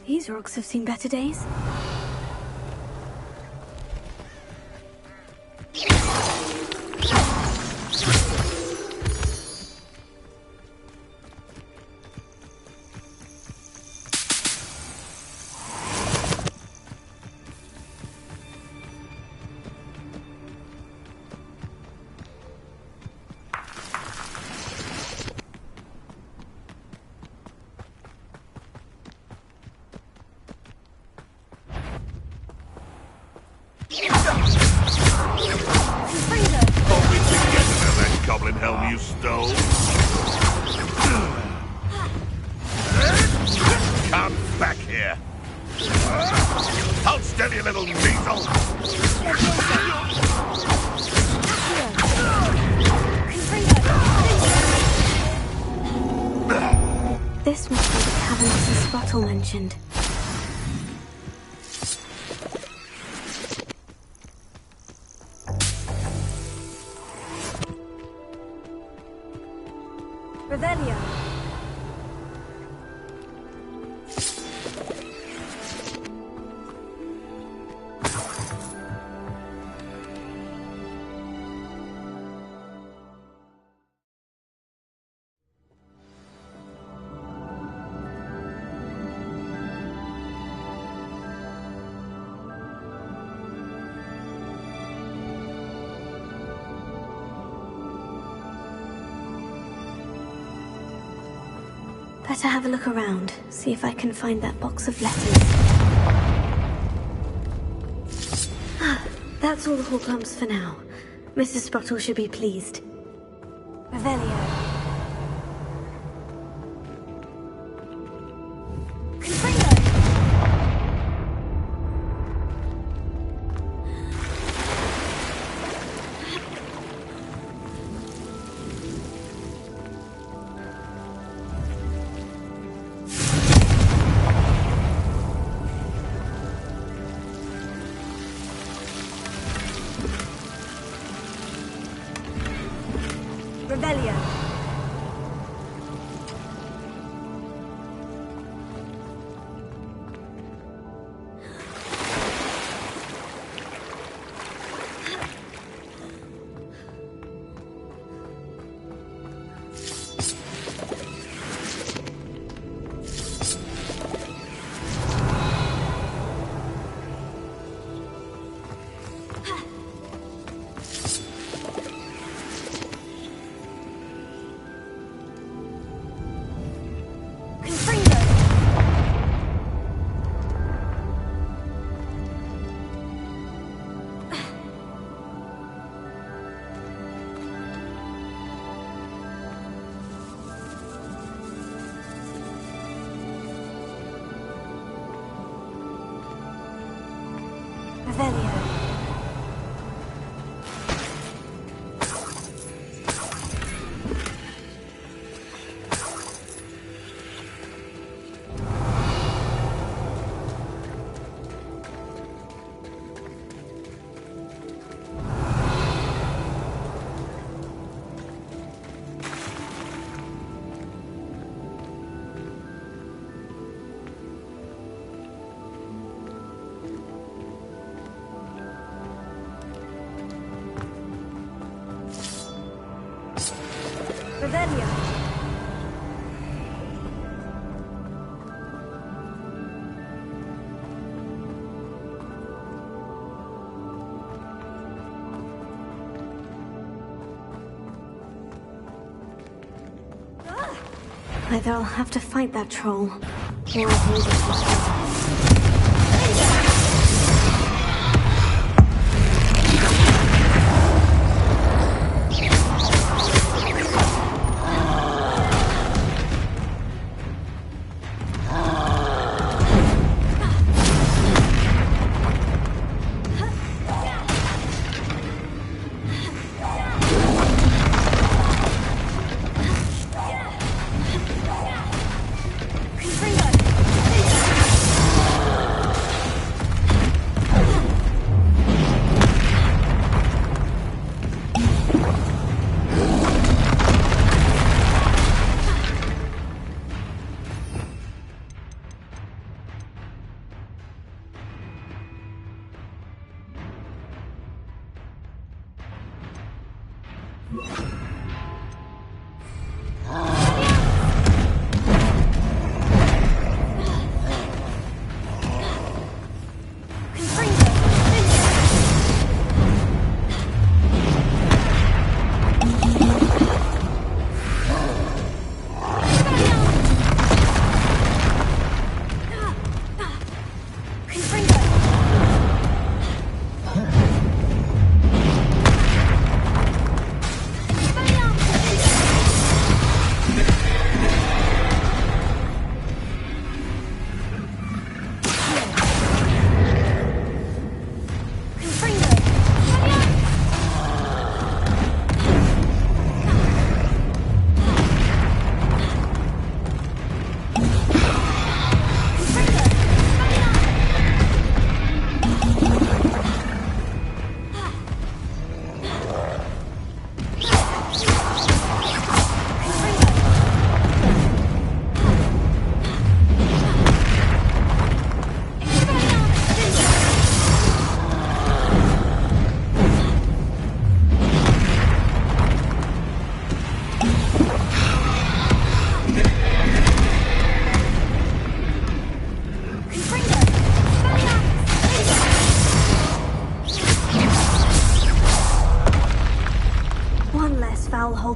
These rocks have seen better days. This must be the cavern Mrs. Spottle mentioned. Revelio. Better have a look around, see if I can find that box of letters. That's all the Hogwarts for now. Mrs. Spottle should be pleased. Revelio. Revelio. Either I'll have to fight that troll, or I'll lose it.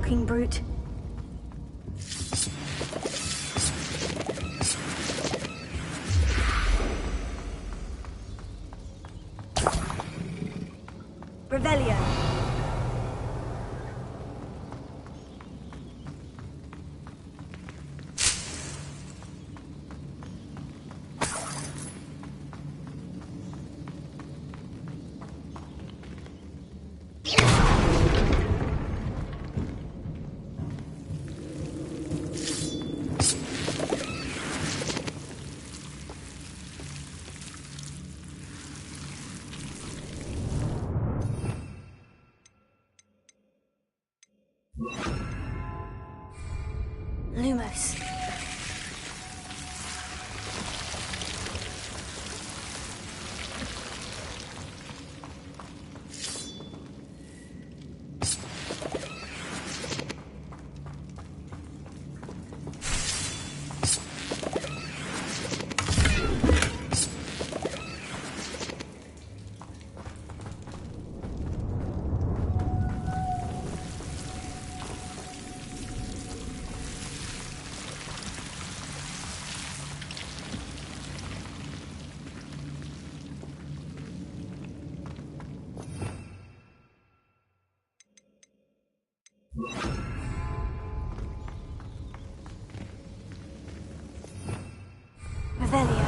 talking brute. Revelio. Lumos. Revelio.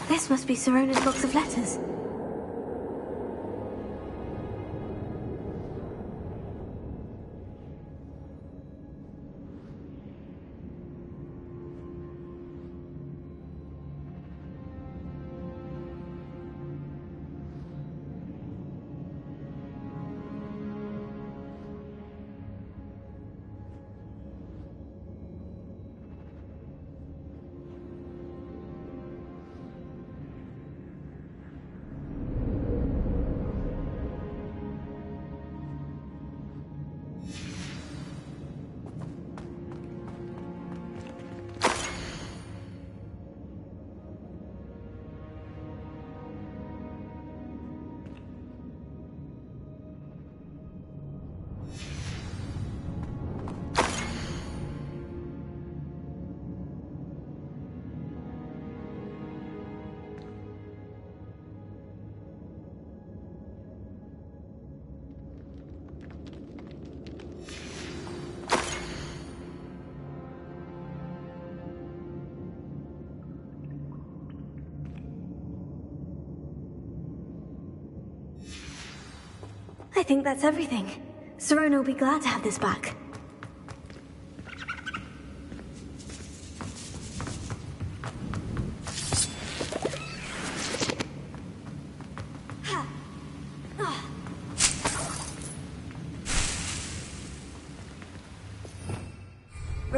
This must be Sirona's box of letters. I think that's everything. Sirona will be glad to have this back.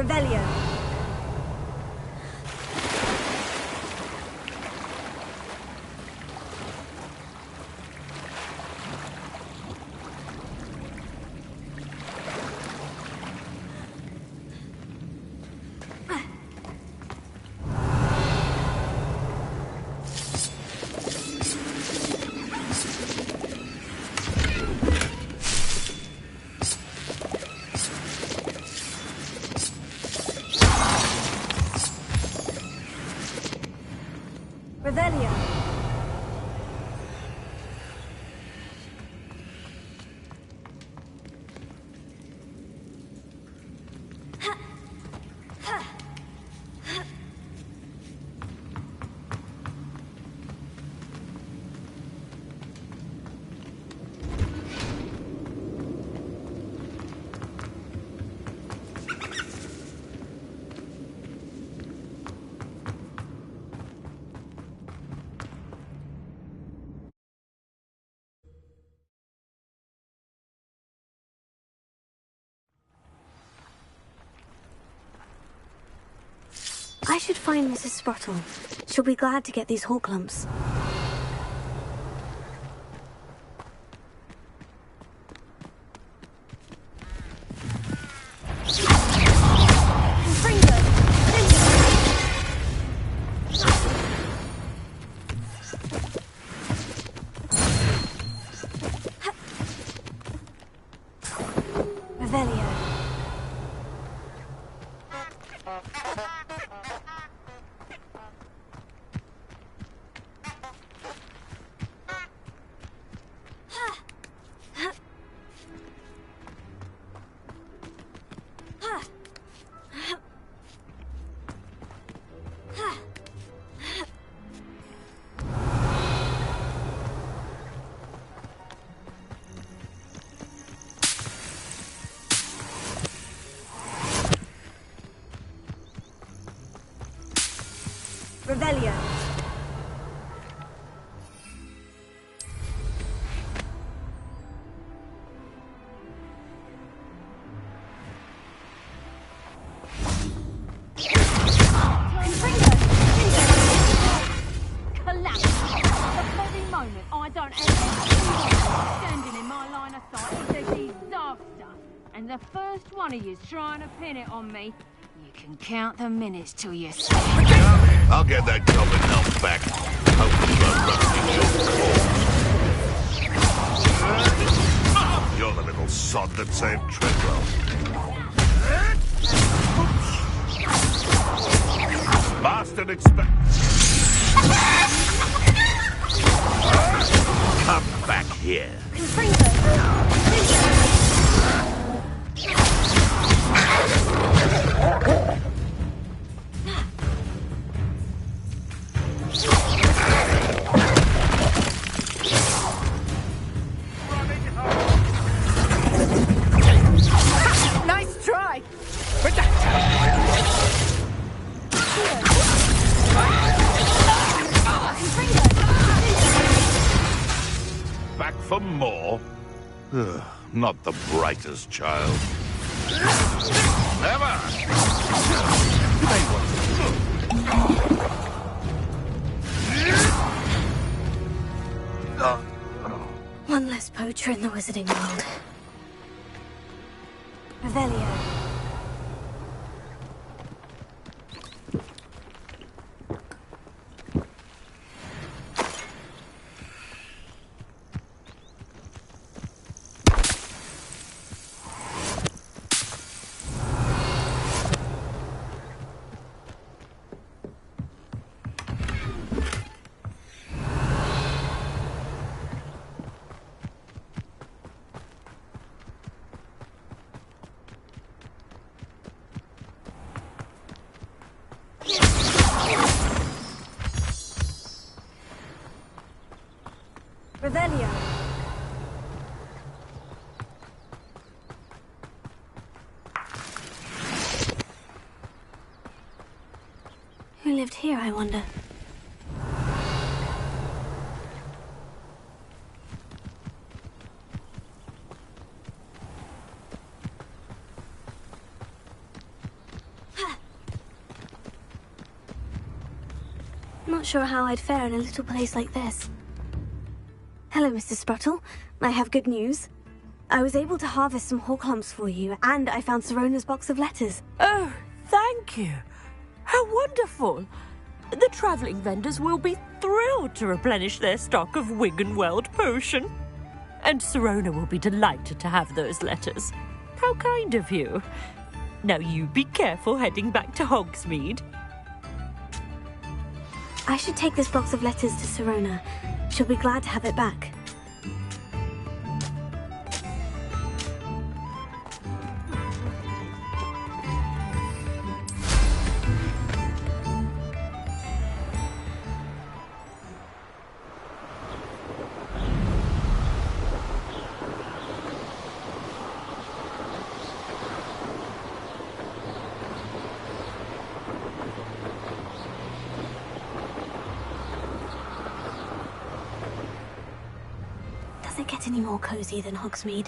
Revelio. Revelio. I should find Mrs. Sprottle. She'll be glad to get these hawk lumps. Revelio. Revelio. Collapse. The very moment I don't have standing in my line of sight is a disaster. And the first one of you's trying to pin it on me. You can count the minutes till you see. I'll get that goblin elf back. Hopefully you're You're the little sod that saved Treadwell. Bastard Come back here. Nice try. Back for more? Ugh, not the brightest child. Never! One less poacher in the wizarding world. Revelio. Revelio. Who lived here, I wonder? Not sure how I'd fare in a little place like this. Hello, Mr. Spruttle. I have good news. I was able to harvest some horklumps for you, and I found Sirona's box of letters. Oh, thank you. How wonderful. The travelling vendors will be thrilled to replenish their stock of Wiggenweld potion. And Sirona will be delighted to have those letters. How kind of you. Now you be careful heading back to Hogsmeade. I should take this box of letters to Sirona. She'll be glad to have it back. Does it get any more cozy than Hogsmeade?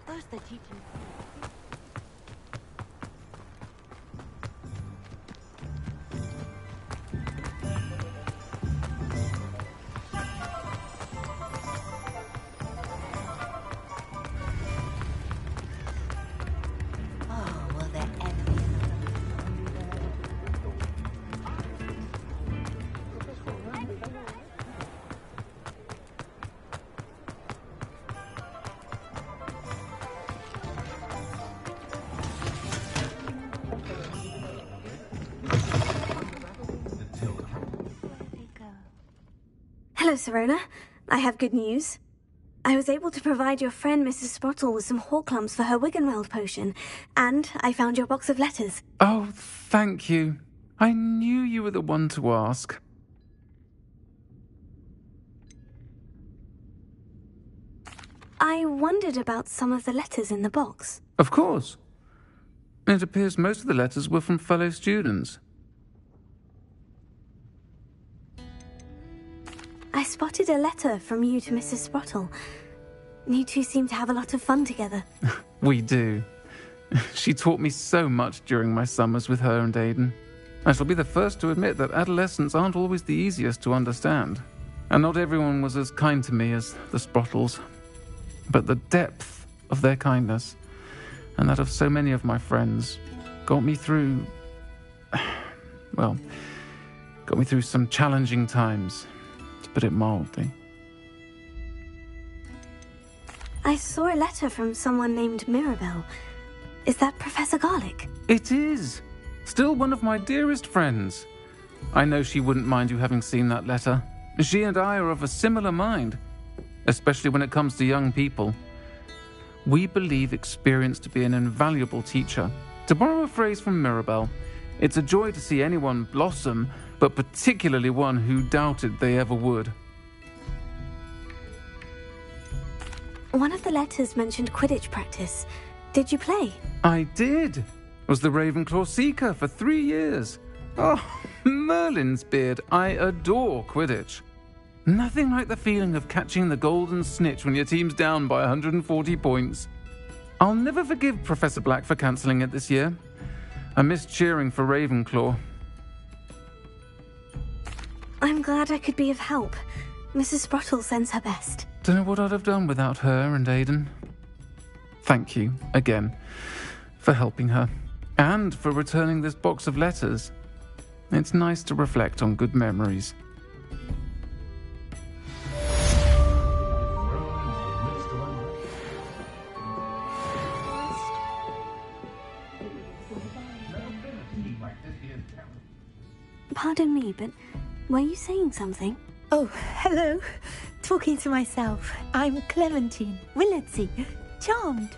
Those the teaching. Hello, Sirona. I have good news. I was able to provide your friend Mrs. Sprottle with some horklumps for her Wiggenweld potion, and I found your box of letters. Oh, thank you. I knew you were the one to ask. I wondered about some of the letters in the box. Of course. It appears most of the letters were from fellow students. I spotted a letter from you to Mrs. Sprottle. You two seem to have a lot of fun together. We do. She taught me so much during my summers with her and Aidan. I shall be the first to admit that adolescents aren't always the easiest to understand. And not everyone was as kind to me as the Sprottles. But the depth of their kindness, and that of so many of my friends, got me through... well, got me through some challenging times, to put it mildly. I saw a letter from someone named Mirabelle. Is that Professor Garlick? It is! Still one of my dearest friends. I know she wouldn't mind you having seen that letter. She and I are of a similar mind, especially when it comes to young people. We believe experience to be an invaluable teacher. To borrow a phrase from Mirabelle, it's a joy to see anyone blossom, but particularly one who doubted they ever would. One of the letters mentioned Quidditch practice. Did you play? I did. Was the Ravenclaw Seeker for 3 years. Oh, Merlin's beard, I adore Quidditch. Nothing like the feeling of catching the golden snitch when your team's down by 140 points. I'll never forgive Professor Black for cancelling it this year. I missed cheering for Ravenclaw. I'm glad I could be of help. Mrs. Sprottle sends her best. Don't know what I'd have done without her and Aidan. Thank you, again, for helping her, and for returning this box of letters. It's nice to reflect on good memories. Pardon me, but were you saying something? Oh, hello. Talking to myself. I'm Clementine Willardsey. Charmed.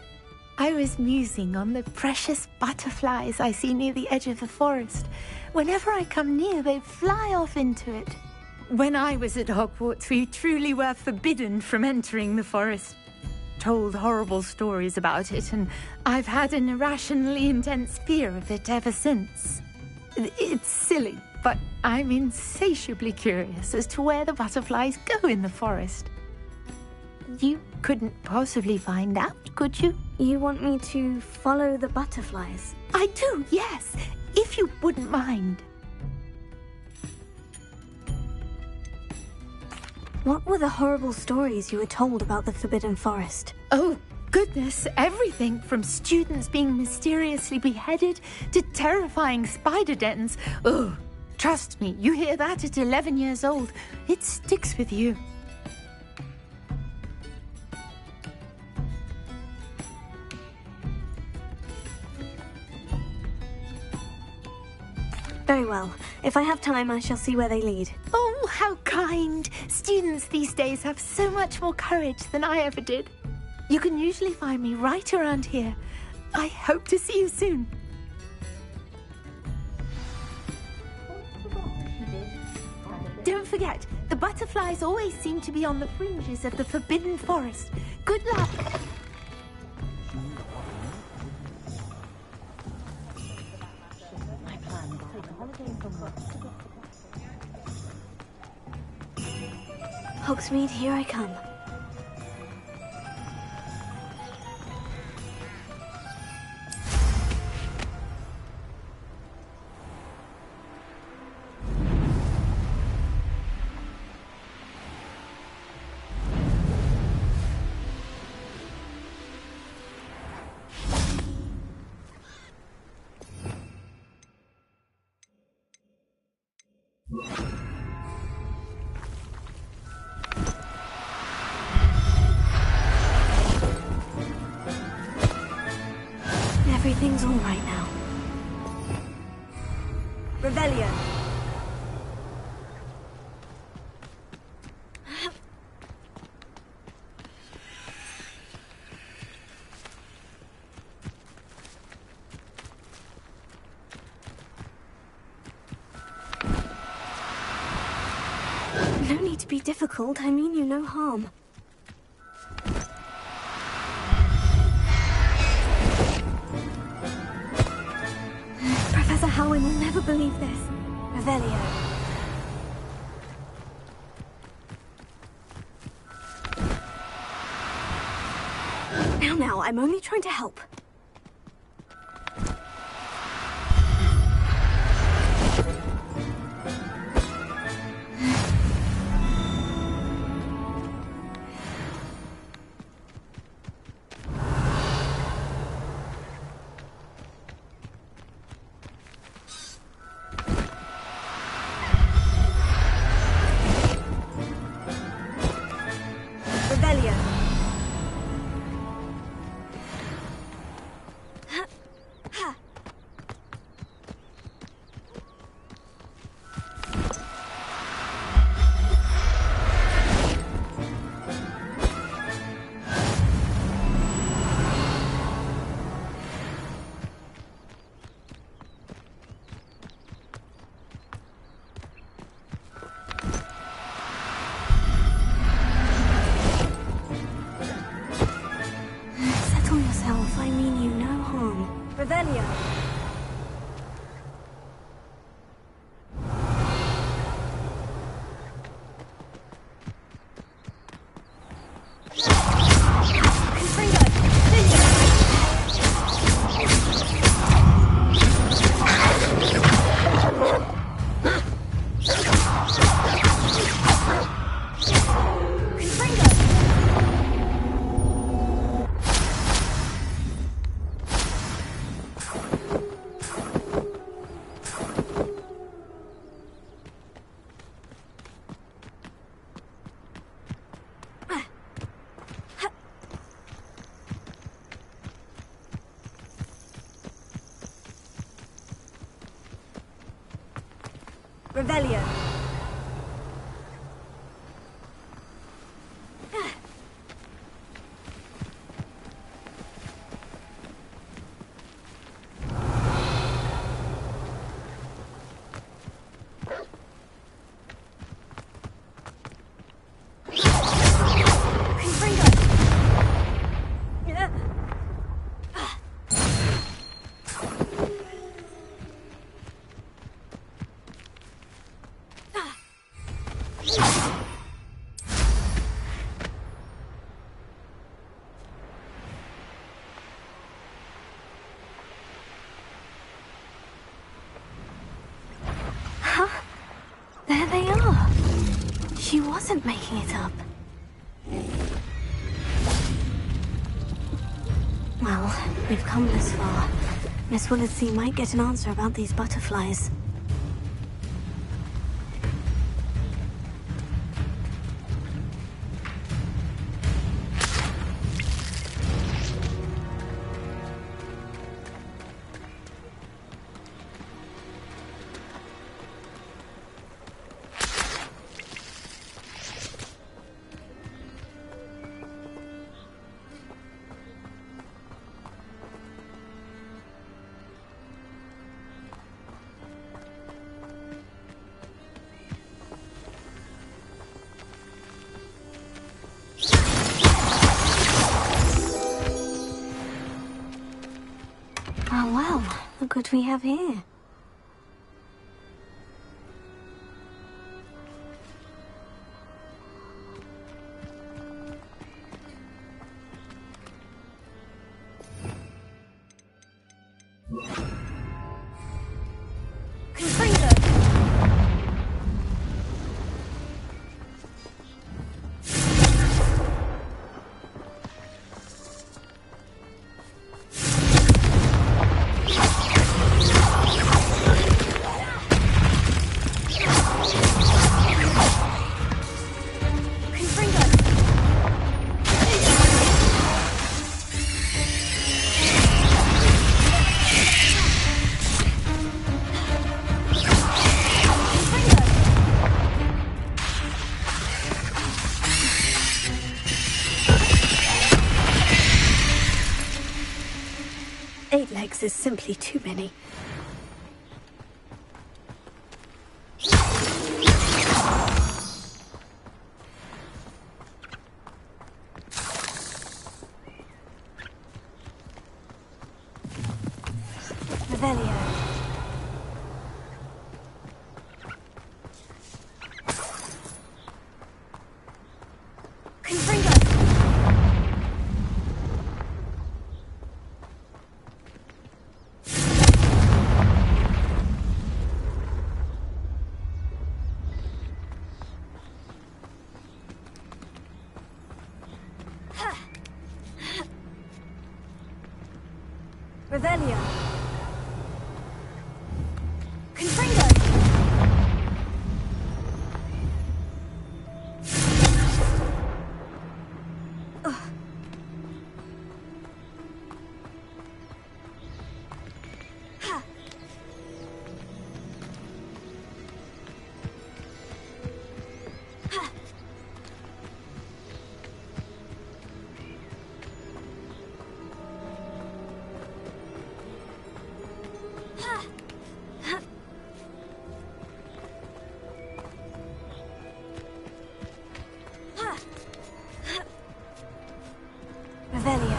I was musing on the precious butterflies I see near the edge of the forest. Whenever I come near, they fly off into it. When I was at Hogwarts, we truly were forbidden from entering the forest. Told horrible stories about it, and I've had an irrationally intense fear of it ever since. It's silly, but I'm insatiably curious as to where the butterflies go in the forest. You couldn't possibly find out, could you? You want me to follow the butterflies? I do, yes. If you wouldn't mind. What were the horrible stories you were told about the Forbidden Forest? Oh, goodness, everything from students being mysteriously beheaded to terrifying spider dens. Oh, trust me, you hear that at 11 years old, it sticks with you. Very well. If I have time, I shall see where they lead. Oh, how kind. Students these days have so much more courage than I ever did. You can usually find me right around here. I hope to see you soon. Don't forget, the butterflies always seem to be on the fringes of the Forbidden Forest. Good luck. Hogsmeade, here I come. Everything's all right now. Revelio. No need to be difficult. I mean you no harm. Professor Howin will never believe this. Revelio. Now, I'm only trying to help. Revelio. Settle yourself. I mean you no harm. Revelio. Revelio. She wasn't making it up. Well, we've come this far. Miss Willitsey might get an answer about these butterflies. Oh well, look what we have here. Is simply too many. Revelio. Revelio. Confringo. Revelio.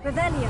Revelio.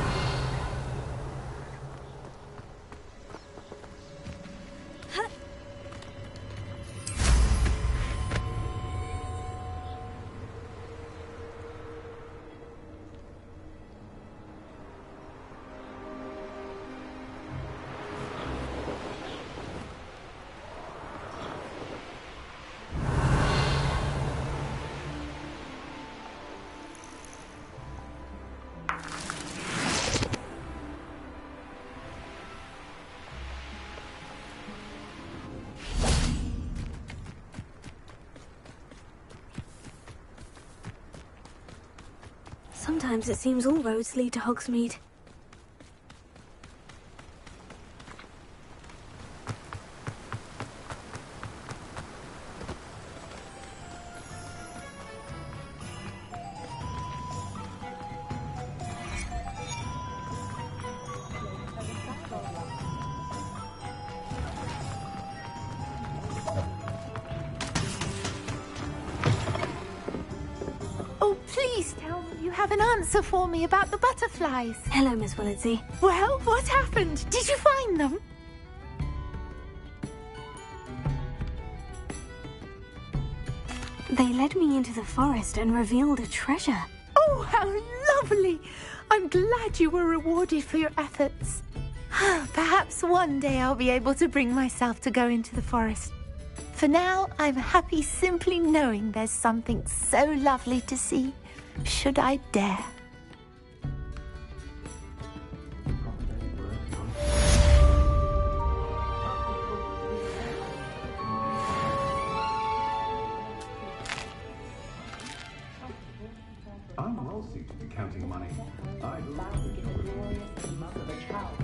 Sometimes it seems all roads lead to Hogsmeade. have an answer for me about the butterflies? Hello, Miss Willitsey. Well, what happened? Did you find them? They led me into the forest and revealed a treasure. Oh, how lovely! I'm glad you were rewarded for your efforts. Perhaps one day I'll be able to bring myself to go into the forest. For now, I'm happy simply knowing there's something so lovely to see, should I dare. I'm well suited to counting money. I'd love to get the glorious mother of a child.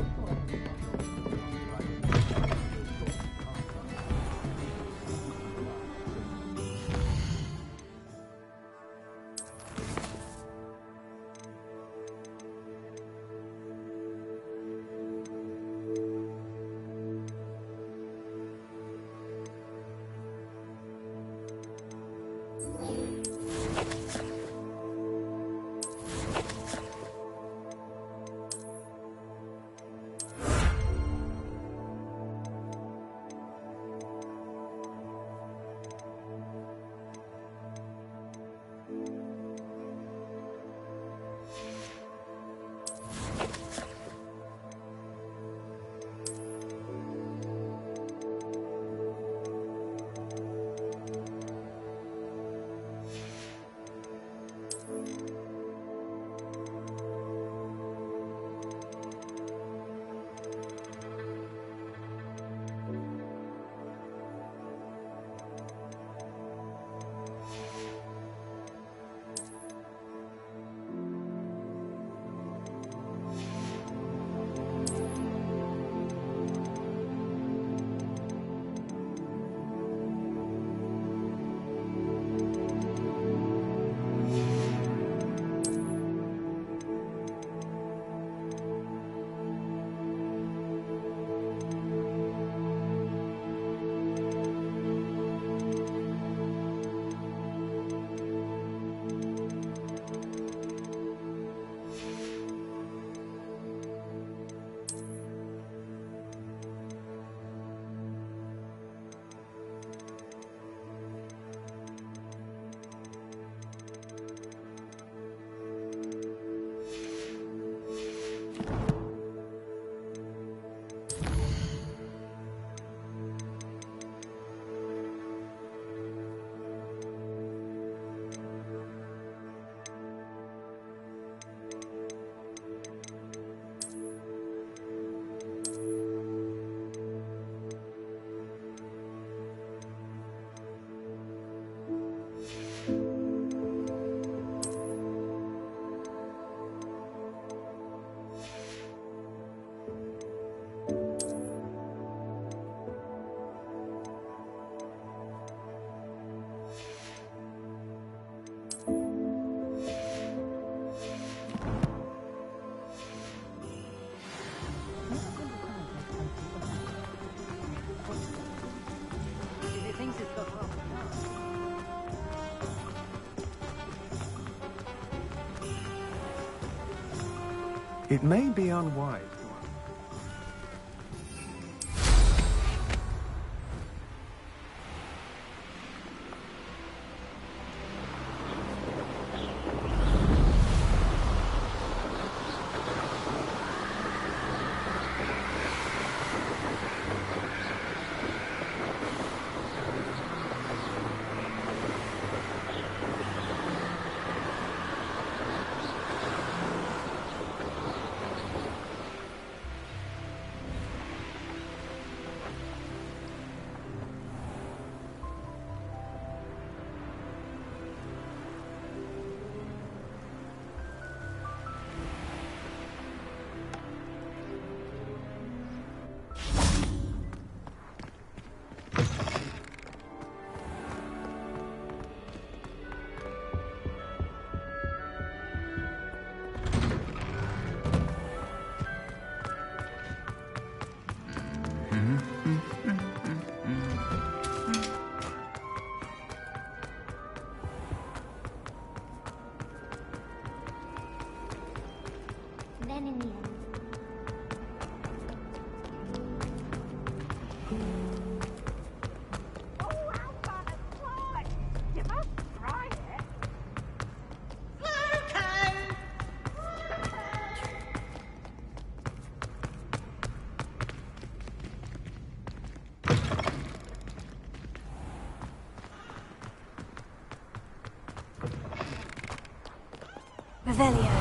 It may be unwise. then in the end. Oh, how fun and fly! You must try it. Revelio.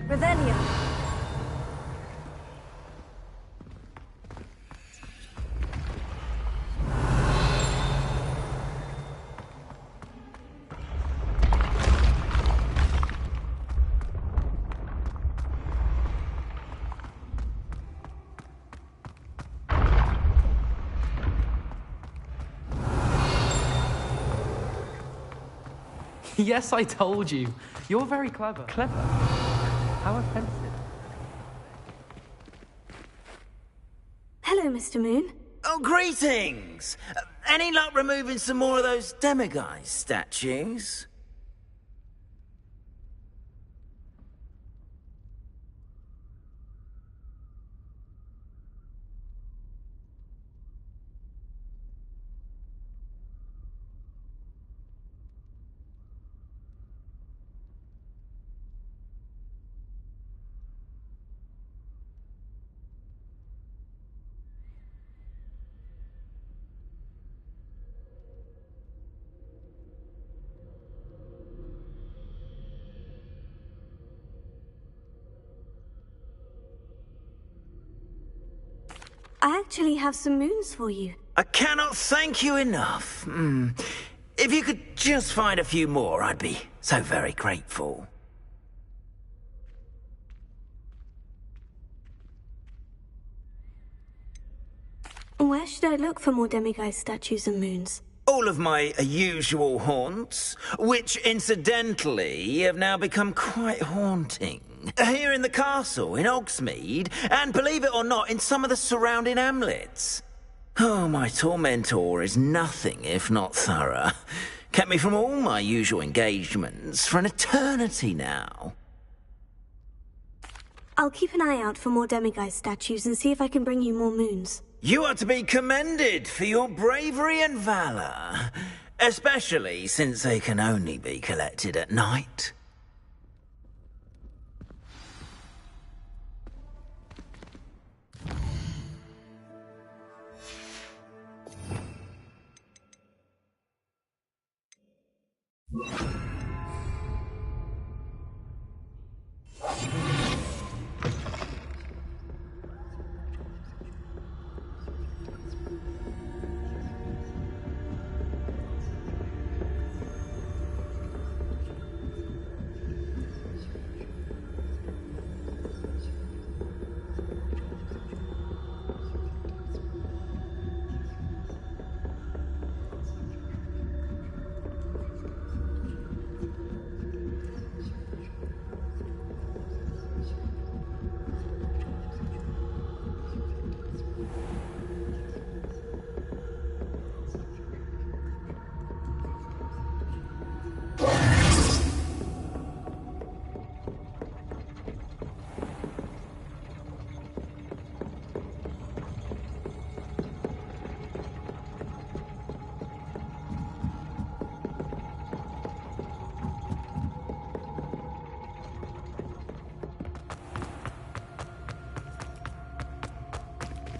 Revelio. Yes, I told you. You're very clever. Clever? How offensive. Hello, Mr. Moon. Oh, greetings! Any luck removing some more of those demiguise statues? I actually have some moons for you. I cannot thank you enough. If you could just find a few more, I'd be so very grateful. Where should I look for more demiguise statues and moons? All of my usual haunts, which incidentally have now become quite haunting. Here in the castle, in Hogsmeade, and believe it or not, in some of the surrounding hamlets. Oh, my tormentor is nothing if not thorough. Kept me from all my usual engagements for an eternity now. I'll keep an eye out for more demiguise statues and see if I can bring you more moons. You are to be commended for your bravery and valor, especially since they can only be collected at night.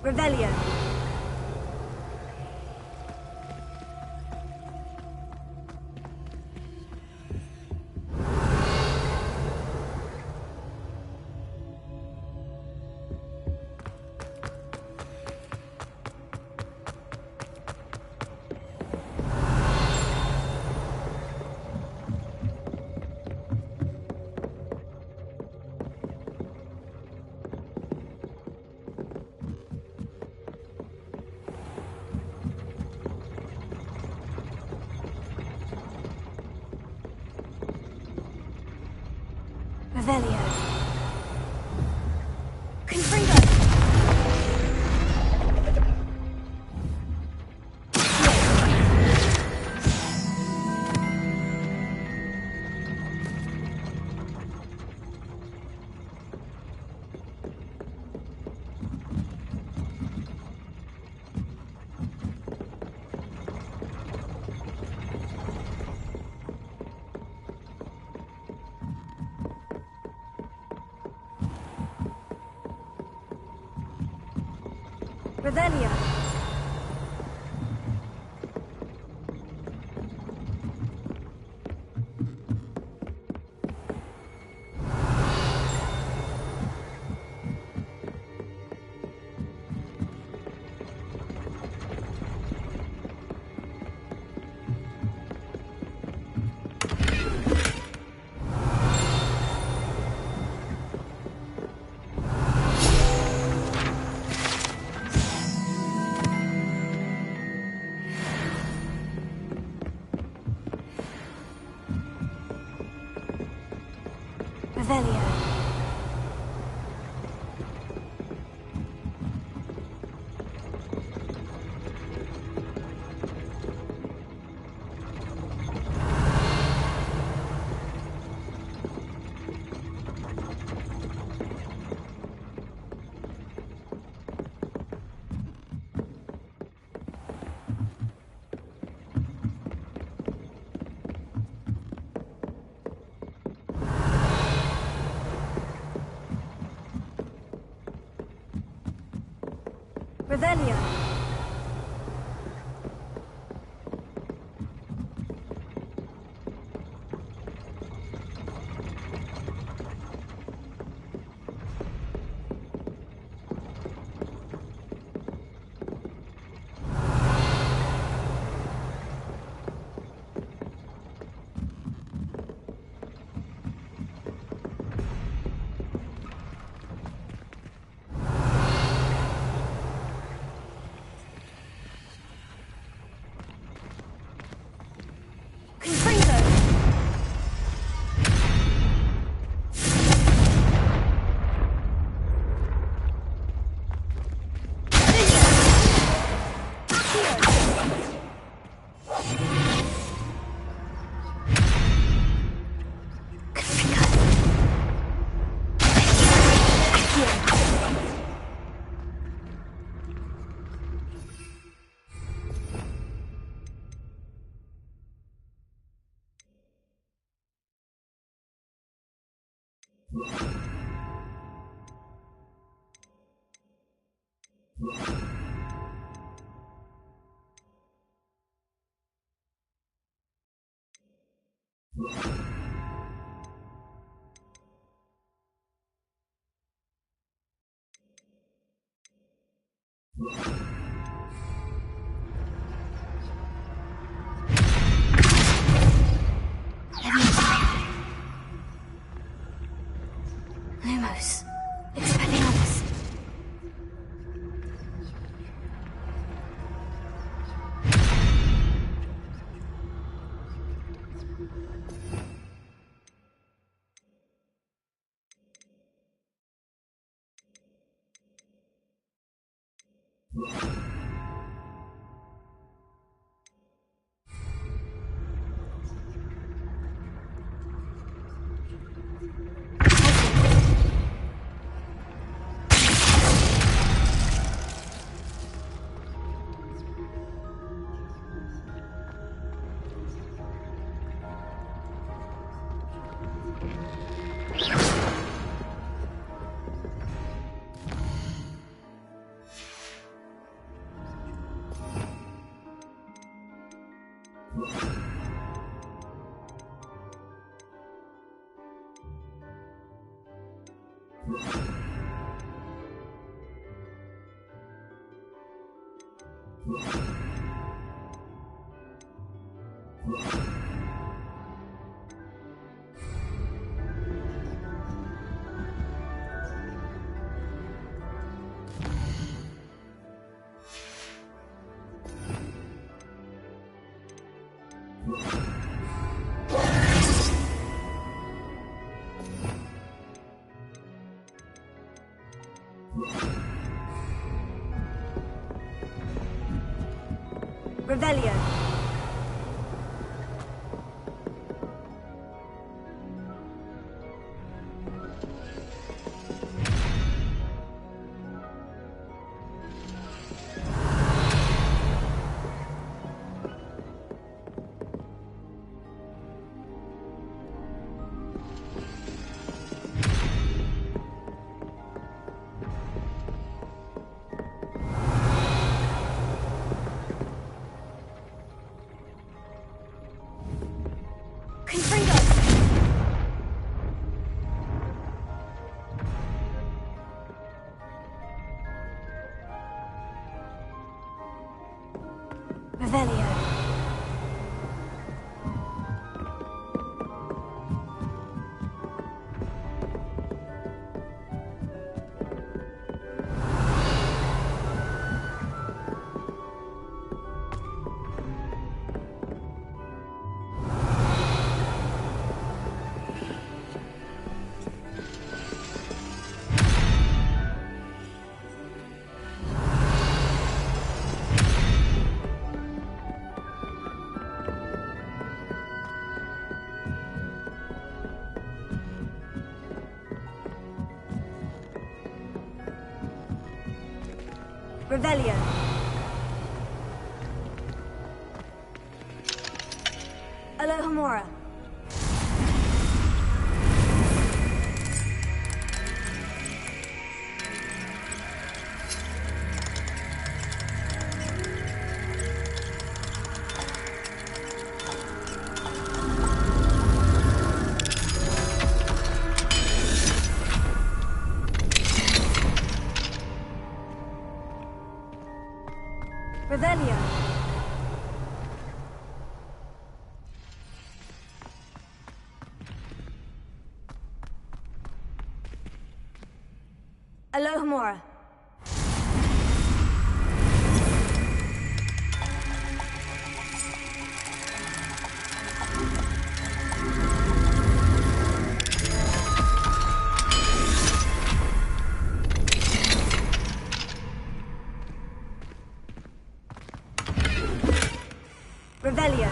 Revelio. Revelio. Revelio. Revelio. Lumos. Expelliarmus. Revelio. Revelio. Revelio. Alohomora. Revelio. Alohomora. Revelio.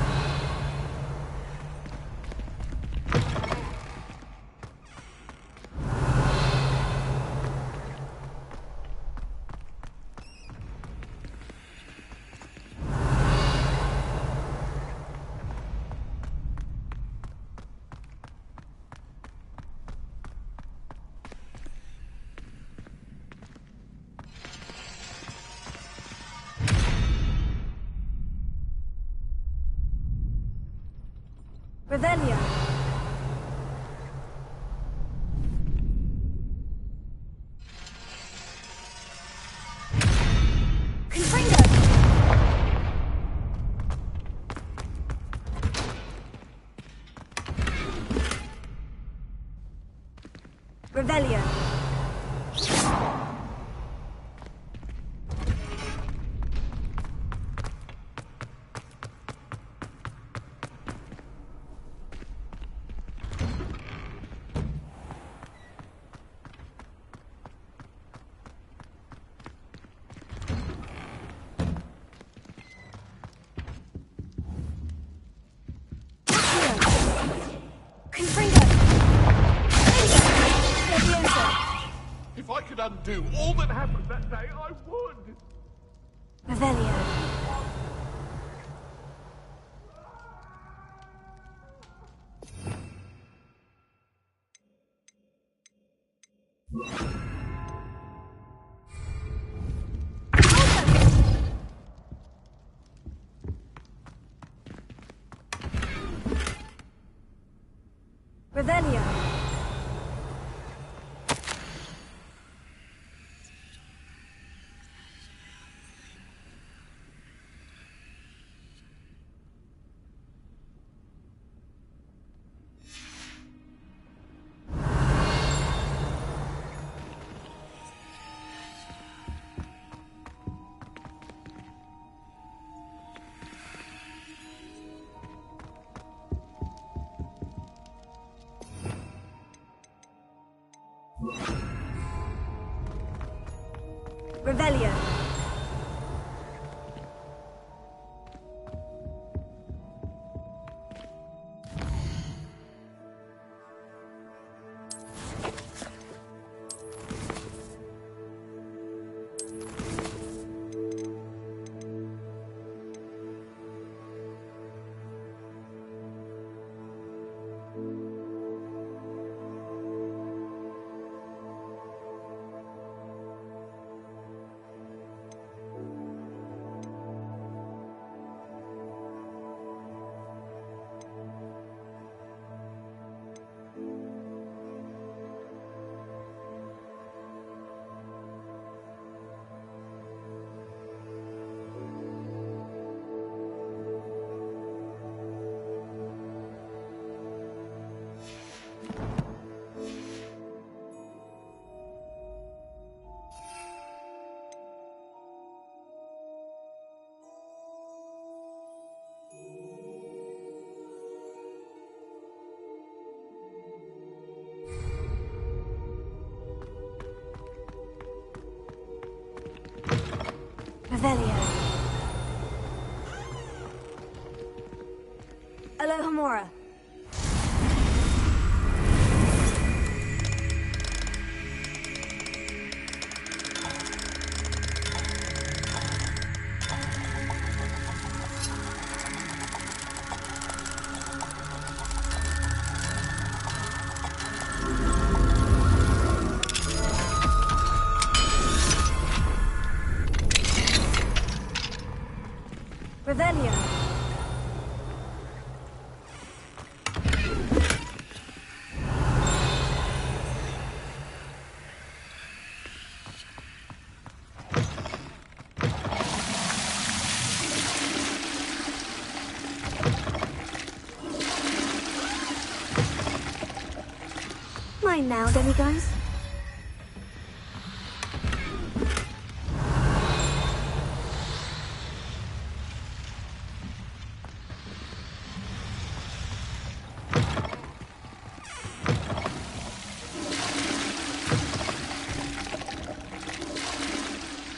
Revelio. Confringo. Revelio. Confringo. Leviosa. If I could undo all that happened that day, I would. Revelio. Revelio. Revelio. Revelio. Alohomora. Revelio. Mine now, demigods.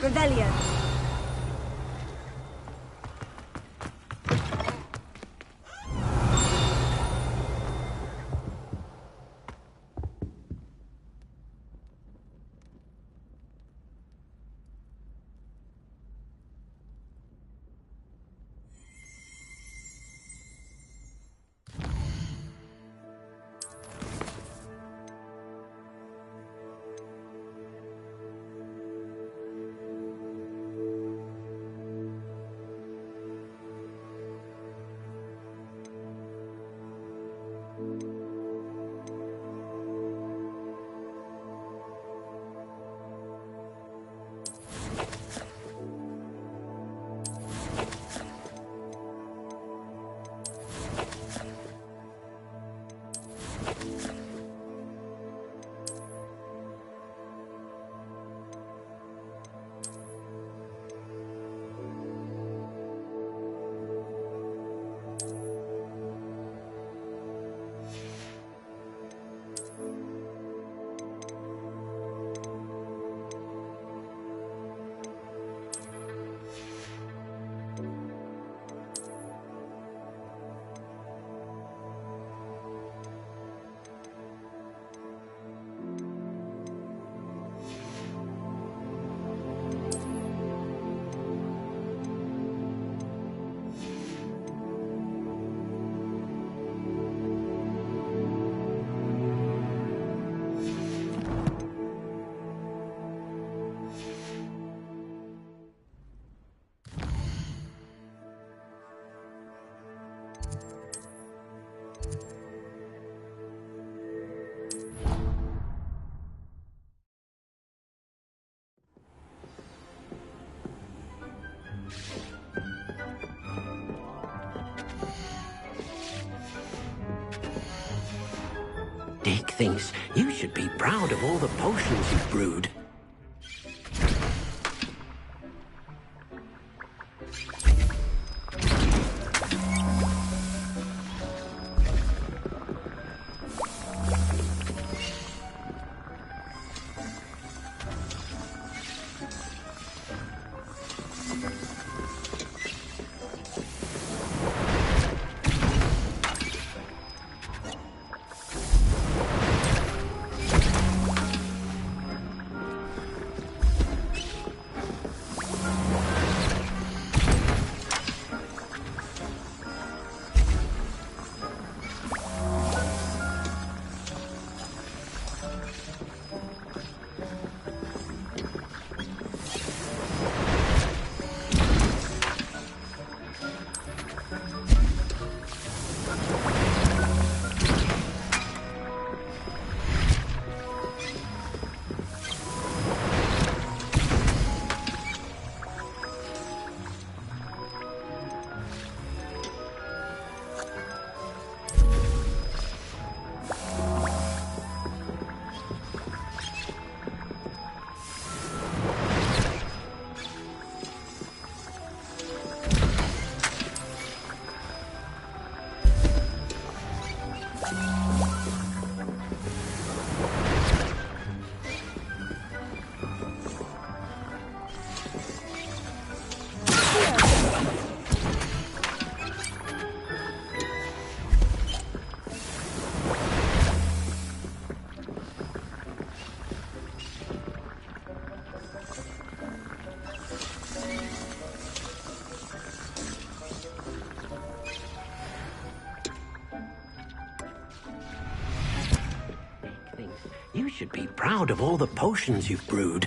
Revelio. Dick thinks you should be proud of all the potions you've brewed. should be proud of all the potions you've brewed.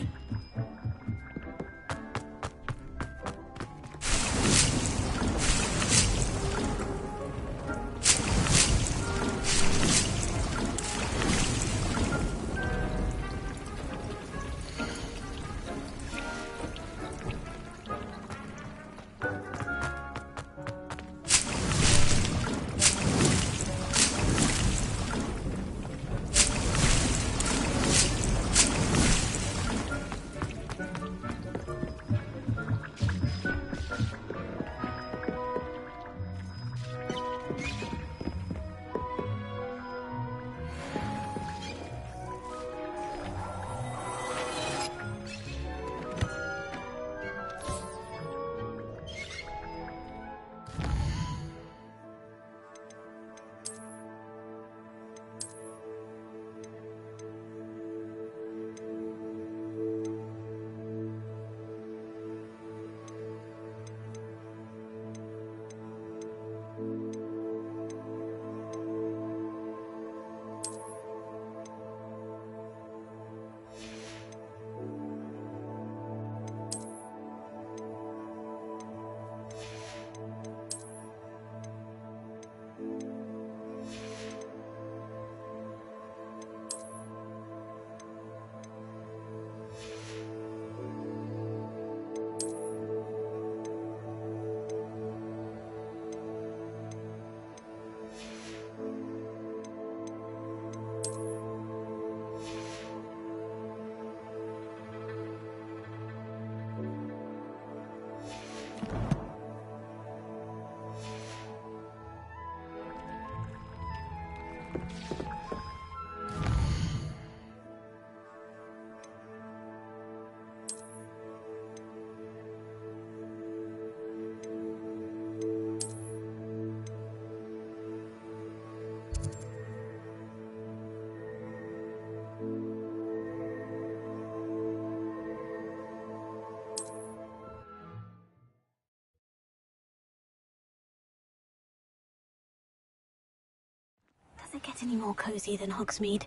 Does it get any more cozy than Hogsmeade?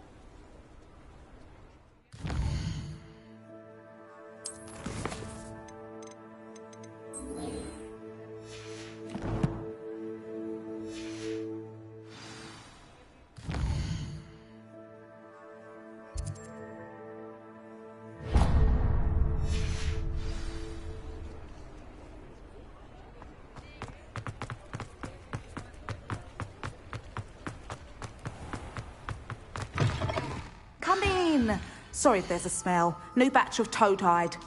Come in. Sorry if there's a smell. New batch of toad-hide.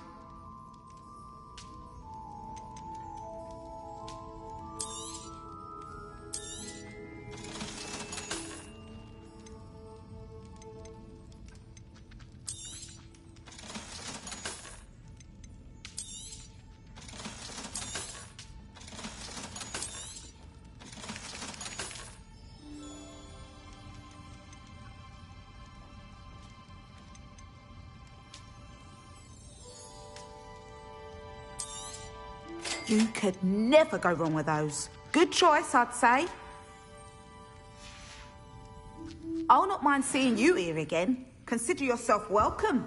You could never go wrong with those. Good choice, I'd say. I'll not mind seeing you here again. Consider yourself welcome.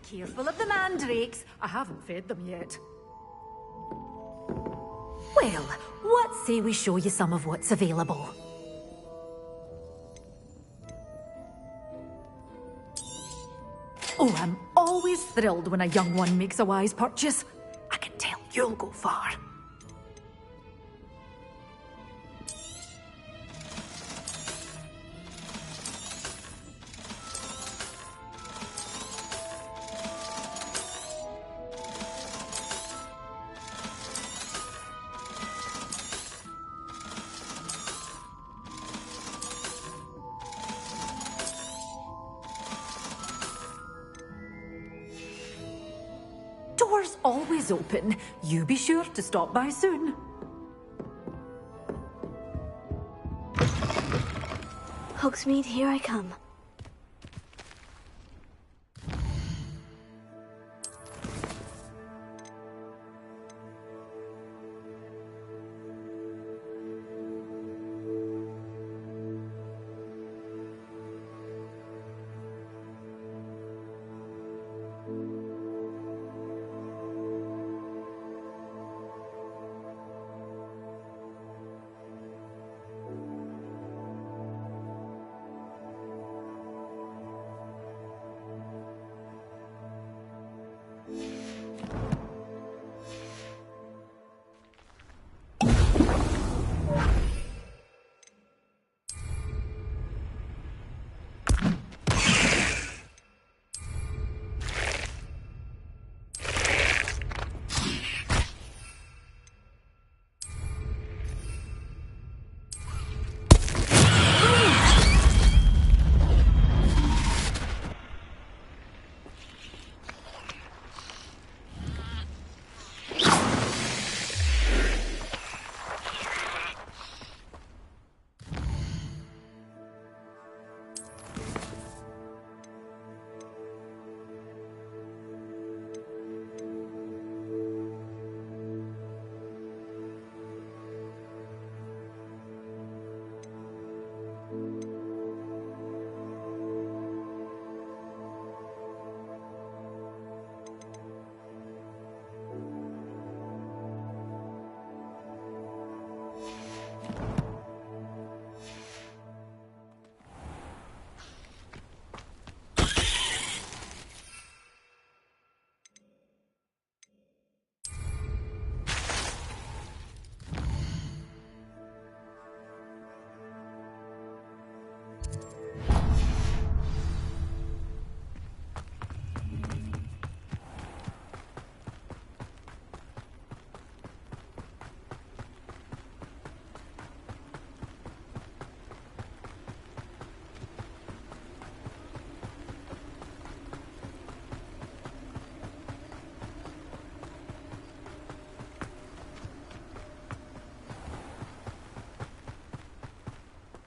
Careful of the mandrakes. I haven't fed them yet. Well, what say we show you some of what's available? Oh, I'm always thrilled when a young one makes a wise purchase. I can tell you'll go far. store's always open. You be sure to stop by soon. Hogsmeade, here I come.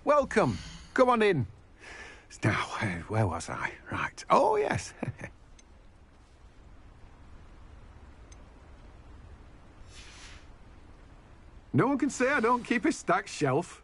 Welcome. Come on in. Now, where was I? Right. Oh, yes. No one can say I don't keep a stacked shelf.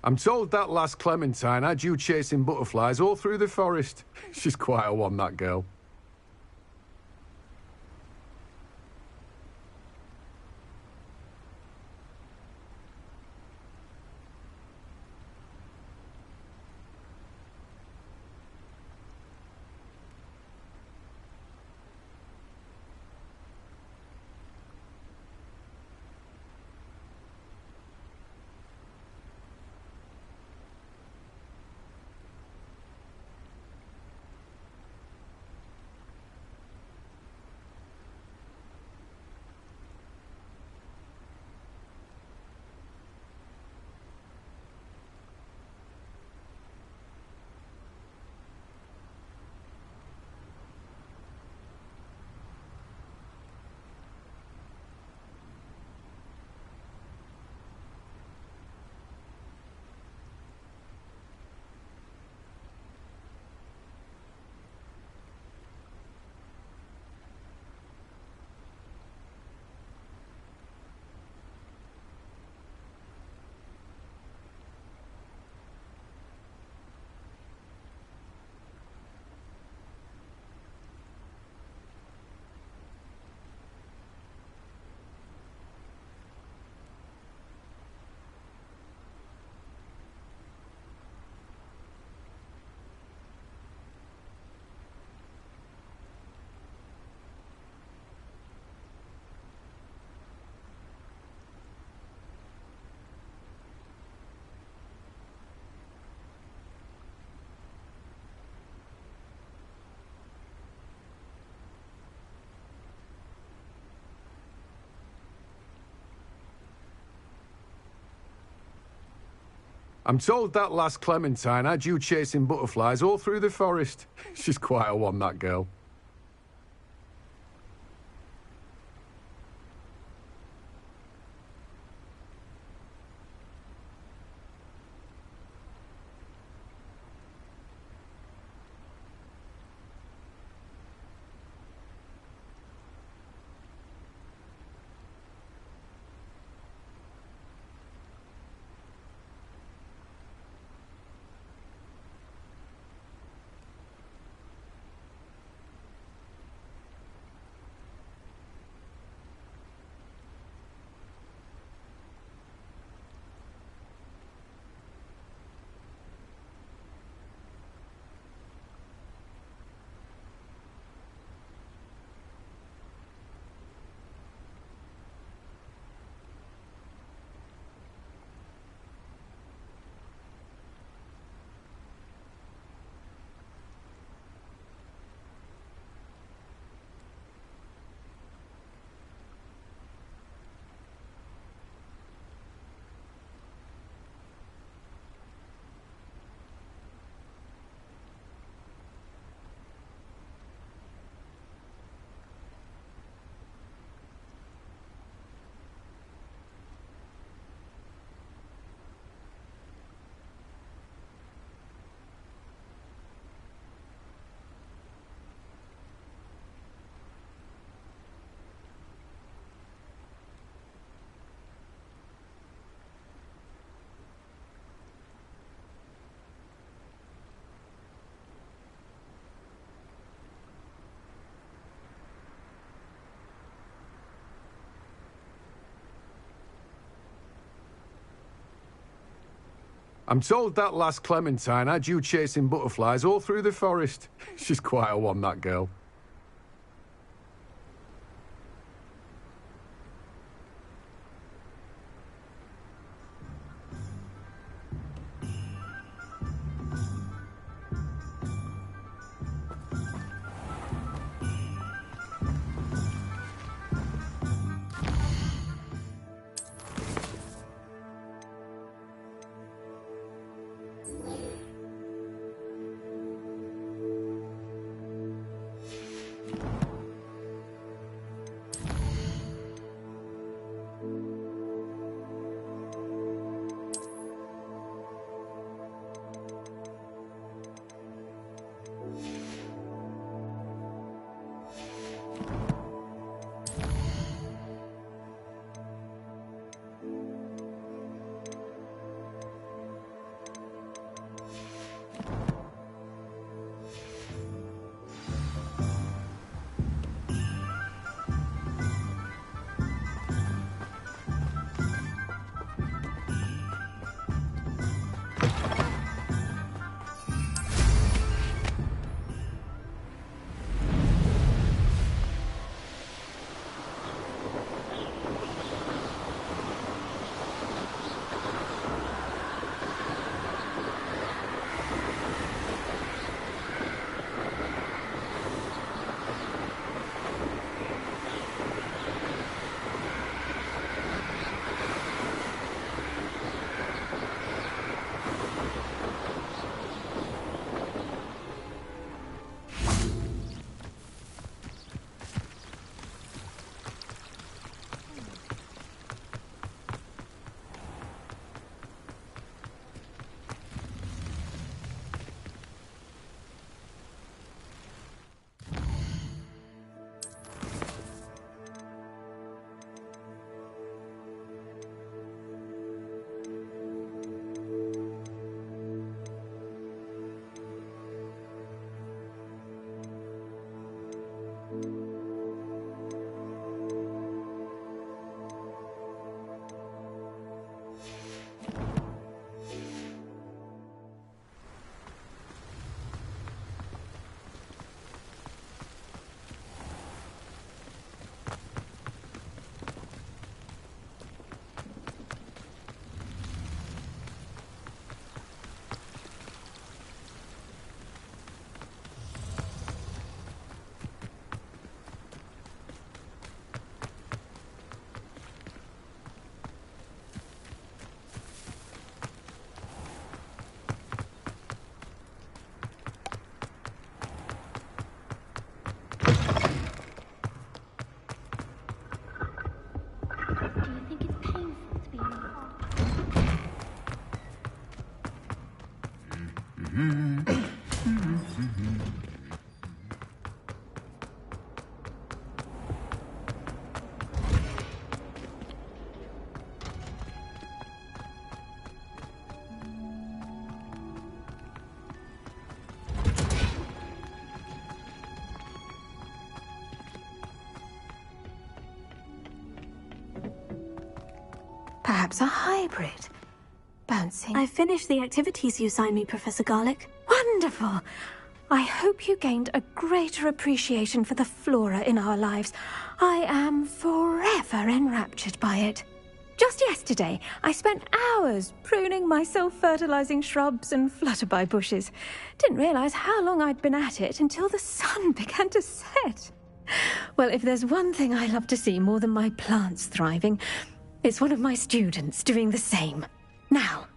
I'm told that last Clementine had you chasing butterflies all through the forest. She's quite a one, that girl. I'm told that last Clementine had you chasing butterflies all through the forest. She's quite a one, that girl. I'm told that last Clementine had you chasing butterflies all through the forest. She's quite a one, that girl. perhaps a hybrid. Bouncing. I finished the activities you assigned me, Professor Garlick. Wonderful! I hope you gained a greater appreciation for the flora in our lives. I am forever enraptured by it. Just yesterday, I spent hours pruning my self-fertilizing shrubs and flutterby bushes. Didn't realize how long I'd been at it until the sun began to set. Well, if there's one thing I love to see more than my plants thriving, it's one of my students doing the same. Now,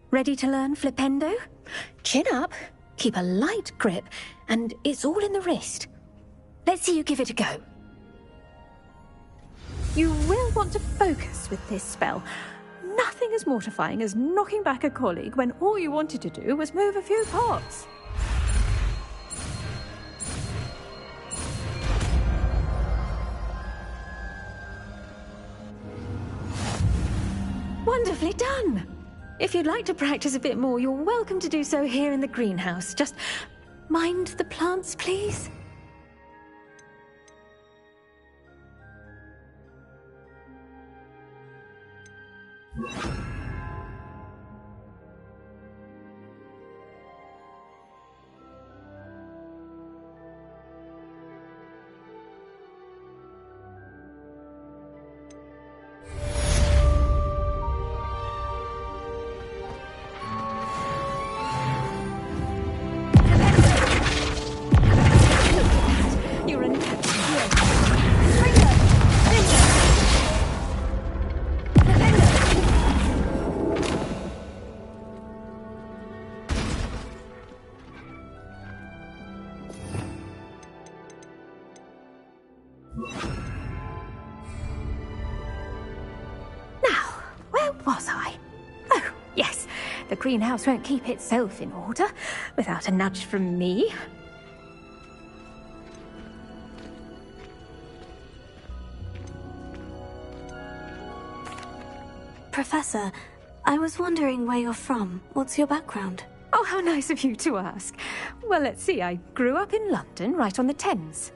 ready to learn flipendo? Chin up, keep a light grip, and it's all in the wrist. Let's see you give it a go. You will want to focus with this spell. Nothing as mortifying as knocking back a colleague when all you wanted to do was move a few pots. Wonderfully done! If you'd like to practice a bit more, you're welcome to do so here in the greenhouse. Just mind the plants, please. The greenhouse won't keep itself in order without a nudge from me. Professor, I was wondering where you're from. What's your background? Oh, how nice of you to ask. Well, let's see. I grew up in London, right on the Thames.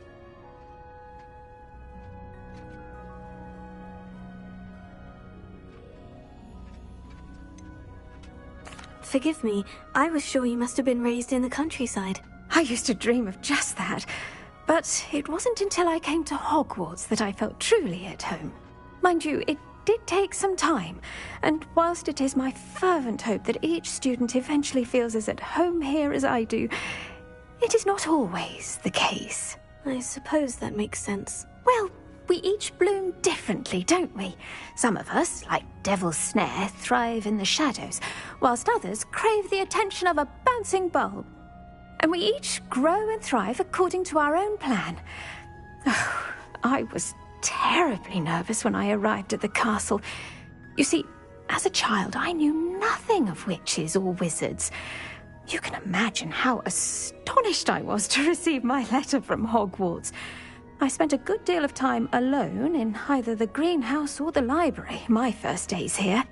Forgive me, I was sure you must have been raised in the countryside. I used to dream of just that. But it wasn't until I came to Hogwarts that I felt truly at home. Mind you, it did take some time, and whilst it is my fervent hope that each student eventually feels as at home here as I do, it is not always the case. I suppose that makes sense. Well, we each bloom differently, don't we? Some of us, like Devil's Snare, thrive in the shadows, whilst others crave the attention of a bouncing bulb. And we each grow and thrive according to our own plan. Oh, I was terribly nervous when I arrived at the castle. You see, as a child, I knew nothing of witches or wizards. You can imagine how astonished I was to receive my letter from Hogwarts. I spent a good deal of time alone in either the greenhouse or the library my first days here.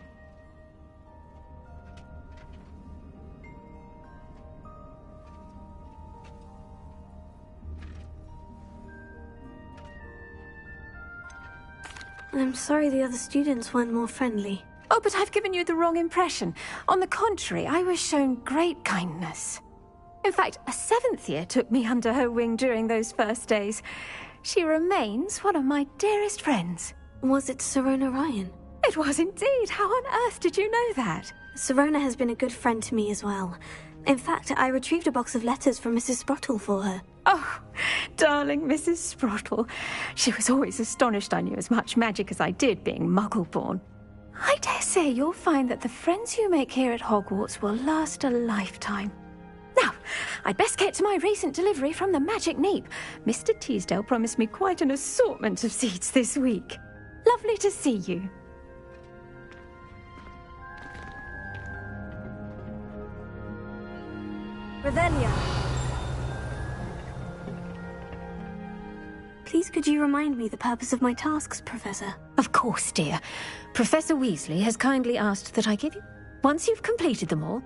I'm sorry the other students weren't more friendly. Oh, but I've given you the wrong impression. On the contrary, I was shown great kindness. In fact, a 7th year took me under her wing during those first days. She remains one of my dearest friends. Was it Sirona Ryan? It was indeed. How on earth did you know that? Sirona has been a good friend to me as well. In fact, I retrieved a box of letters from Mrs. Sprottle for her. Oh, darling Mrs. Sprottle. She was always astonished I knew as much magic as I did, being Muggle-born. I dare say you'll find that the friends you make here at Hogwarts will last a lifetime. Now, I'd best get to my recent delivery from the Magic Neep. Mr. Teasdale promised me quite an assortment of seeds this week. Lovely to see you. Revelia. Please could you remind me the purpose of my tasks, Professor? Of course, dear. Professor Weasley has kindly asked that I give you... Once you've completed them all...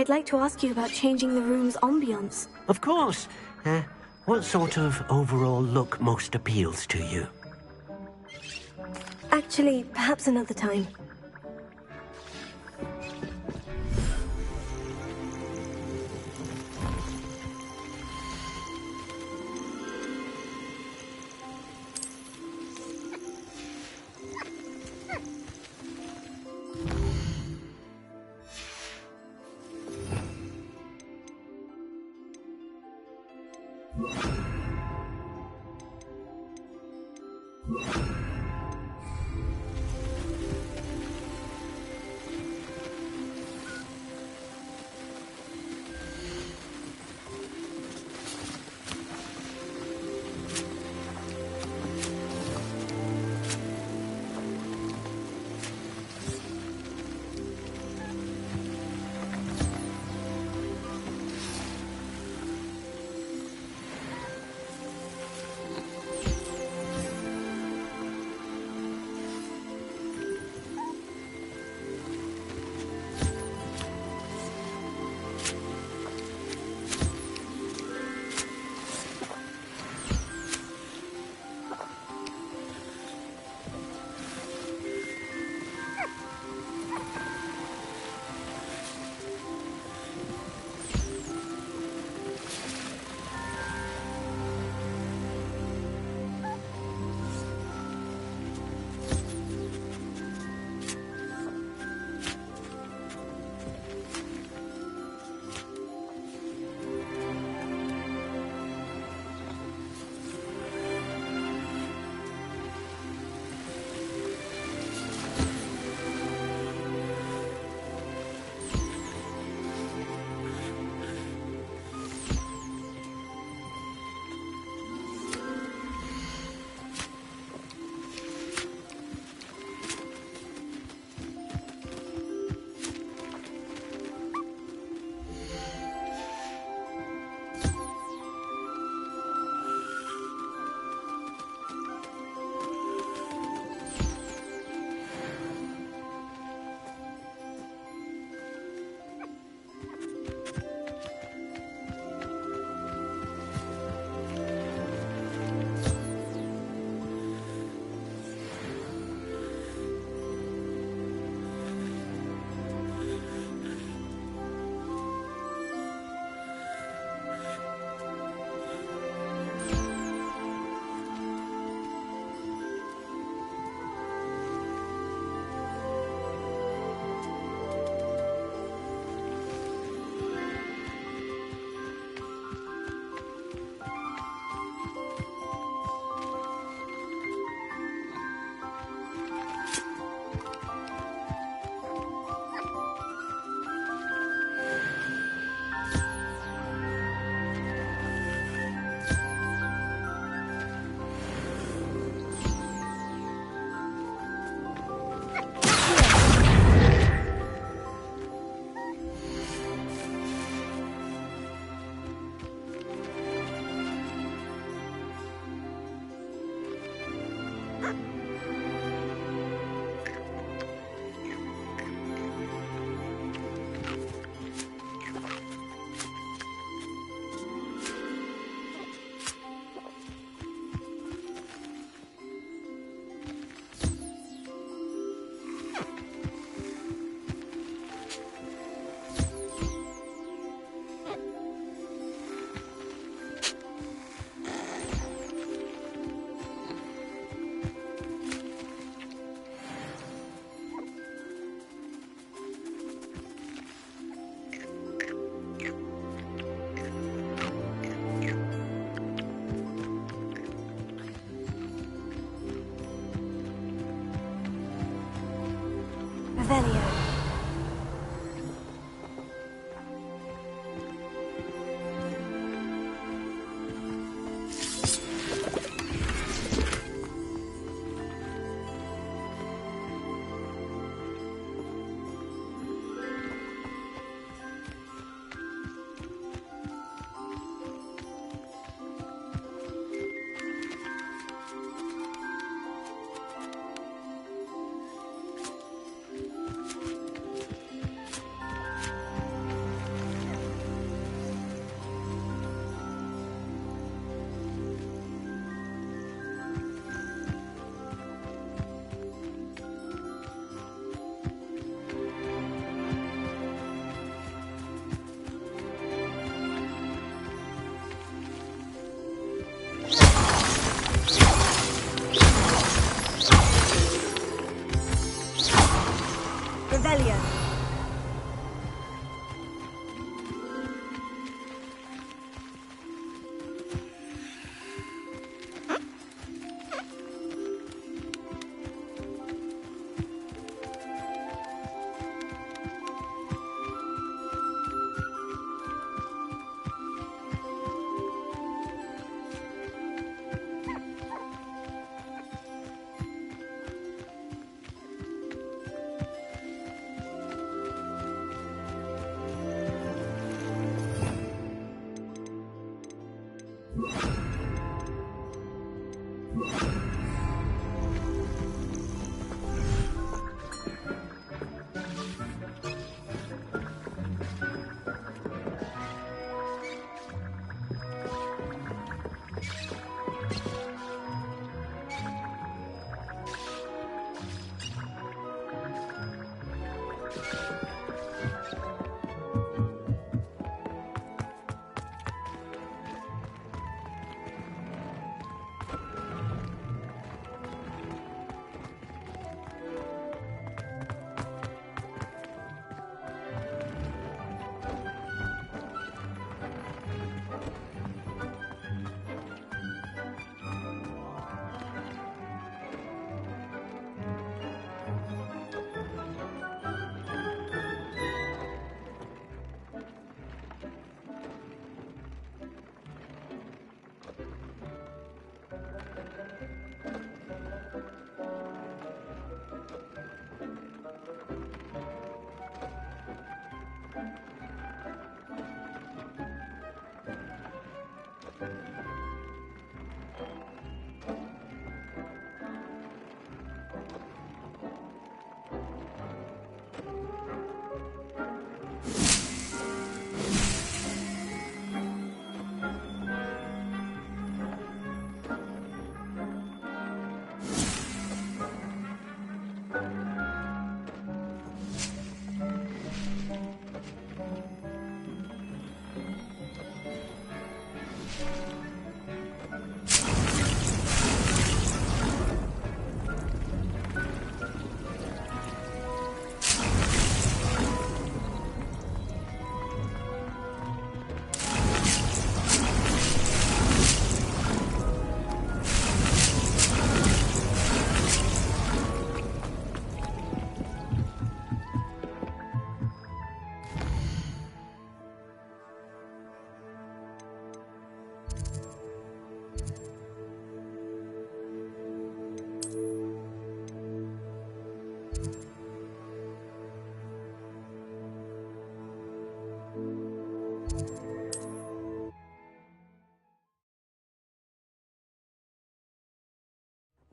I'd like to ask you about changing the room's ambience. Of course. What sort of overall look most appeals to you? Actually, perhaps another time.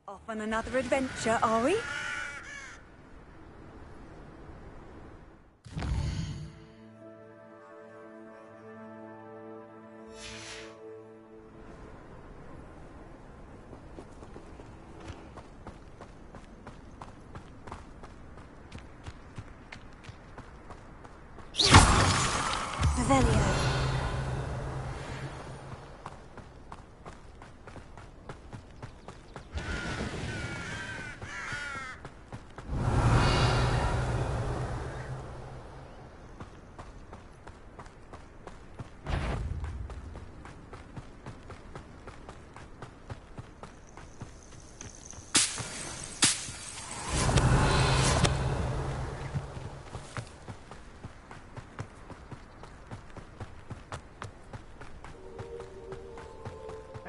Off on another adventure, are we? Revelio.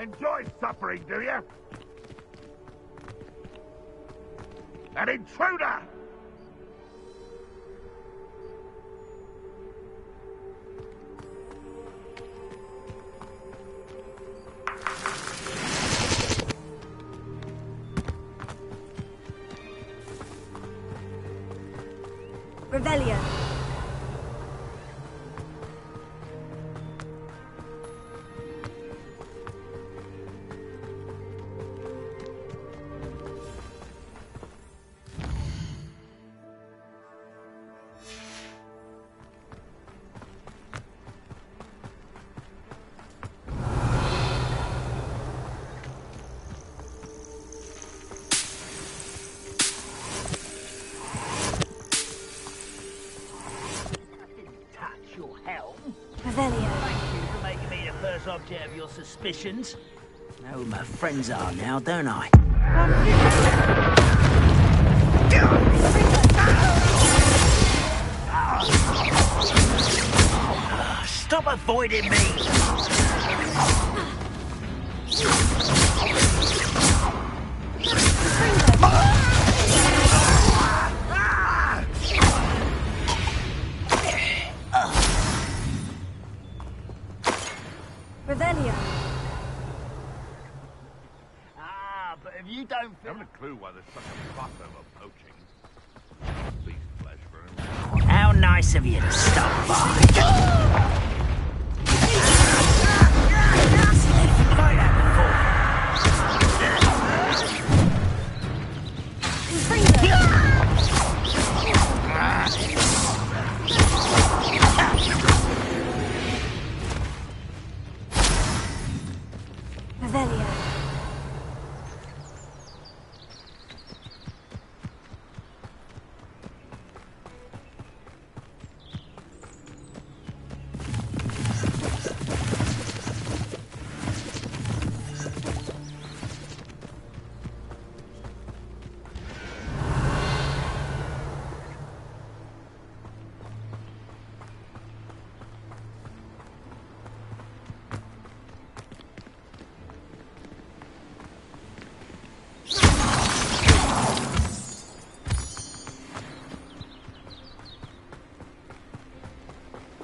Enjoy suffering, do you? An intruder! Revelio. Thank you for making me the first object of your suspicions. Know who my friends are now, don't I? Stop avoiding me! Revelio. You don't haven't a clue why there's such a fuss over poaching. Beast flesh for him. How nice of you to stop by. Revelio.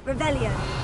Revelio.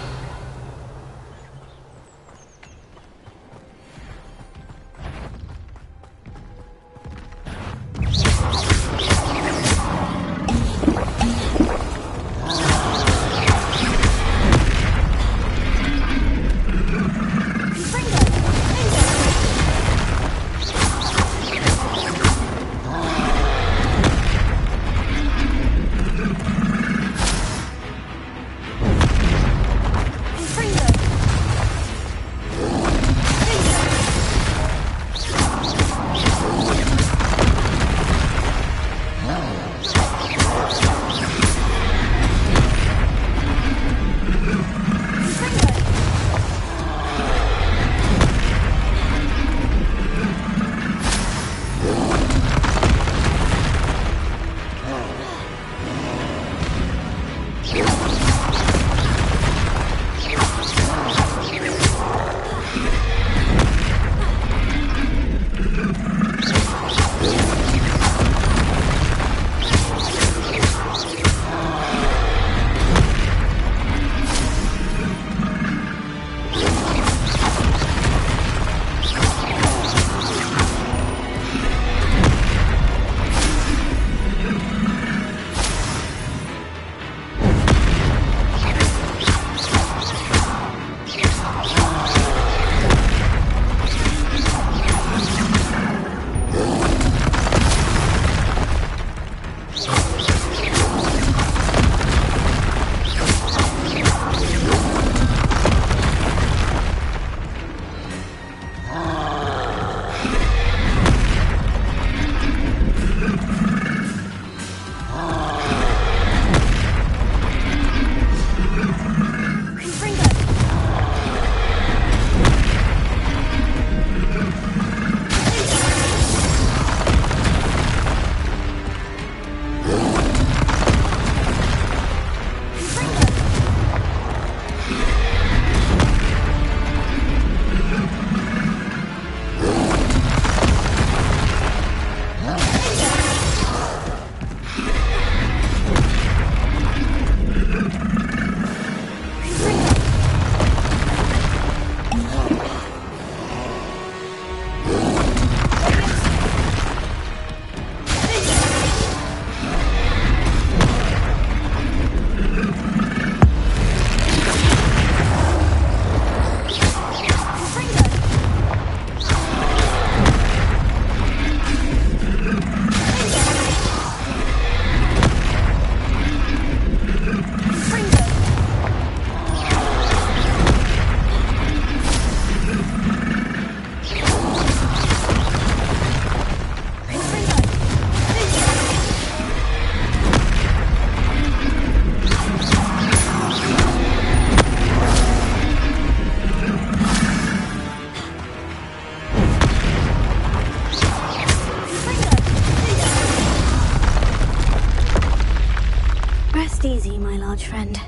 Rest easy, my large friend.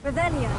Revelio.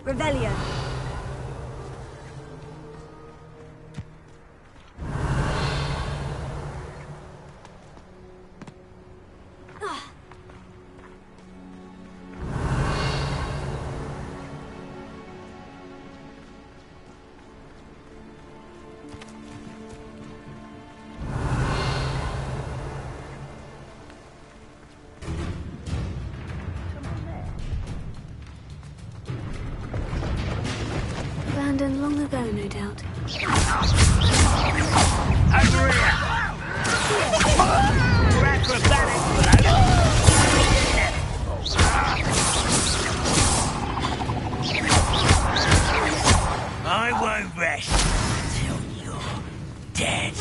Revelio. Abandoned long ago, no doubt. Over here! Acrobatic I won't rest until you're dead.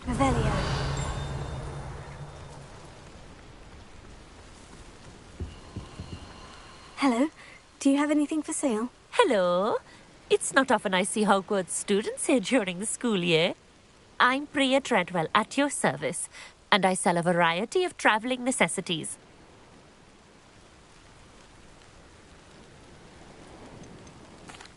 Revelio. Hello. Do you have anything for sale? Hello. It's not often I see Hogwarts students here during the school year. I'm Priya Treadwell, at your service, and I sell a variety of travelling necessities.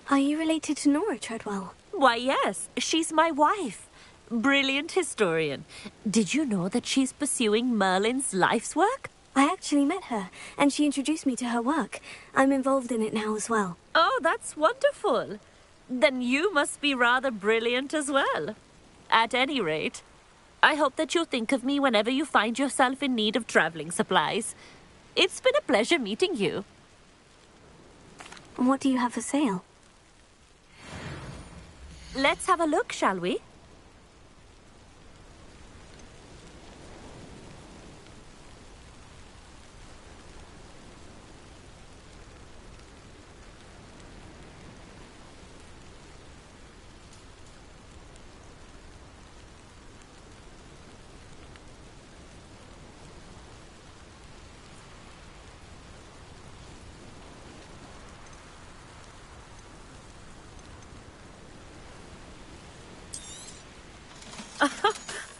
Are you related to Nora Treadwell? Why, yes. She's my wife. Brilliant historian. Did you know that she's pursuing Merlin's life's work? I actually met her, and she introduced me to her work. I'm involved in it now as well. Oh, that's wonderful. Then you must be rather brilliant as well. At any rate, I hope that you'll think of me whenever you find yourself in need of travelling supplies. It's been a pleasure meeting you. What do you have for sale? Let's have a look, shall we?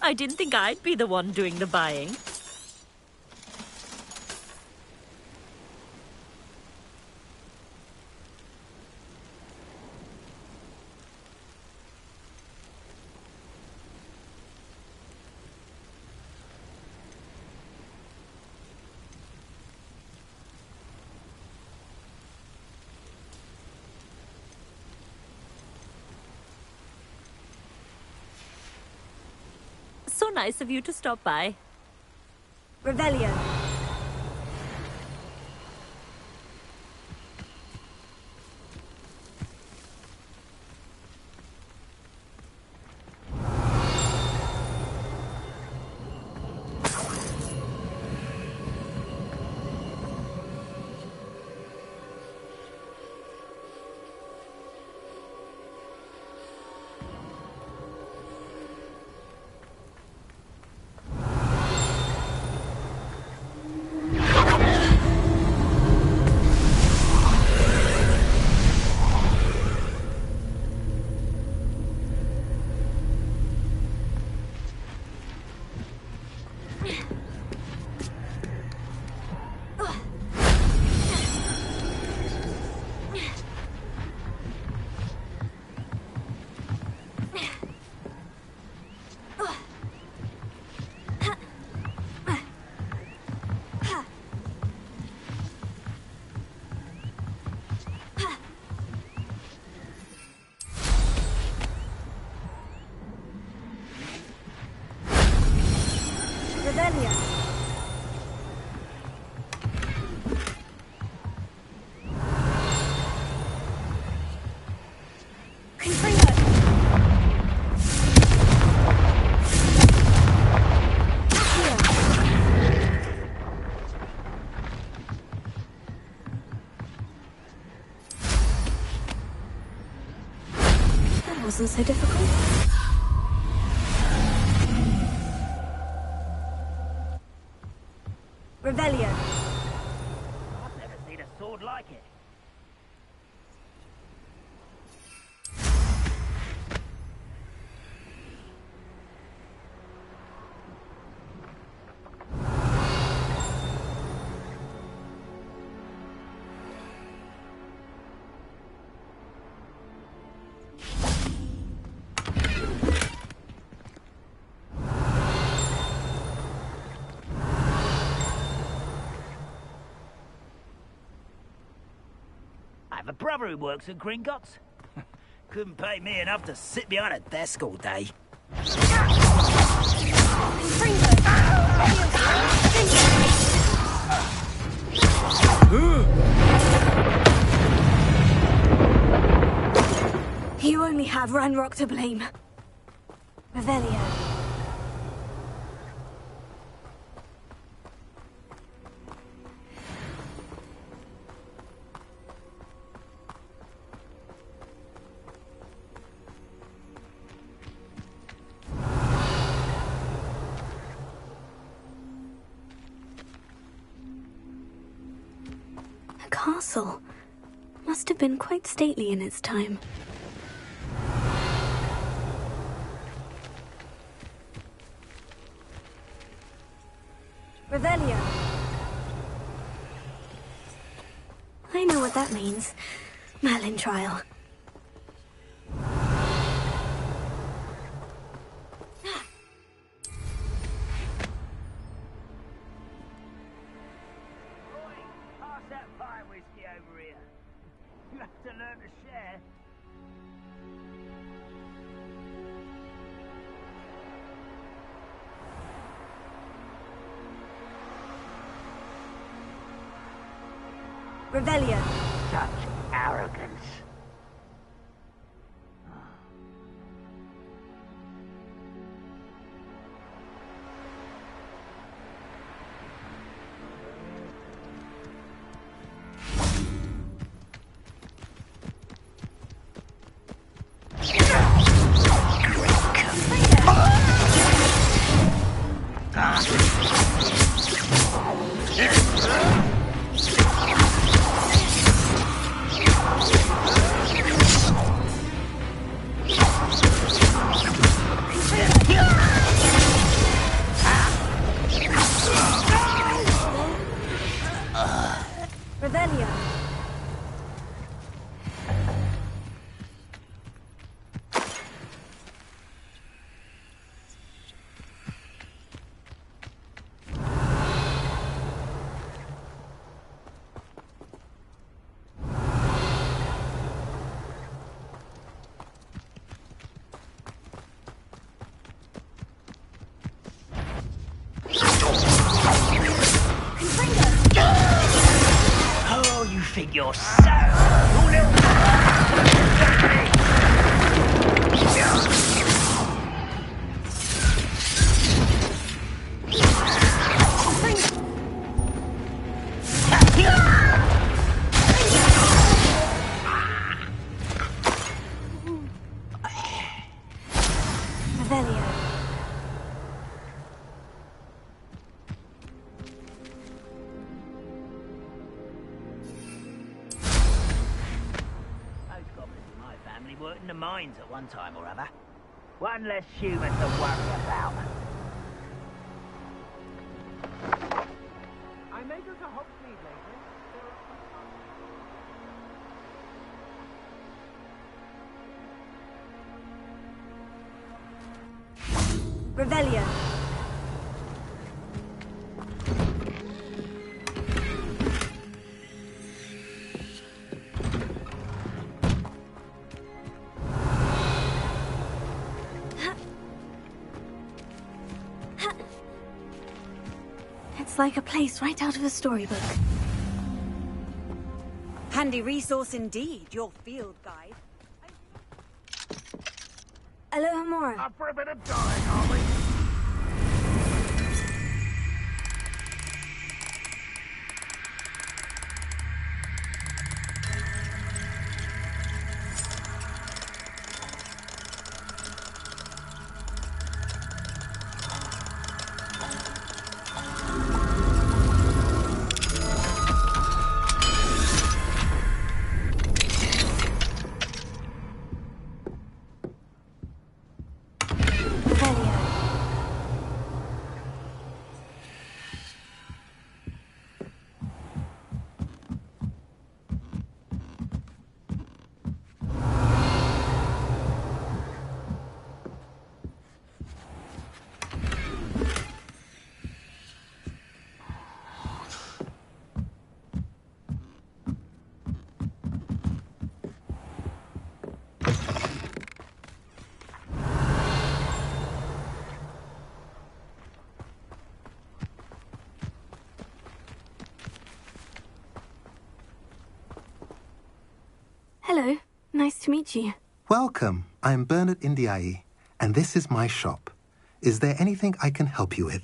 I didn't think I'd be the one doing the buying. So nice of you to stop by. Revelio. wasn't so difficult. Revelio. I've never seen a sword like it. I have a brother who works at Gringotts. Couldn't pay me enough to sit behind a desk all day. You only have Ranrock to blame. Revelio. A castle. Must have been quite stately in its time. Revelio. I know what that means. Merlin trial. Pass that pie whiskey over here. You have to learn to share. Revelio. Such arrogance. Revelio. Oh, you think you're so... You little... Revelio. Those goblins in my family worked in the mines at one time or other. One less human to worry about. I may go to Hogsmeade later. Revelio. It's like a place right out of a storybook. Handy resource indeed, your field guide. Aloha Mora. Up for a bit of dying, are we? Hello. Nice to meet you. Welcome. I'm Bernard Indiaye, and this is my shop. Is there anything I can help you with?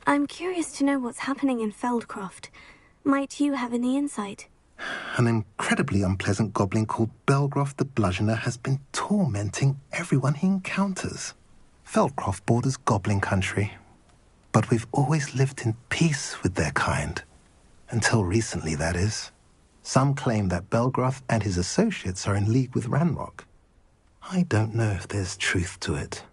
I'm curious to know what's happening in Feldcroft. Might you have any insight? An incredibly unpleasant goblin called Belgroth the Bludgeoner has been tormenting everyone he encounters. Feldcroft borders goblin country, but we've always lived in peace with their kind. Until recently, that is. Some claim that Belgroth and his associates are in league with Ranrock. I don't know if there's truth to it.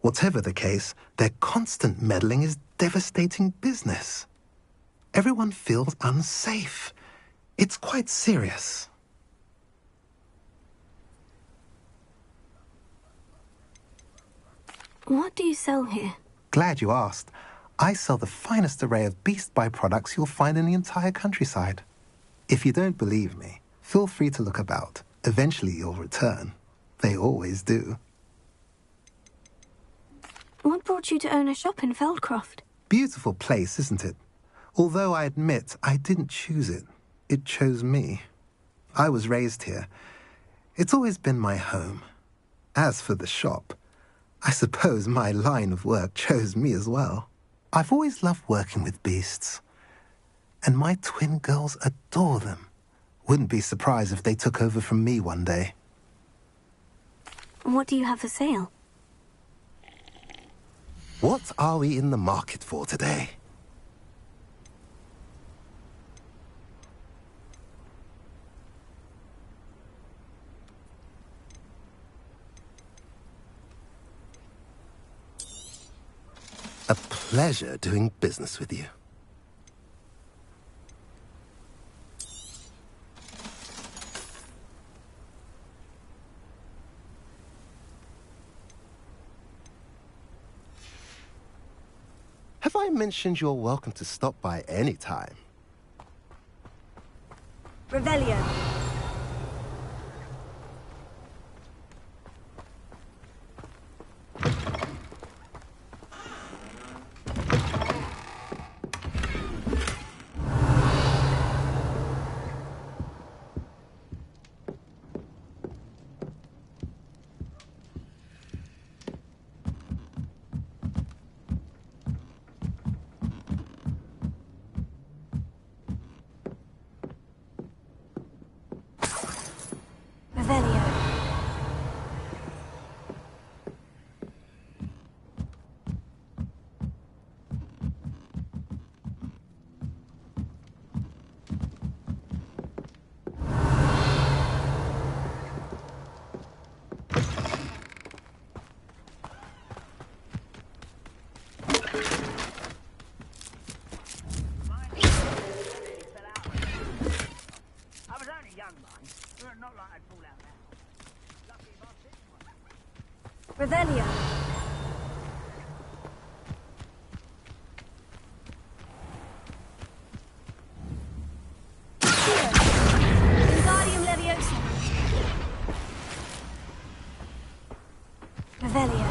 Whatever the case, their constant meddling is devastating business. Everyone feels unsafe. It's quite serious. What do you sell here? Glad you asked. I sell the finest array of beast byproducts you'll find in the entire countryside. If you don't believe me, feel free to look about. Eventually you'll return. They always do. What brought you to own a shop in Feldcroft? Beautiful place, isn't it? Although I admit I didn't choose it. It chose me. I was raised here. It's always been my home. As for the shop, I suppose my line of work chose me as well. I've always loved working with beasts. And my twin girls adore them. Wouldn't be surprised if they took over from me one day. What do you have for sale? What are we in the market for today? A pleasure doing business with you. Have I mentioned you're welcome to stop by any time? Revelio. Revelio. Wingardium Leviosa. Revelio.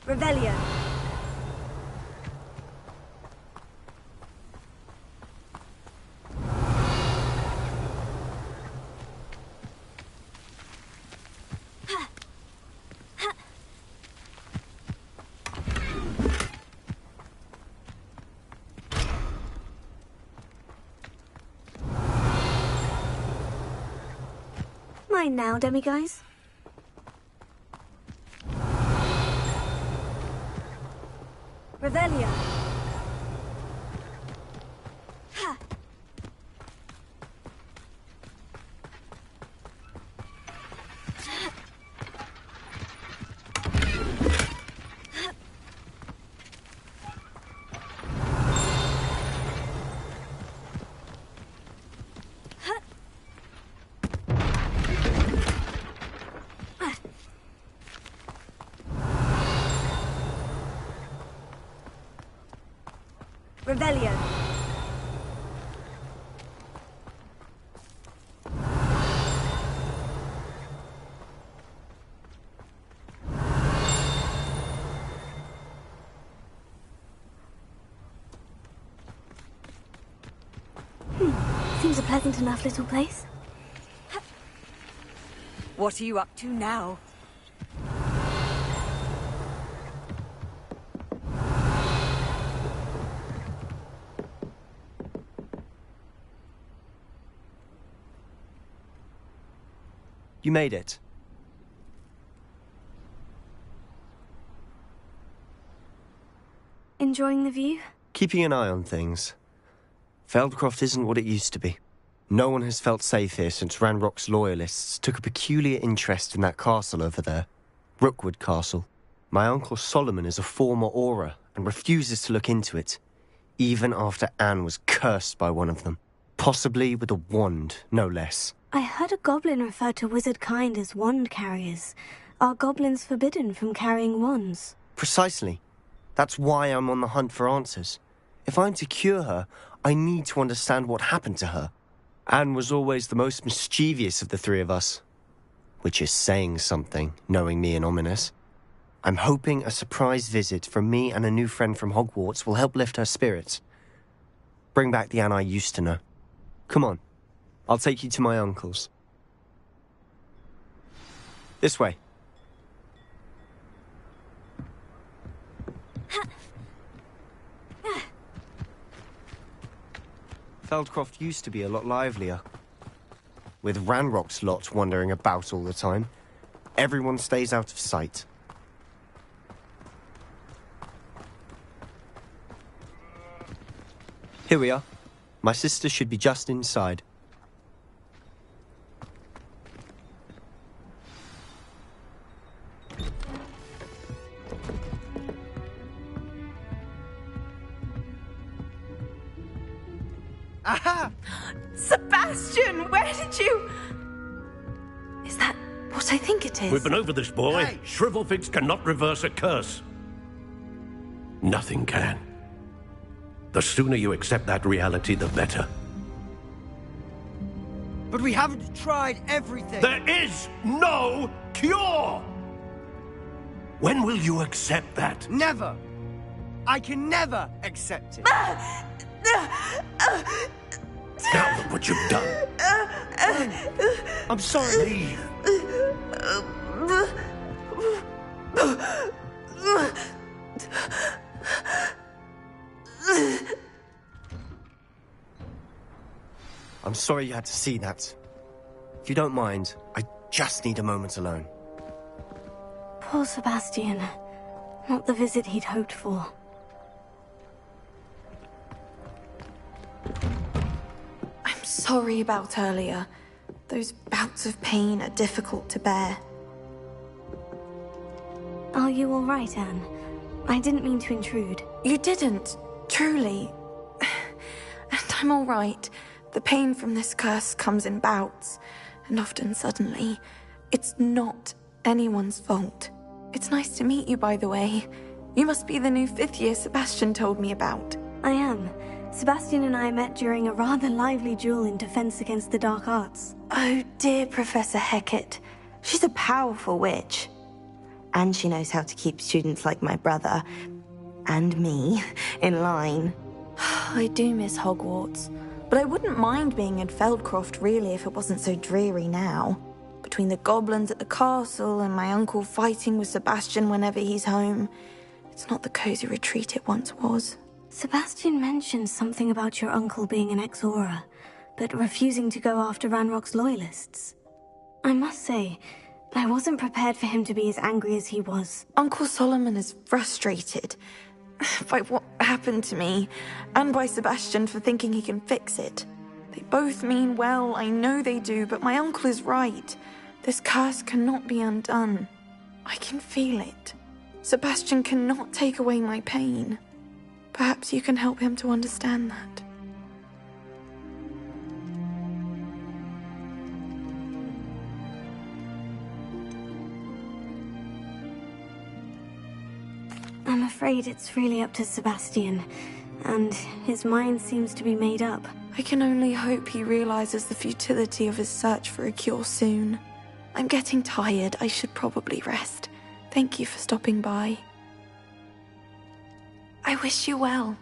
Revelio. Mine now, demiguise. Revelio. Ha. Revelio. Seems a pleasant enough little place. What are you up to now? You made it. Enjoying the view? Keeping an eye on things. Feldcroft isn't what it used to be. No one has felt safe here since Ranrock's loyalists took a peculiar interest in that castle over there. Rookwood Castle. My uncle Solomon is a former Auror and refuses to look into it, even after Anne was cursed by one of them. Possibly with a wand, no less. I heard a goblin refer to wizard kind as wand carriers. Are goblins forbidden from carrying wands? Precisely. That's why I'm on the hunt for answers. If I'm to cure her, I need to understand what happened to her. Anne was always the most mischievous of the three of us. Which is saying something, knowing me and Ominous. I'm hoping a surprise visit from me and a new friend from Hogwarts will help lift her spirits. Bring back the Anne I used to know. Come on. I'll take you to my uncle's. This way. Feldcroft used to be a lot livelier. With Ranrock's lot wandering about all the time, everyone stays out of sight. Here we are. My sister should be just inside. Aha! Sebastian, where did you... Is that what I think it is? We've been over this, boy. Hey. Shrivelfix cannot reverse a curse. Nothing can. The sooner you accept that reality, the better. But we haven't tried everything. There is no cure! When will you accept that? Never. I can never accept it. Now look what you've done. I'm sorry. Leave. I'm sorry you had to see that. If you don't mind, I just need a moment alone. Poor Sebastian. Not the visit he'd hoped for. I'm sorry about earlier. Those bouts of pain are difficult to bear. Are you all right, Anne? I didn't mean to intrude. You didn't, truly. And I'm all right. The pain from this curse comes in bouts, and often suddenly. It's not anyone's fault. It's nice to meet you, by the way. You must be the new 5th year Sebastian told me about. I am. Sebastian and I met during a rather lively duel in Defense Against the Dark Arts. Oh dear, Professor Hecat. She's a powerful witch. And she knows how to keep students like my brother, and me, in line. I do miss Hogwarts, but I wouldn't mind being in Feldcroft really if it wasn't so dreary now. Between the goblins at the castle and my uncle fighting with Sebastian whenever he's home, it's not the cozy retreat it once was. Sebastian mentioned something about your uncle being an ex-Auror, but refusing to go after Ranrock's loyalists. I must say, I wasn't prepared for him to be as angry as he was. Uncle Solomon is frustrated by what happened to me, and by Sebastian for thinking he can fix it. They both mean well, I know they do, but my uncle is right. This curse cannot be undone. I can feel it. Sebastian cannot take away my pain. Perhaps you can help him to understand that. I'm afraid it's really up to Sebastian. and his mind seems to be made up. I can only hope he realizes the futility of his search for a cure soon. I'm getting tired. I should probably rest. Thank you for stopping by. I wish you well.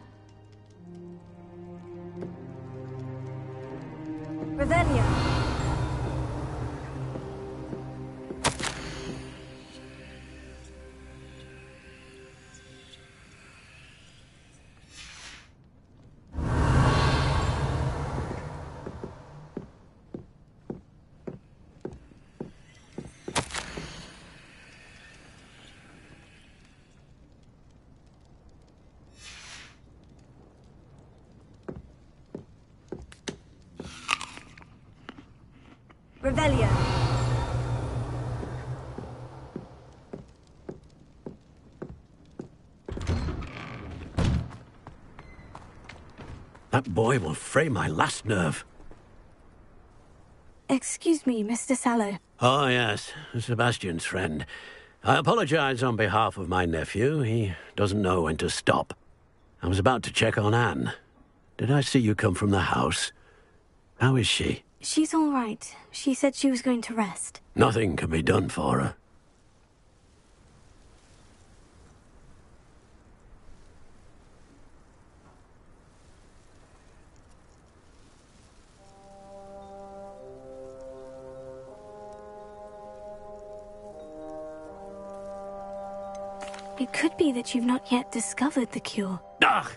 Revelio. Revelio. That boy will fray my last nerve. Excuse me, Mr. Sallow. Oh, yes, Sebastian's friend. I apologize on behalf of my nephew. He doesn't know when to stop. I was about to check on Anne. Did I see you come from the house? How is she? She's all right. She said she was going to rest. Nothing can be done for her. It could be that you've not yet discovered the cure. Ah,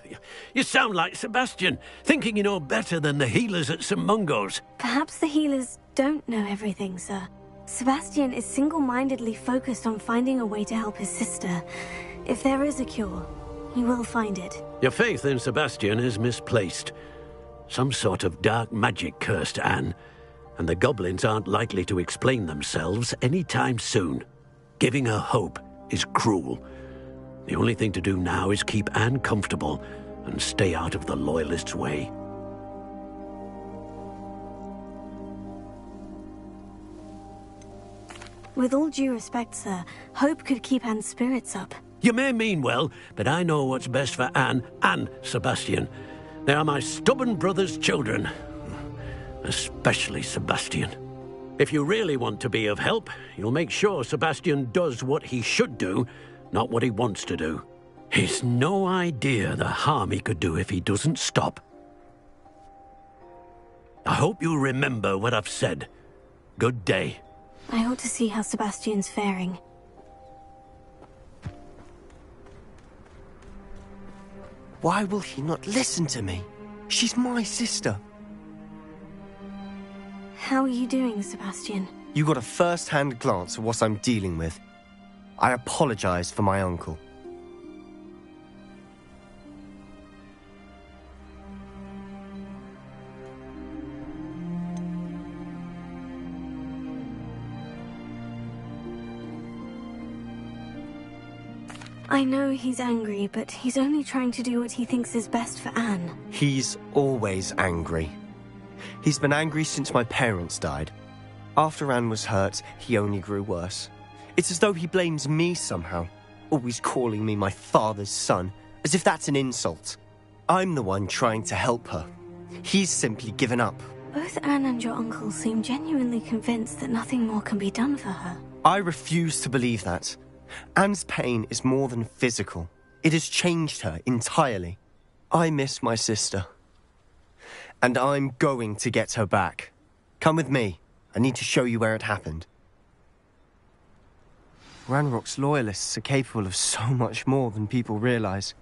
you sound like Sebastian, thinking you know better than the healers at St. Mungo's. Perhaps the healers don't know everything, sir. Sebastian is single-mindedly focused on finding a way to help his sister. If there is a cure, he will find it. Your faith in Sebastian is misplaced. Some sort of dark magic cursed Anne, and the goblins aren't likely to explain themselves anytime soon. Giving her hope is cruel. The only thing to do now is keep Anne comfortable and stay out of the Loyalists' way. With all due respect, sir, hope could keep Anne's spirits up. You may mean well, but I know what's best for Anne and Sebastian. They are my stubborn brother's children. Especially Sebastian. If you really want to be of help, you'll make sure Sebastian does what he should do, not what he wants to do. He's no idea the harm he could do if he doesn't stop. I hope you'll remember what I've said. Good day. I ought to see how Sebastian's faring. Why will he not listen to me? She's my sister. How are you doing, Sebastian? You got a first-hand glance at what I'm dealing with. I apologize for my uncle. I know he's angry, but he's only trying to do what he thinks is best for Anne. He's always angry. He's been angry since my parents died. After Anne was hurt, he only grew worse. It's as though he blames me somehow, always calling me my father's son, as if that's an insult. I'm the one trying to help her. He's simply given up. Both Anne and your uncle seem genuinely convinced that nothing more can be done for her. I refuse to believe that. Anne's pain is more than physical. It has changed her entirely. I miss my sister. And I'm going to get her back. Come with me. I need to show you where it happened. Ranrock's Loyalists are capable of so much more than people realize.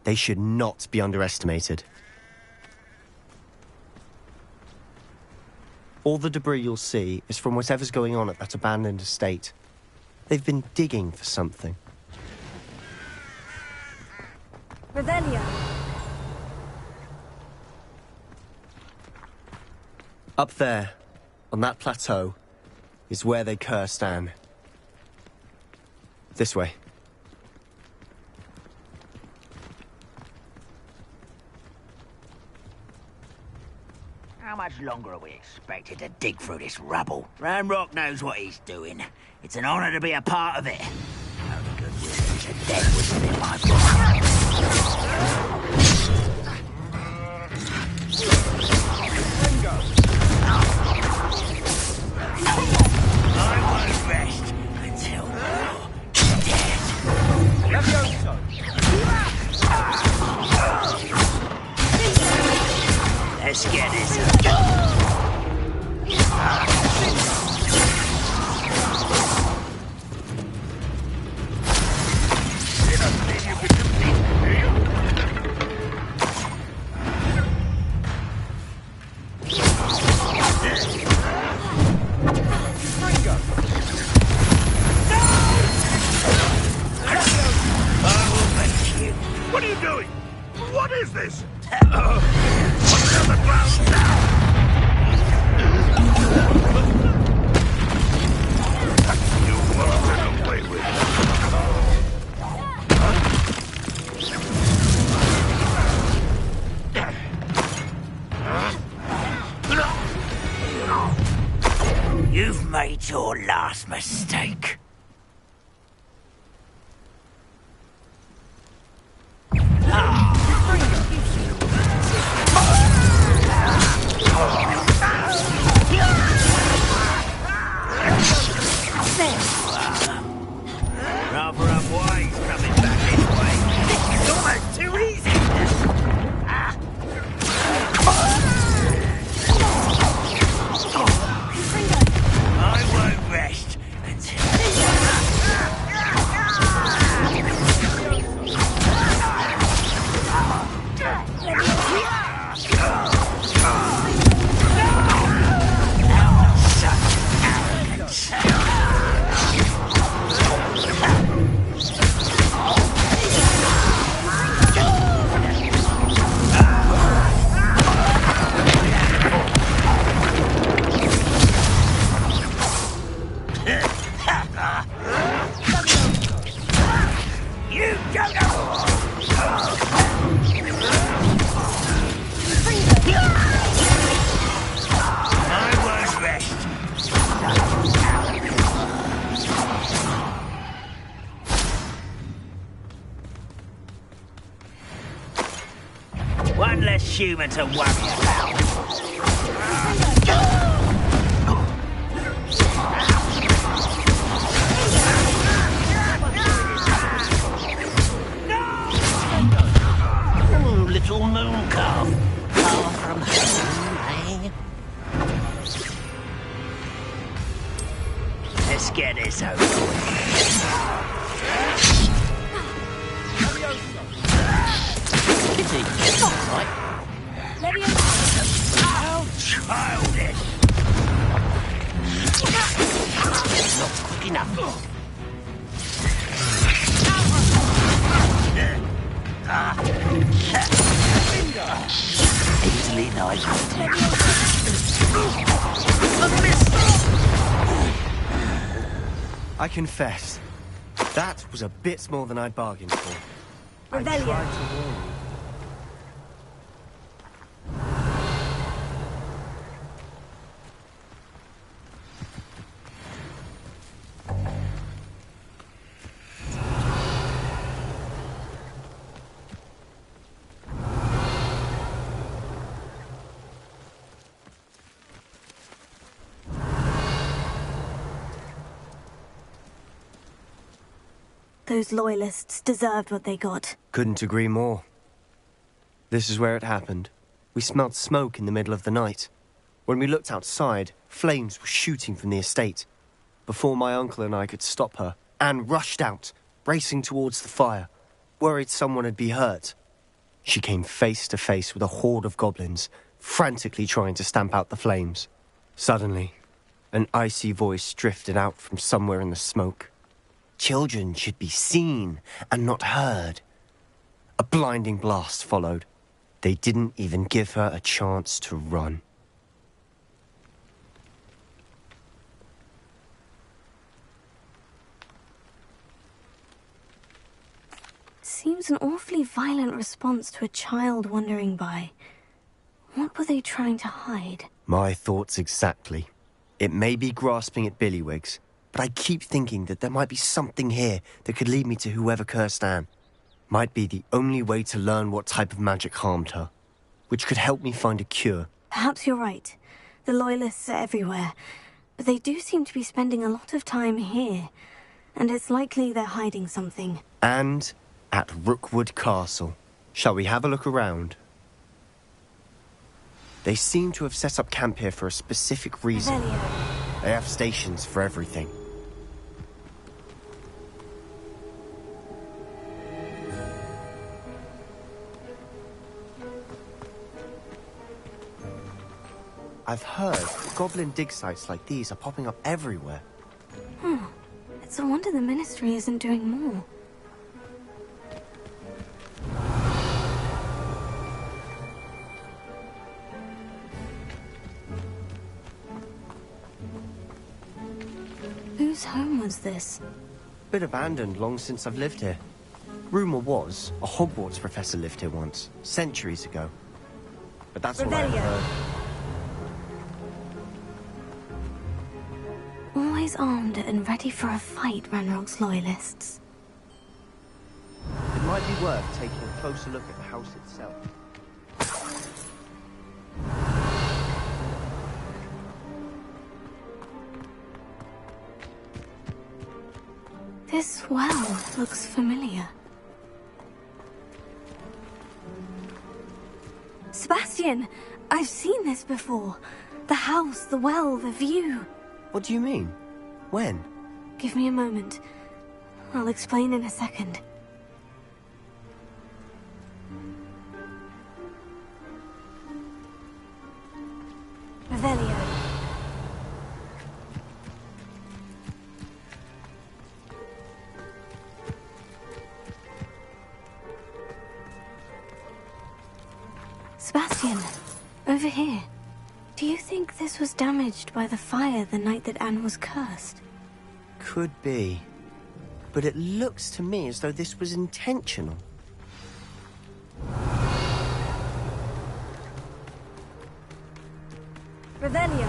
They should not be underestimated. All the debris you'll see is from whatever's going on at that abandoned estate. They've been digging for something. Revelio. Up there, on that plateau, is where they cursed Anne. This way. How much longer are we expected to dig through this rubble? Ranrock knows what he's doing. It's an honor to be a part of it. Only good wizards are dead within my book. you doing? What is this? Put it on the ground now! You won't get away with it. You've made your last mistake. Rather unwise coming back this way. This is almost too easy. I won't rest until... One less human to worry about. Oh, little moon calf. Far from home, eh? Let's get this over with. Kitty, it's not right. How childish! Not quick enough. Easily nice. I confess, that was a bit more than I'd bargained for. I tried to warn you. Those loyalists deserved what they got. Couldn't agree more. This is where it happened. We smelled smoke in the middle of the night. When we looked outside, flames were shooting from the estate. Before my uncle and I could stop her, Anne rushed out, racing towards the fire, worried someone had been hurt. She came face to face with a horde of goblins, frantically trying to stamp out the flames. Suddenly, an icy voice drifted out from somewhere in the smoke. Children should be seen and not heard. A blinding blast followed. They didn't even give her a chance to run. Seems an awfully violent response to a child wandering by. What were they trying to hide? My thoughts exactly. It may be grasping at Billywigs, but I keep thinking that there might be something here that could lead me to whoever cursed Anne. Might be the only way to learn what type of magic harmed her, which could help me find a cure. Perhaps you're right. The Loyalists are everywhere, but they do seem to be spending a lot of time here, and it's likely they're hiding something. And at Rookwood Castle. Shall we have a look around? They seem to have set up camp here for a specific reason. They have stations for everything. I've heard goblin dig sites like these are popping up everywhere. It's a wonder the Ministry isn't doing more. Whose home was this? Been abandoned long since I've lived here. Rumour was, a Hogwarts professor lived here once, centuries ago. But that's all I've heard. Always armed and ready for a fight, Ranrock's loyalists. It might be worth taking a closer look at the house itself. This well looks familiar. Sebastian! I've seen this before. The house, the well, the view. What do you mean? When? Give me a moment. I'll explain in a second. Revelio. Sebastian, over here. Do you think this was damaged by the fire the night that Anne was cursed? Could be. But it looks to me as though this was intentional. Revelio.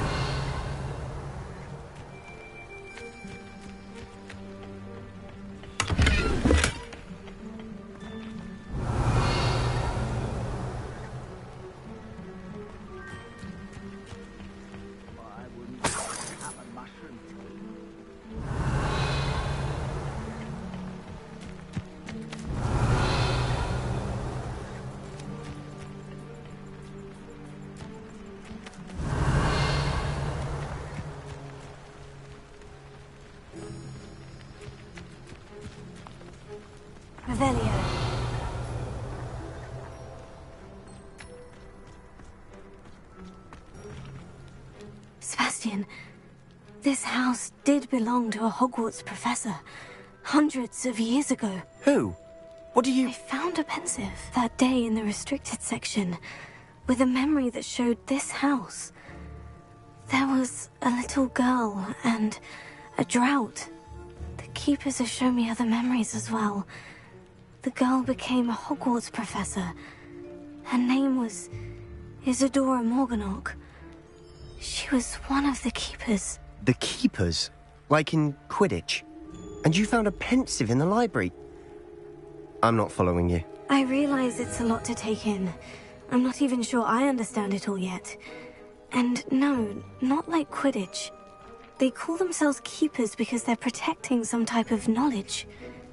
Revelio. Sebastian, this house did belong to a Hogwarts professor, hundreds of years ago. Who? What do you... I found a pensive that day in the restricted section, with a memory that showed this house. There was a little girl and a drought. The keepers have shown me other memories as well. The girl became a Hogwarts professor. Her name was Isadora Morganach. She was one of the keepers. The keepers? Like in Quidditch? And you found a pensive in the library? I'm not following you. I realize it's a lot to take in. I'm not even sure I understand it all yet. And no, not like Quidditch. They call themselves keepers because they're protecting some type of knowledge.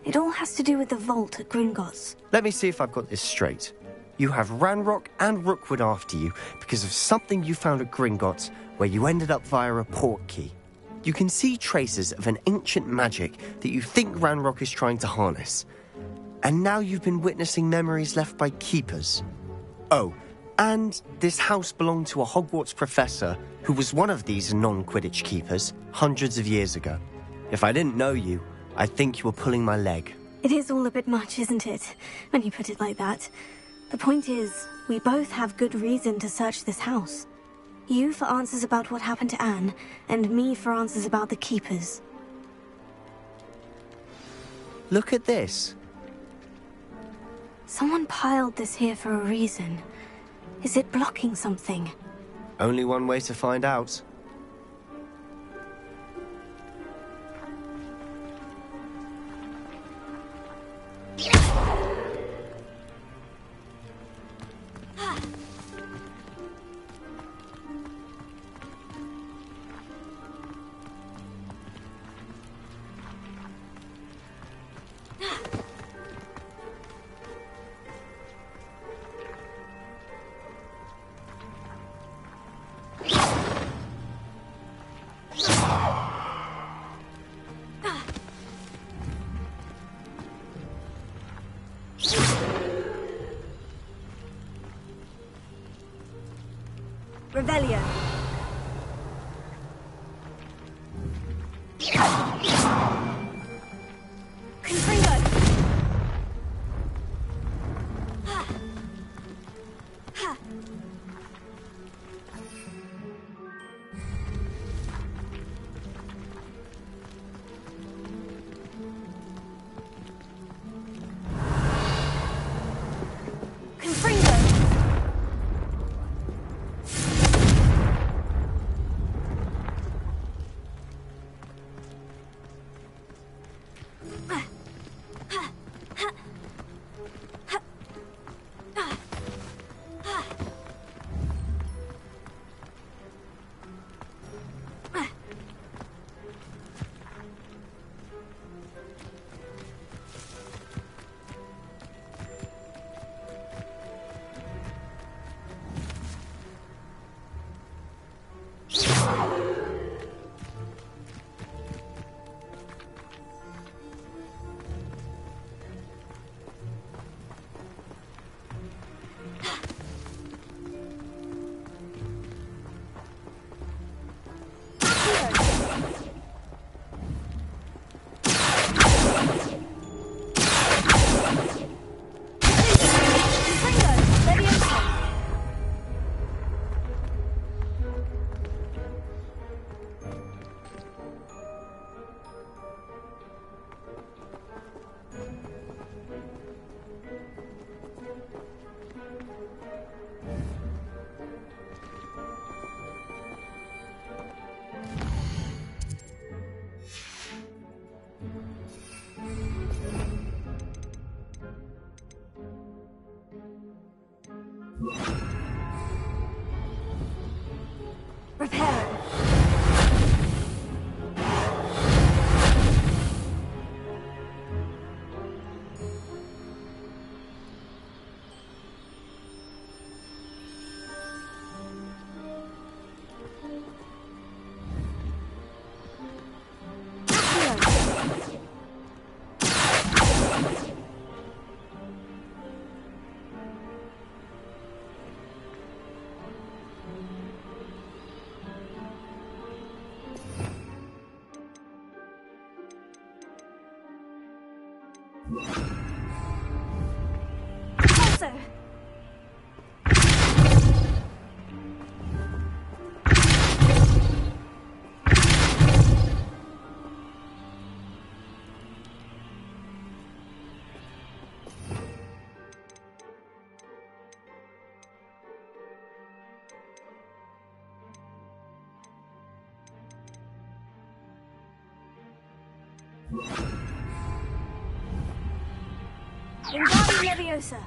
It all has to do with the vault at Gringotts. Let me see if I've got this straight. You have Ranrock and Rookwood after you because of something you found at Gringotts where you ended up via a port key. You can see traces of an ancient magic that you think Ranrock is trying to harness. And now you've been witnessing memories left by keepers. Oh, and this house belonged to a Hogwarts professor who was one of these non-Quidditch keepers hundreds of years ago. If I didn't know you, I think you were pulling my leg. It is all a bit much, isn't it, when you put it like that? The point is, we both have good reason to search this house. You for answers about what happened to Anne, and me for answers about the keepers. Look at this. Someone piled this here for a reason. Is it blocking something? Only one way to find out. Revelio. Confringo. Reparo. Also. Wingardium Leviosa.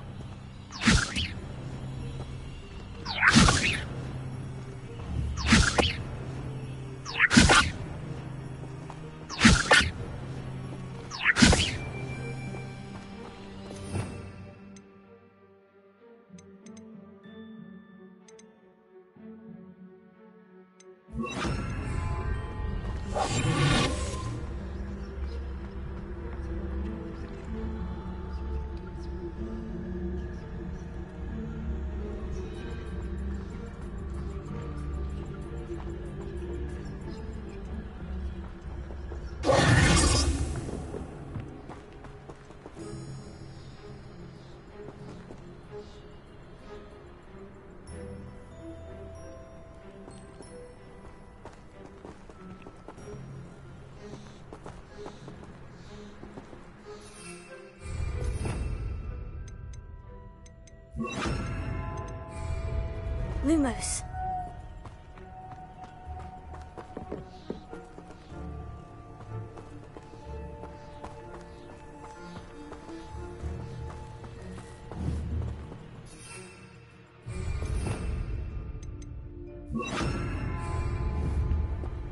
Lumos.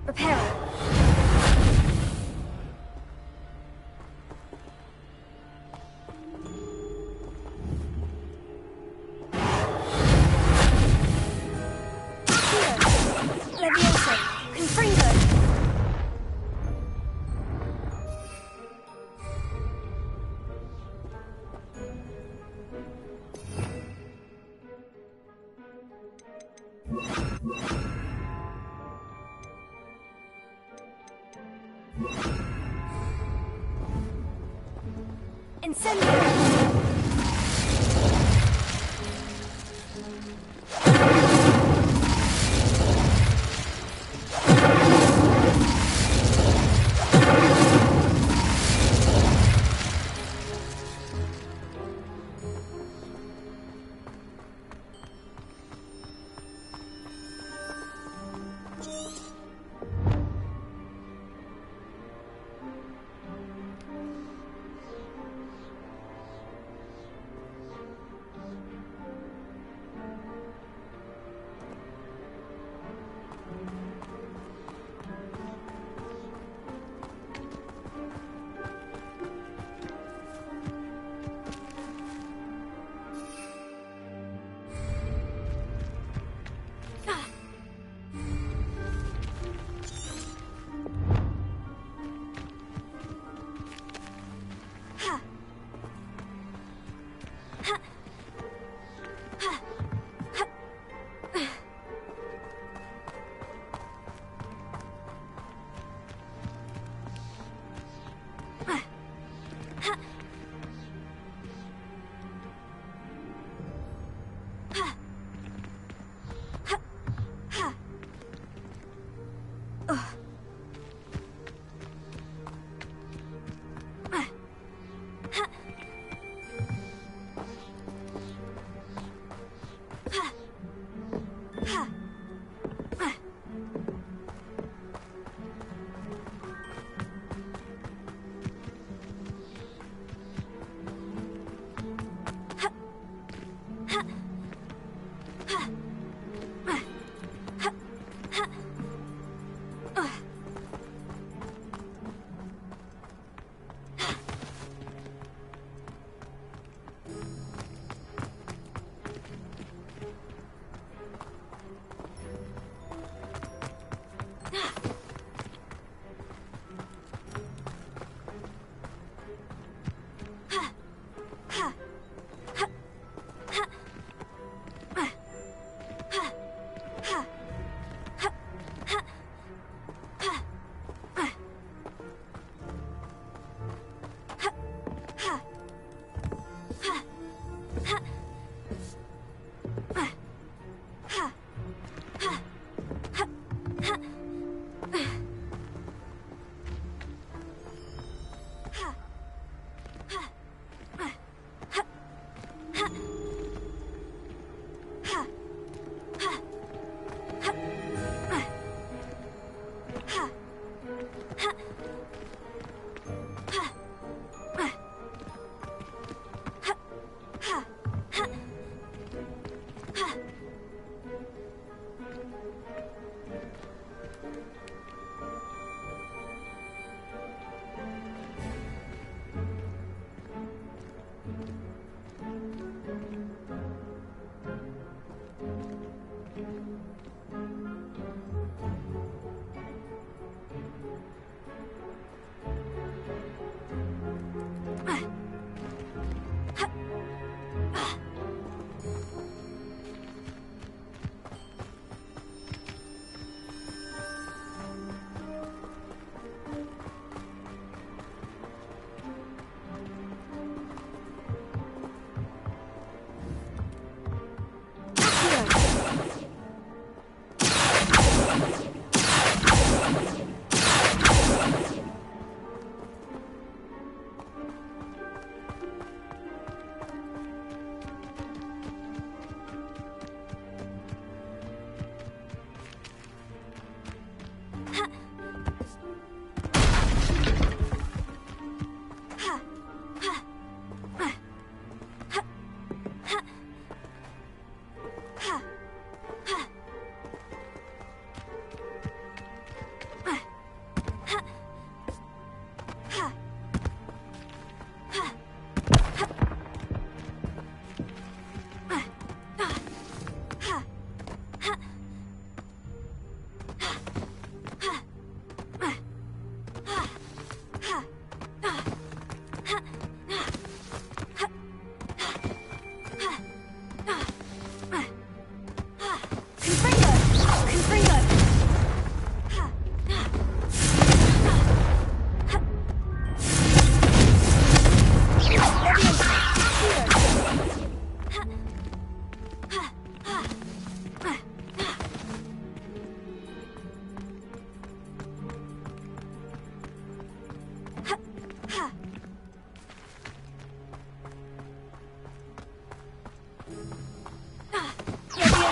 Reparo. Leviosa. Confringo. Incendio.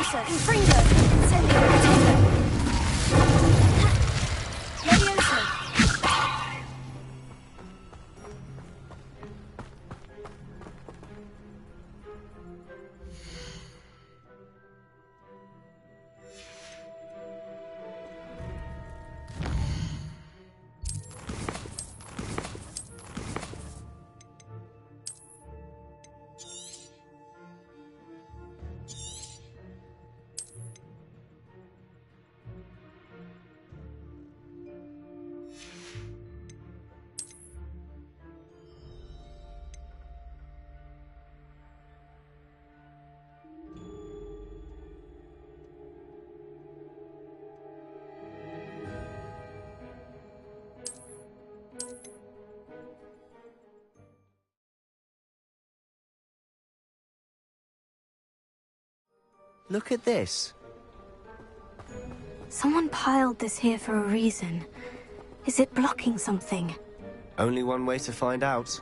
Leviosa, Infringo, Incendio, Potato. Leviosa. Look at this. Someone piled this here for a reason. Is it blocking something? Only one way to find out.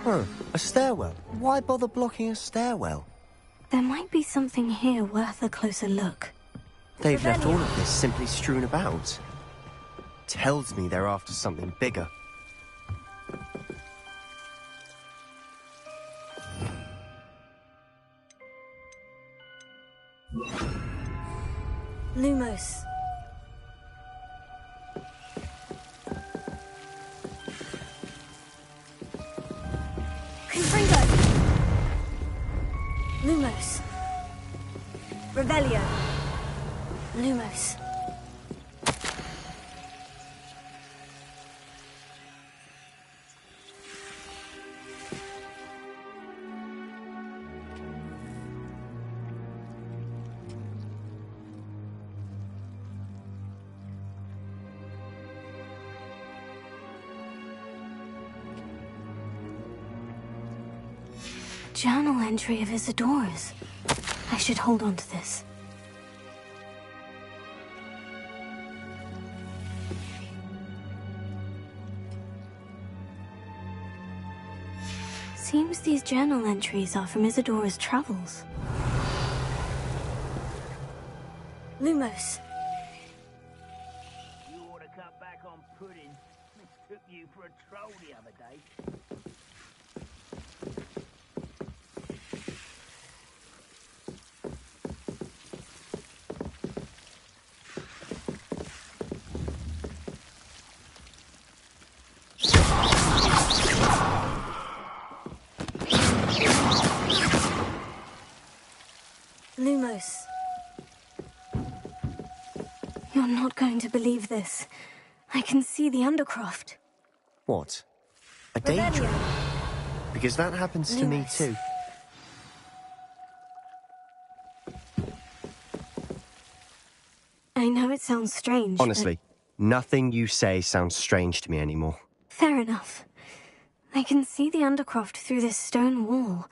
Huh, a stairwell. Why bother blocking a stairwell? There might be something here worth a closer look. They've left all of this simply strewn about. Tells me they're after something bigger. Lumos. Confringo. Lumos. Revelio. Lumos. Journal entry of Isadora's. I should hold on to this. Seems these journal entries are from Isadora's travels. Lumos. You ought to cut back on pudding. Took you for a troll the other day. Lumos. You're not going to believe this. I can see the Undercroft. What? A daydream? Because that happens to me too. I know it sounds strange, Honestly, nothing you say sounds strange to me anymore. Fair enough. I can see the Undercroft through this stone wall,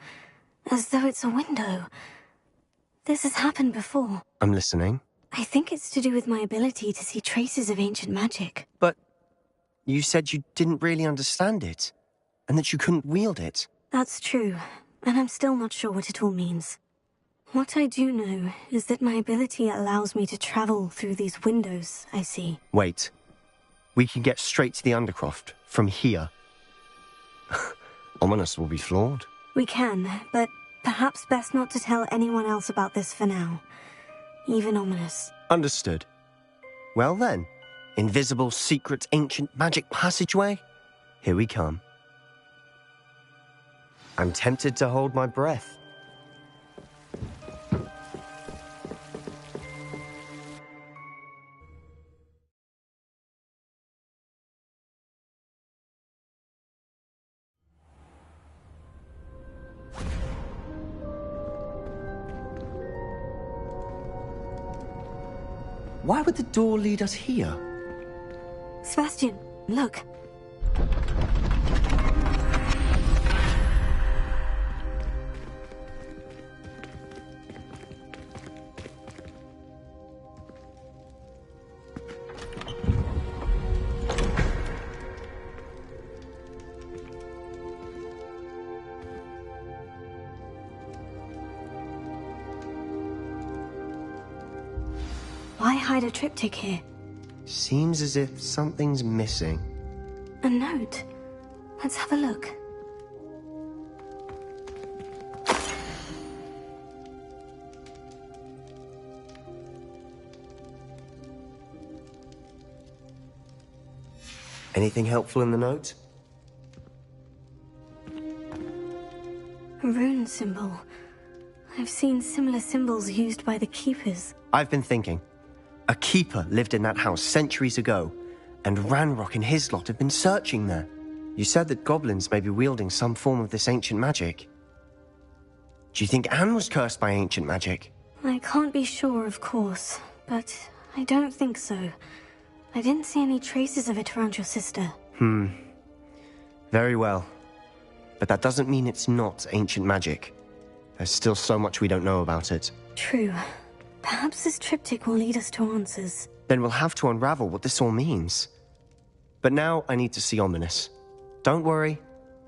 as though it's a window. This has happened before. I'm listening. I think it's to do with my ability to see traces of ancient magic. But you said you didn't really understand it, and that you couldn't wield it. That's true, and I'm still not sure what it all means. What I do know is that my ability allows me to travel through these windows I see. Wait. We can get straight to the Undercroft from here. Ominous will be flawed. We can, but perhaps best not to tell anyone else about this for now. Even Ominous. Understood. Well then, invisible, secret, ancient magic passageway? Here we come. I'm tempted to hold my breath. Why would the door lead us here? Sebastian, look. Why hide a triptych here? Seems as if something's missing. A note. Let's have a look. Anything helpful in the note? A rune symbol. I've seen similar symbols used by the Keepers. I've been thinking. A keeper lived in that house centuries ago, and Ranrock and his lot have been searching there. You said that goblins may be wielding some form of this ancient magic. Do you think Anne was cursed by ancient magic? I can't be sure, of course, but I don't think so. I didn't see any traces of it around your sister. Very well. But that doesn't mean it's not ancient magic. There's still so much we don't know about it. True. Perhaps this triptych will lead us to answers. Then we'll have to unravel what this all means. But now I need to see Ominous. Don't worry,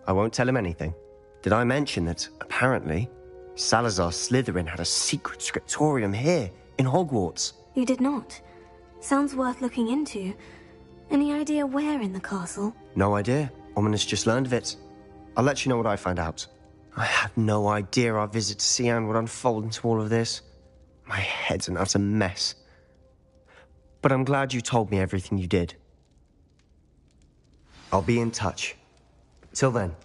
I won't tell him anything. Did I mention that, apparently, Salazar Slytherin had a secret scriptorium here, in Hogwarts? You did not. Sounds worth looking into. Any idea where in the castle? No idea. Ominous just learned of it. I'll let you know what I find out. I had no idea our visit to Cian would unfold into all of this. My head's an utter mess. But I'm glad you told me everything you did. I'll be in touch. Till then.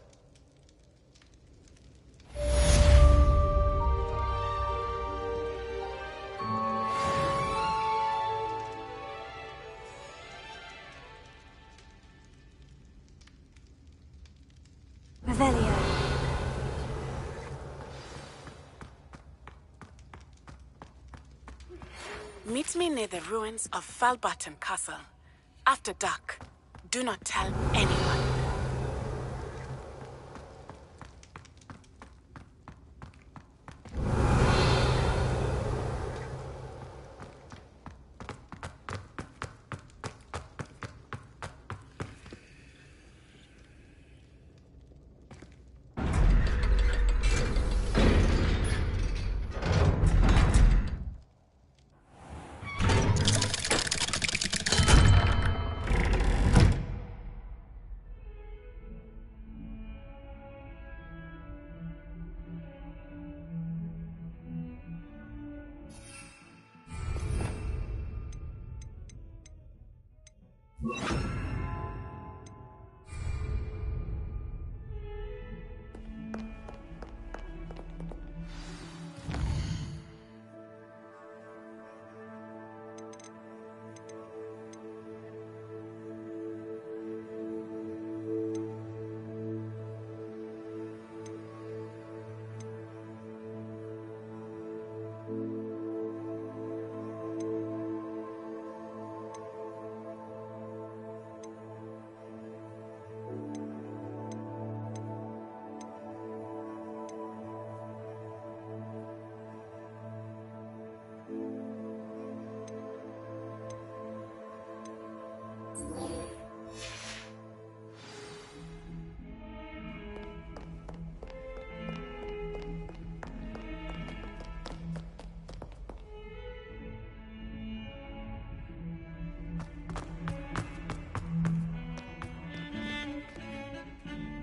Revelio. Meet me near the ruins of Falbaton Castle. After dark. Do not tell anyone.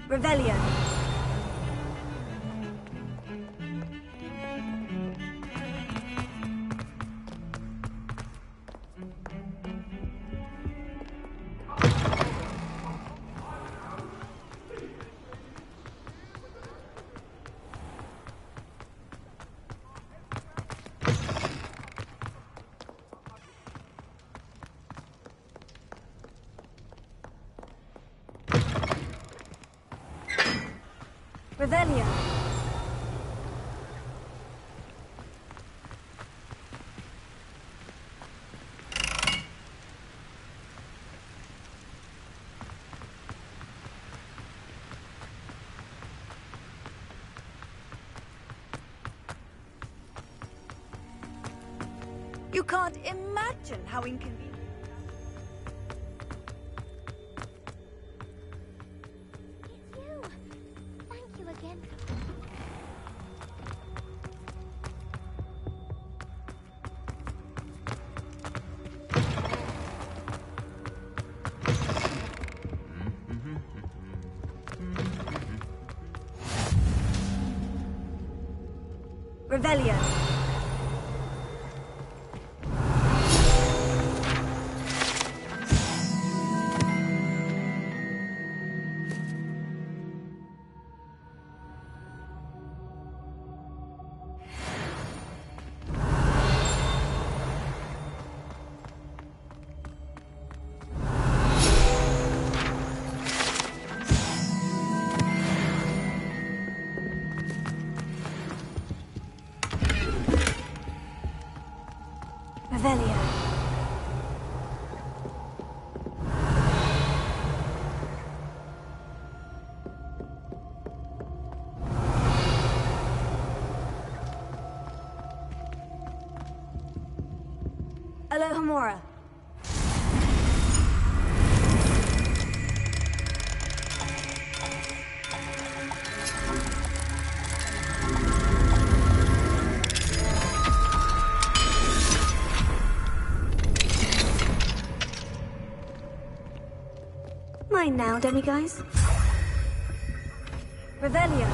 Revelio. Revelio. You can't imagine how inconvenient. Revelio. Revelio. Alohomora. Mine now, demiguys. Revelio.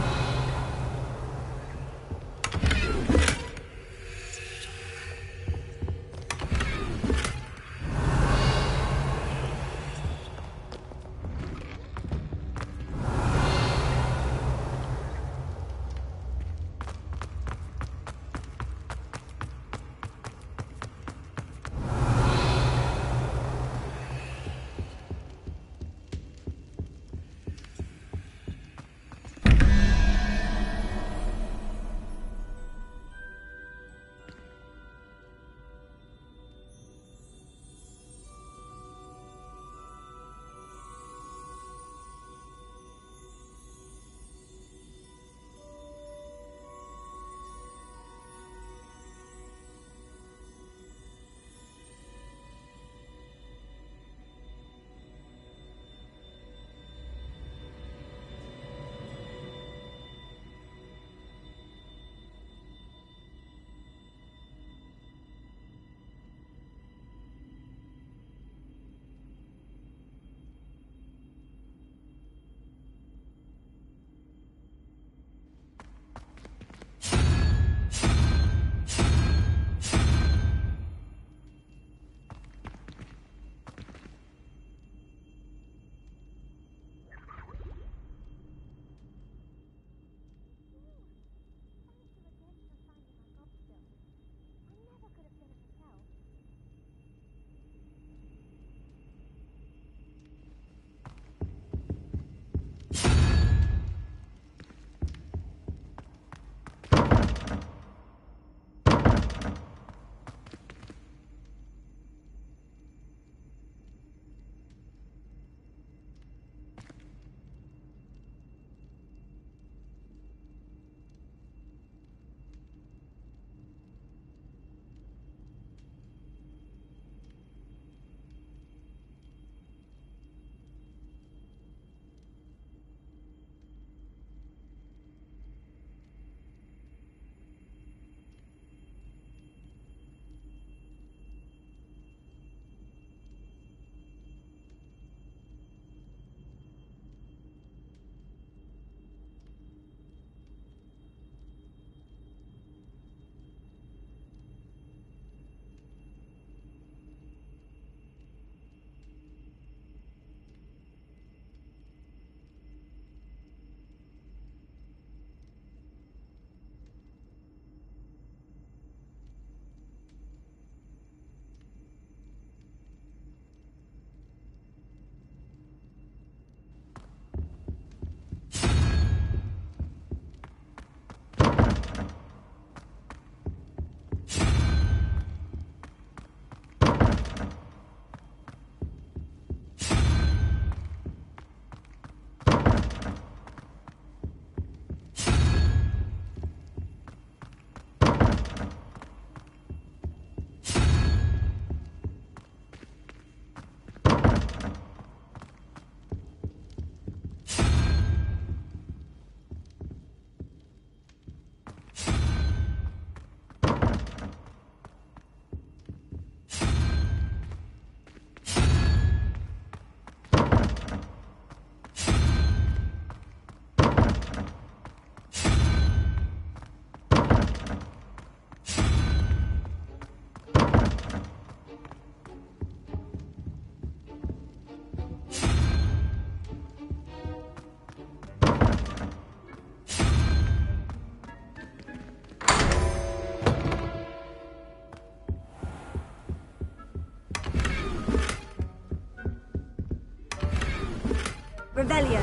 Revelio.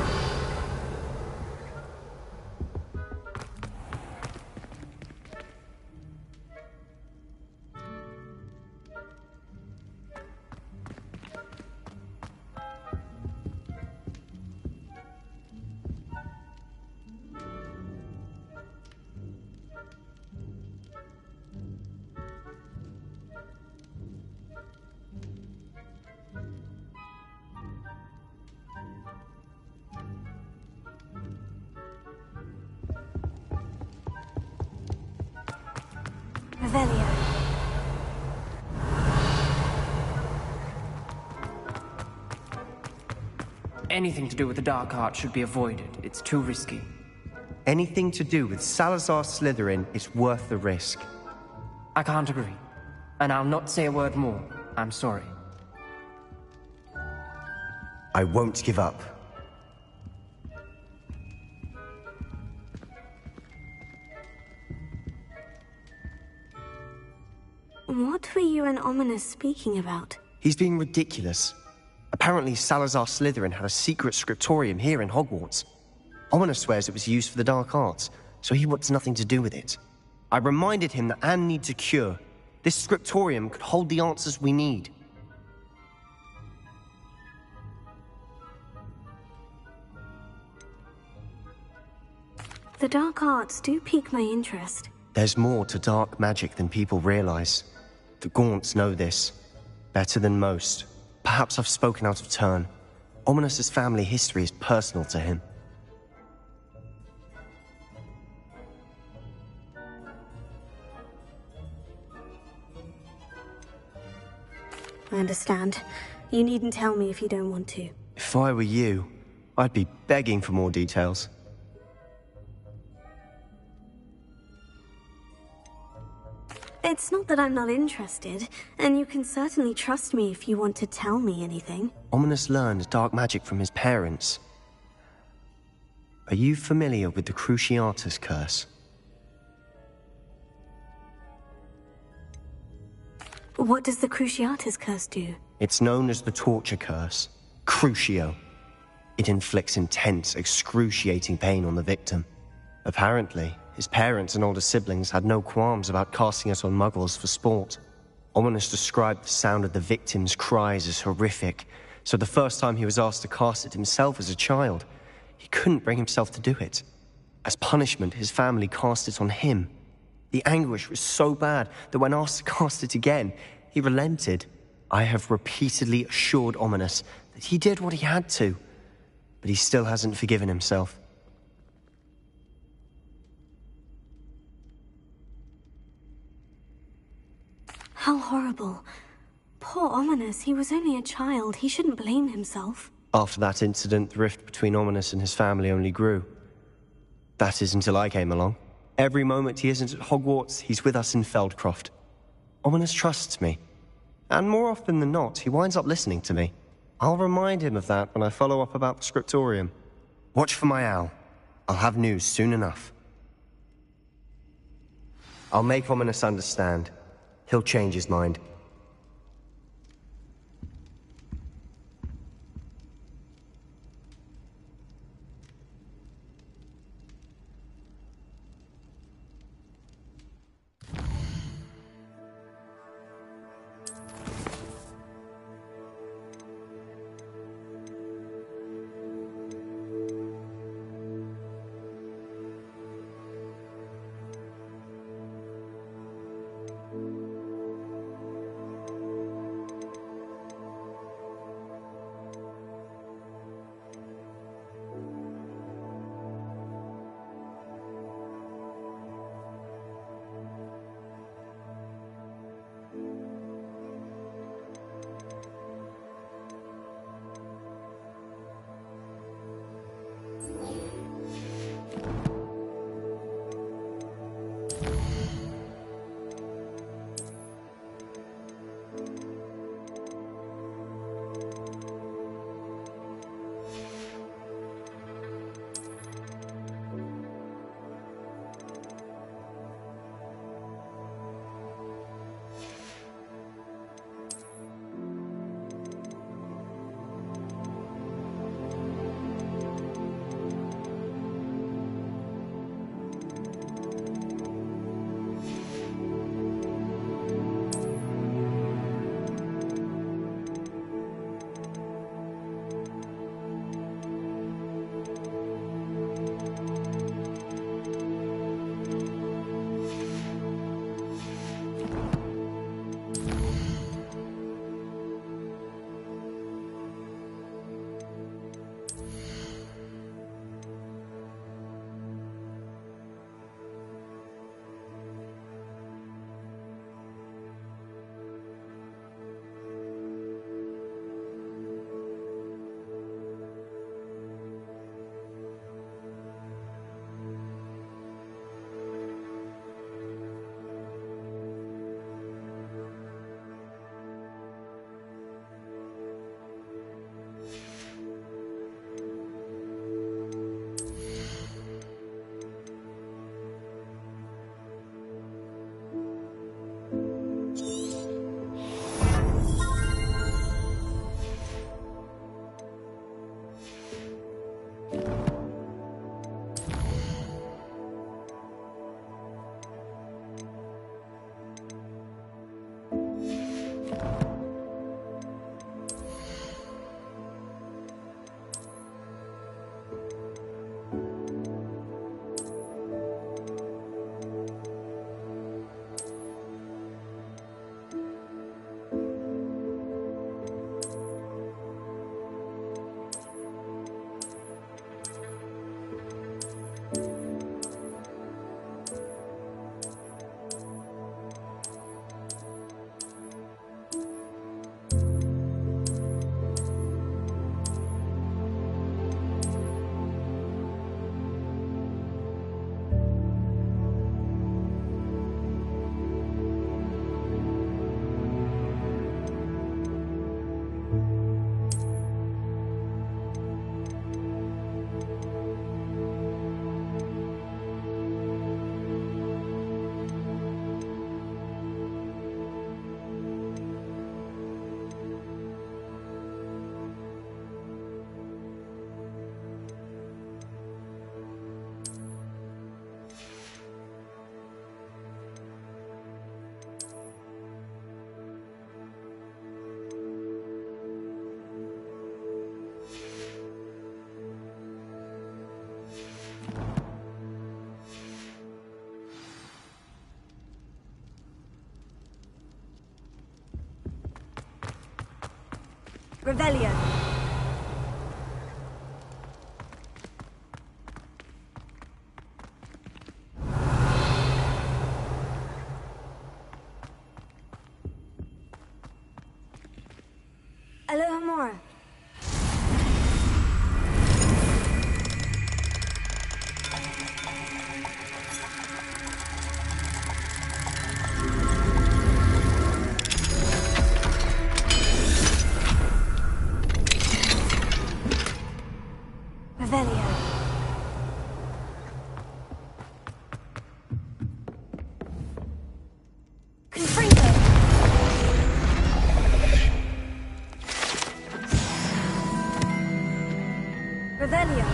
Revelio. Anything to do with the dark art should be avoided. It's too risky. Anything to do with Salazar Slytherin is worth the risk. I can't agree. And I'll not say a word more. I'm sorry. I won't give up. What were you and Ominous speaking about? He's being ridiculous. Apparently, Salazar Slytherin had a secret scriptorium here in Hogwarts. Ominous swears it was used for the dark arts, so he wants nothing to do with it. I reminded him that Anne needs a cure. This scriptorium could hold the answers we need. The dark arts do pique my interest. There's more to dark magic than people realize. The Gaunts know this. Better than most. Perhaps I've spoken out of turn. Ominous's family history is personal to him. I understand. You needn't tell me if you don't want to. If I were you, I'd be begging for more details. It's not that I'm not interested, and you can certainly trust me if you want to tell me anything. Ominous learned dark magic from his parents. Are you familiar with the Cruciatus curse? What does the Cruciatus curse do? It's known as the torture curse. Crucio. It inflicts intense, excruciating pain on the victim. Apparently, his parents and older siblings had no qualms about casting it on muggles for sport. Ominous described the sound of the victim's cries as horrific, so the first time he was asked to cast it himself as a child, he couldn't bring himself to do it. As punishment, his family cast it on him. The anguish was so bad that when asked to cast it again, he relented. I have repeatedly assured Ominous that he did what he had to, but he still hasn't forgiven himself. How horrible. Poor Ominous, he was only a child. He shouldn't blame himself. After that incident, the rift between Ominous and his family only grew. That is until I came along. Every moment he isn't at Hogwarts, he's with us in Feldcroft. Ominous trusts me. And more often than not, he winds up listening to me. I'll remind him of that when I follow up about the scriptorium. Watch for my owl. I'll have news soon enough. I'll make Ominous understand. He'll change his mind. Revelio. Alohomora. Revelio. Confringo. Revelio.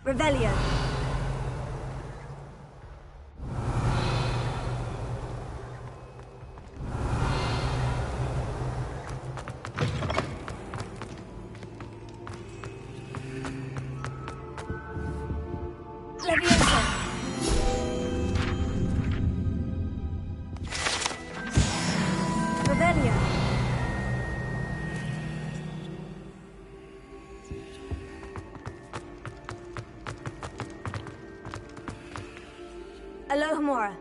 Revelio. Leviosa. Revelio. Alohomora.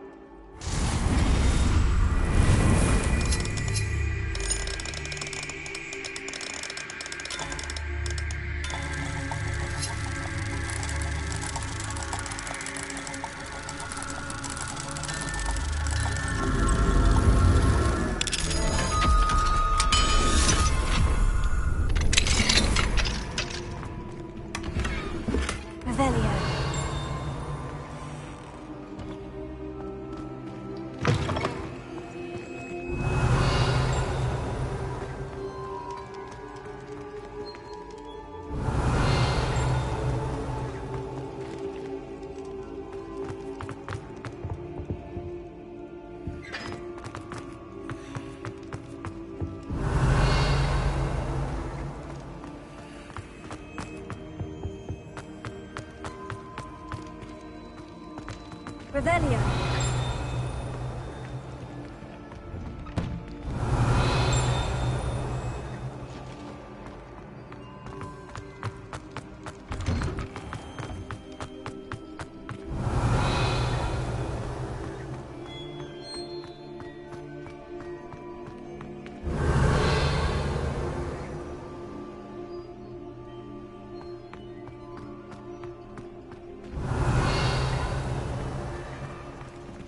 Revelio. Revelio.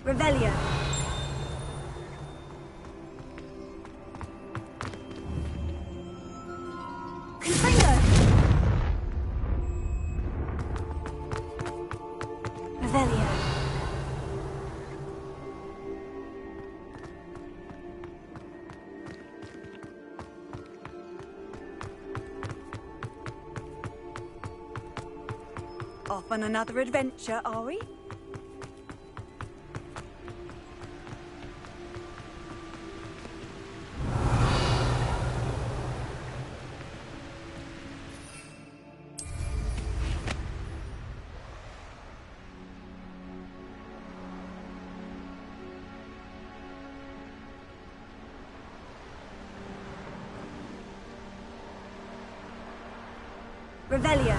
Revelio. Confringo. Revelio. Off on another adventure, are we? Revelio.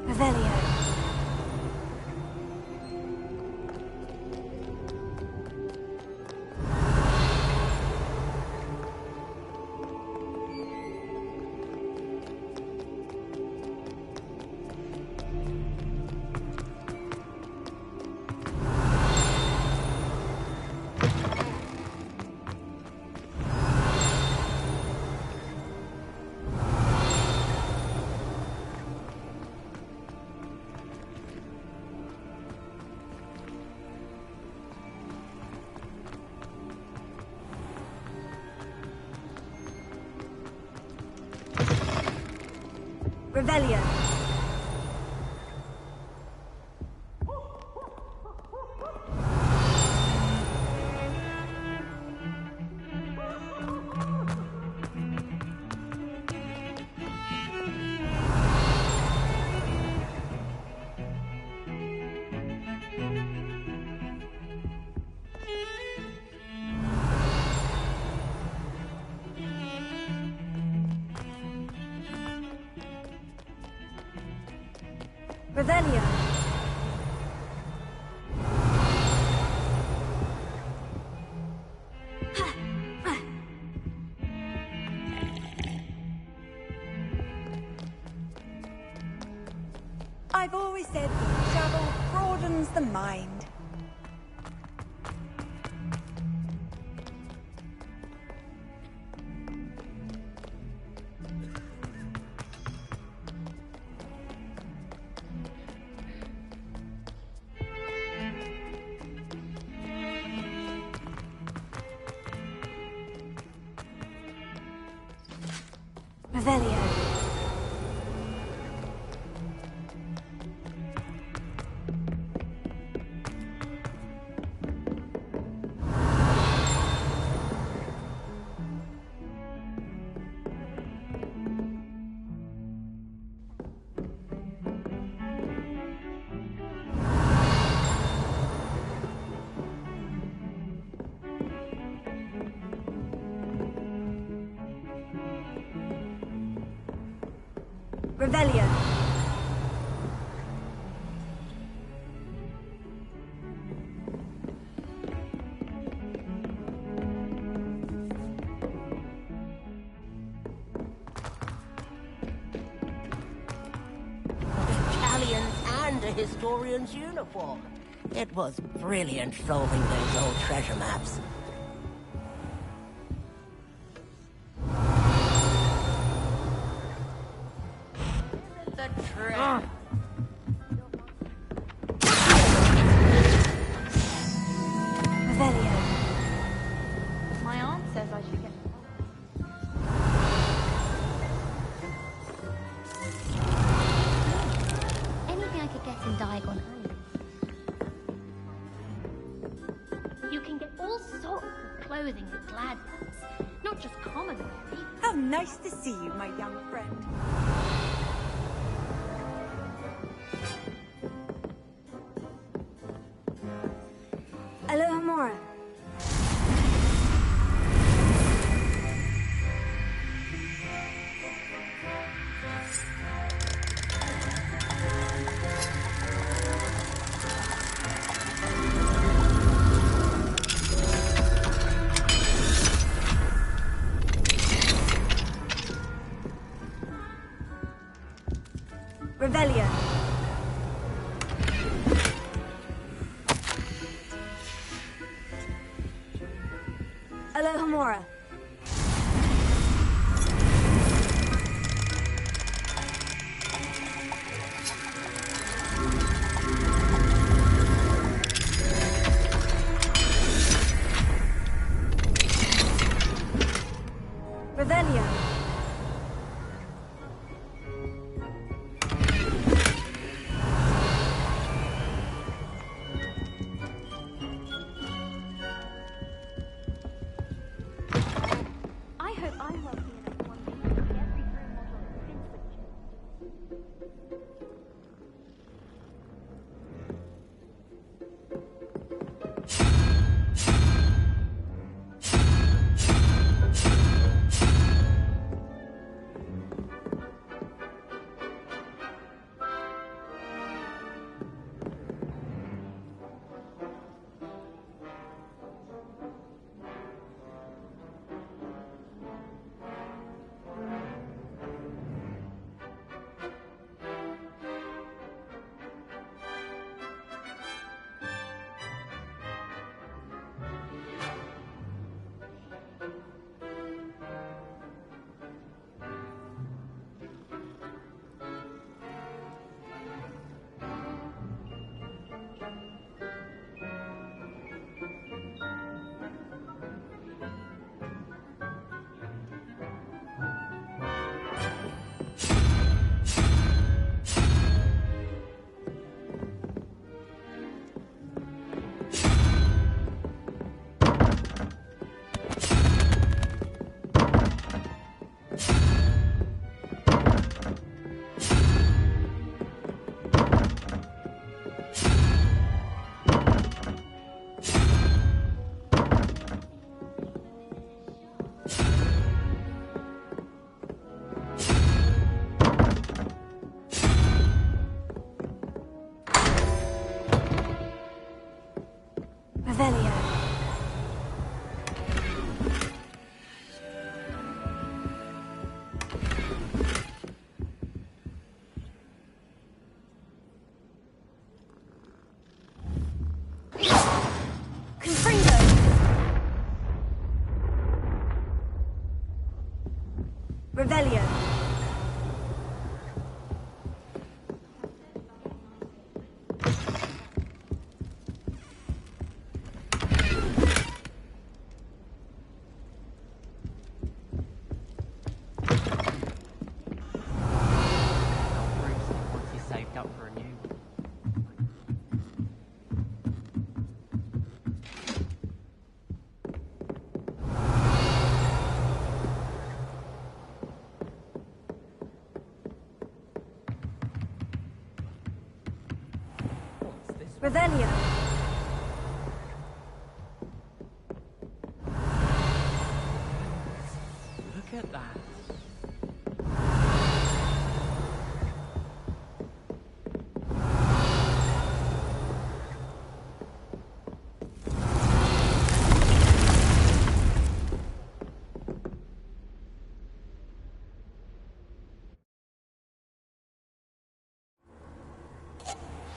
Revelio. Revelio. Revelio. I've always said that travel broadens the mind. Revelio. Revelio. Italians and a historian's uniform. It was brilliant solving those old treasure maps. The trap. Revelio. My aunt says I should get... Anything I could get in Diagon Alley. You can get all sorts of clothing at Gladman's, not just common wear. How nice to see you, my young friend. Alohomora. Revelio. Alohomora. Revelio. I hope I'm wealthy enough one day to see every room model in Finsbury. Revelio. Once he's saved up for a new one. Revelio. Look at that.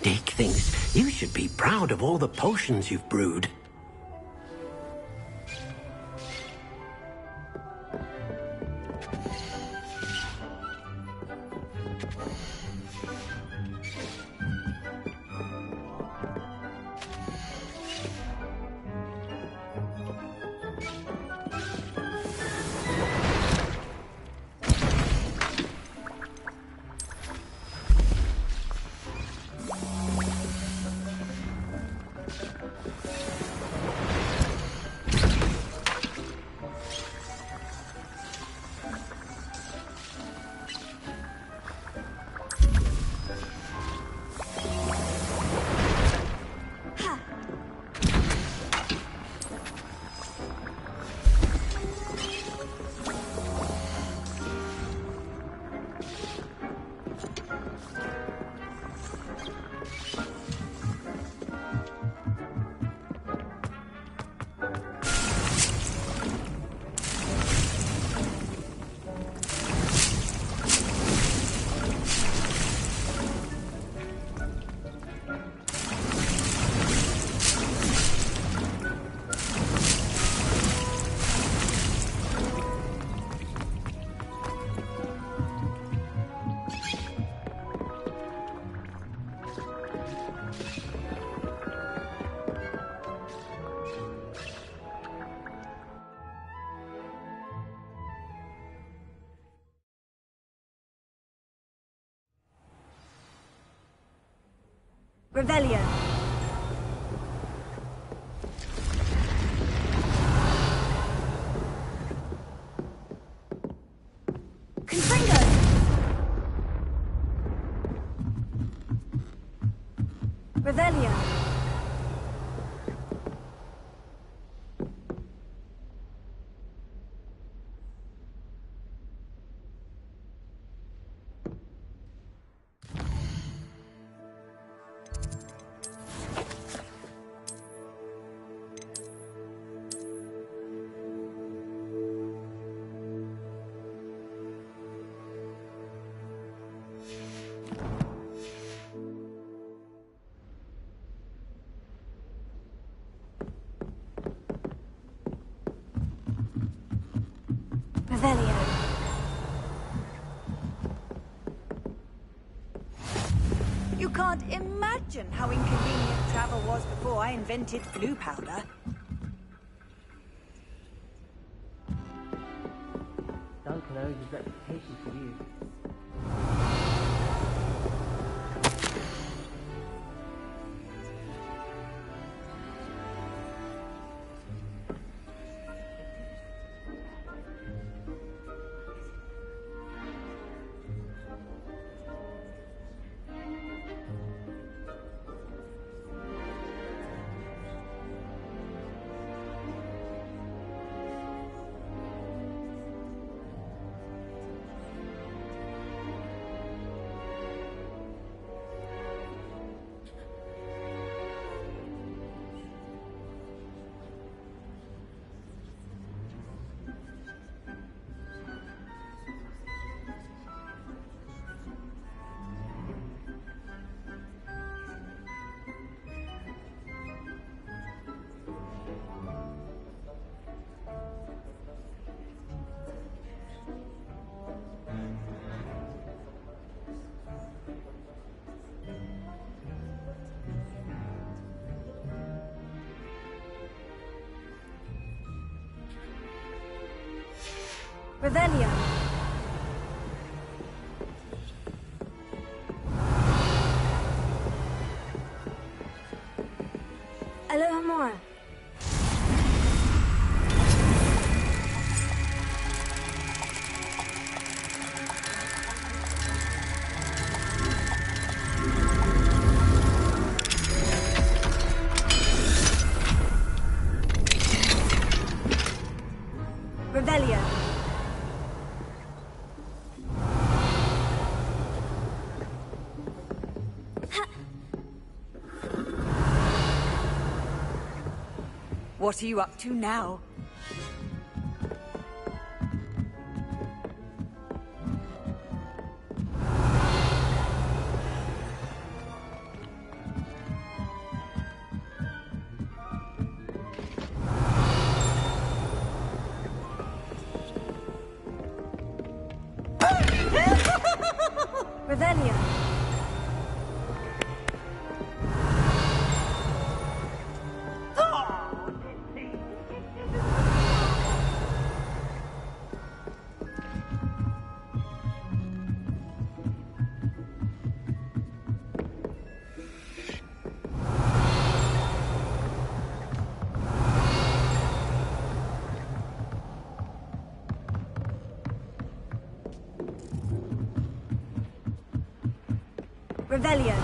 Dick thinks you should be proud of all the potions you've brewed. Revelio. Confringo. Revelio. Revelio. You can't imagine how inconvenient travel was before I invented blue powder. Duncan owes his reputation for you. Revelio. Alohomora. Revelio. What are you up to now? Revelio. Revelio.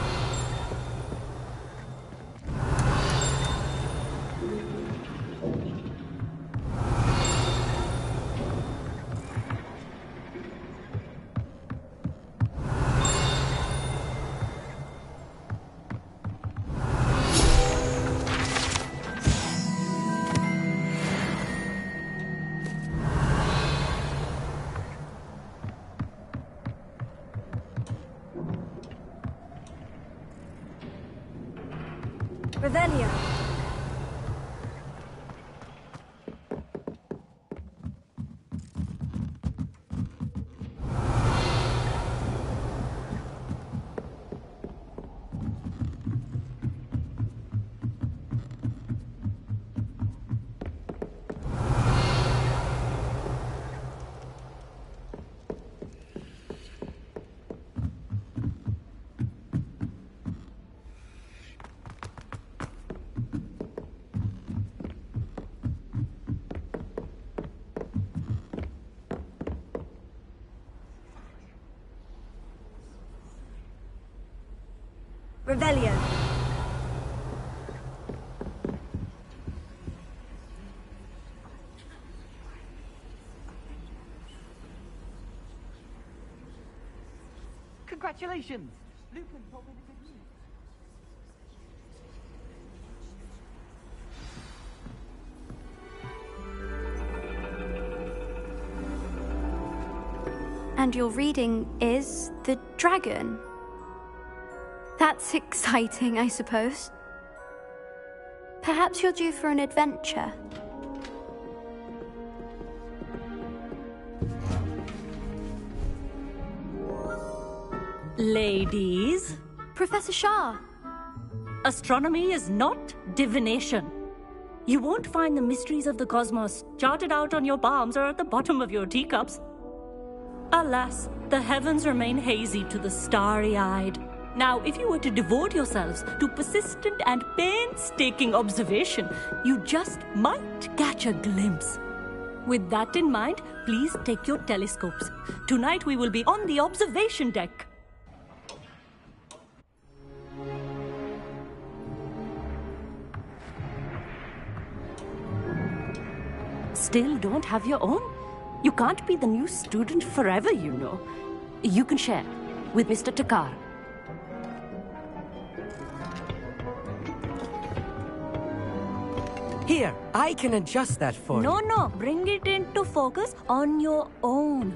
Revelio. Revelio. Congratulations! Lupin told me the good news. And your reading is the dragon. That's exciting, I suppose. Perhaps you're due for an adventure. Ladies, Professor Shah. astronomy is not divination. You won't find the mysteries of the cosmos charted out on your palms or at the bottom of your teacups. Alas, the heavens remain hazy to the starry-eyed. Now, if you were to devote yourselves to persistent and painstaking observation, you just might catch a glimpse. With that in mind, please take your telescopes. Tonight we will be on the observation deck. Still don't have your own? You can't be the new student forever, you know. You can share with Mr. Takar. Here, I can adjust that for you. No, bring it into focus on your own.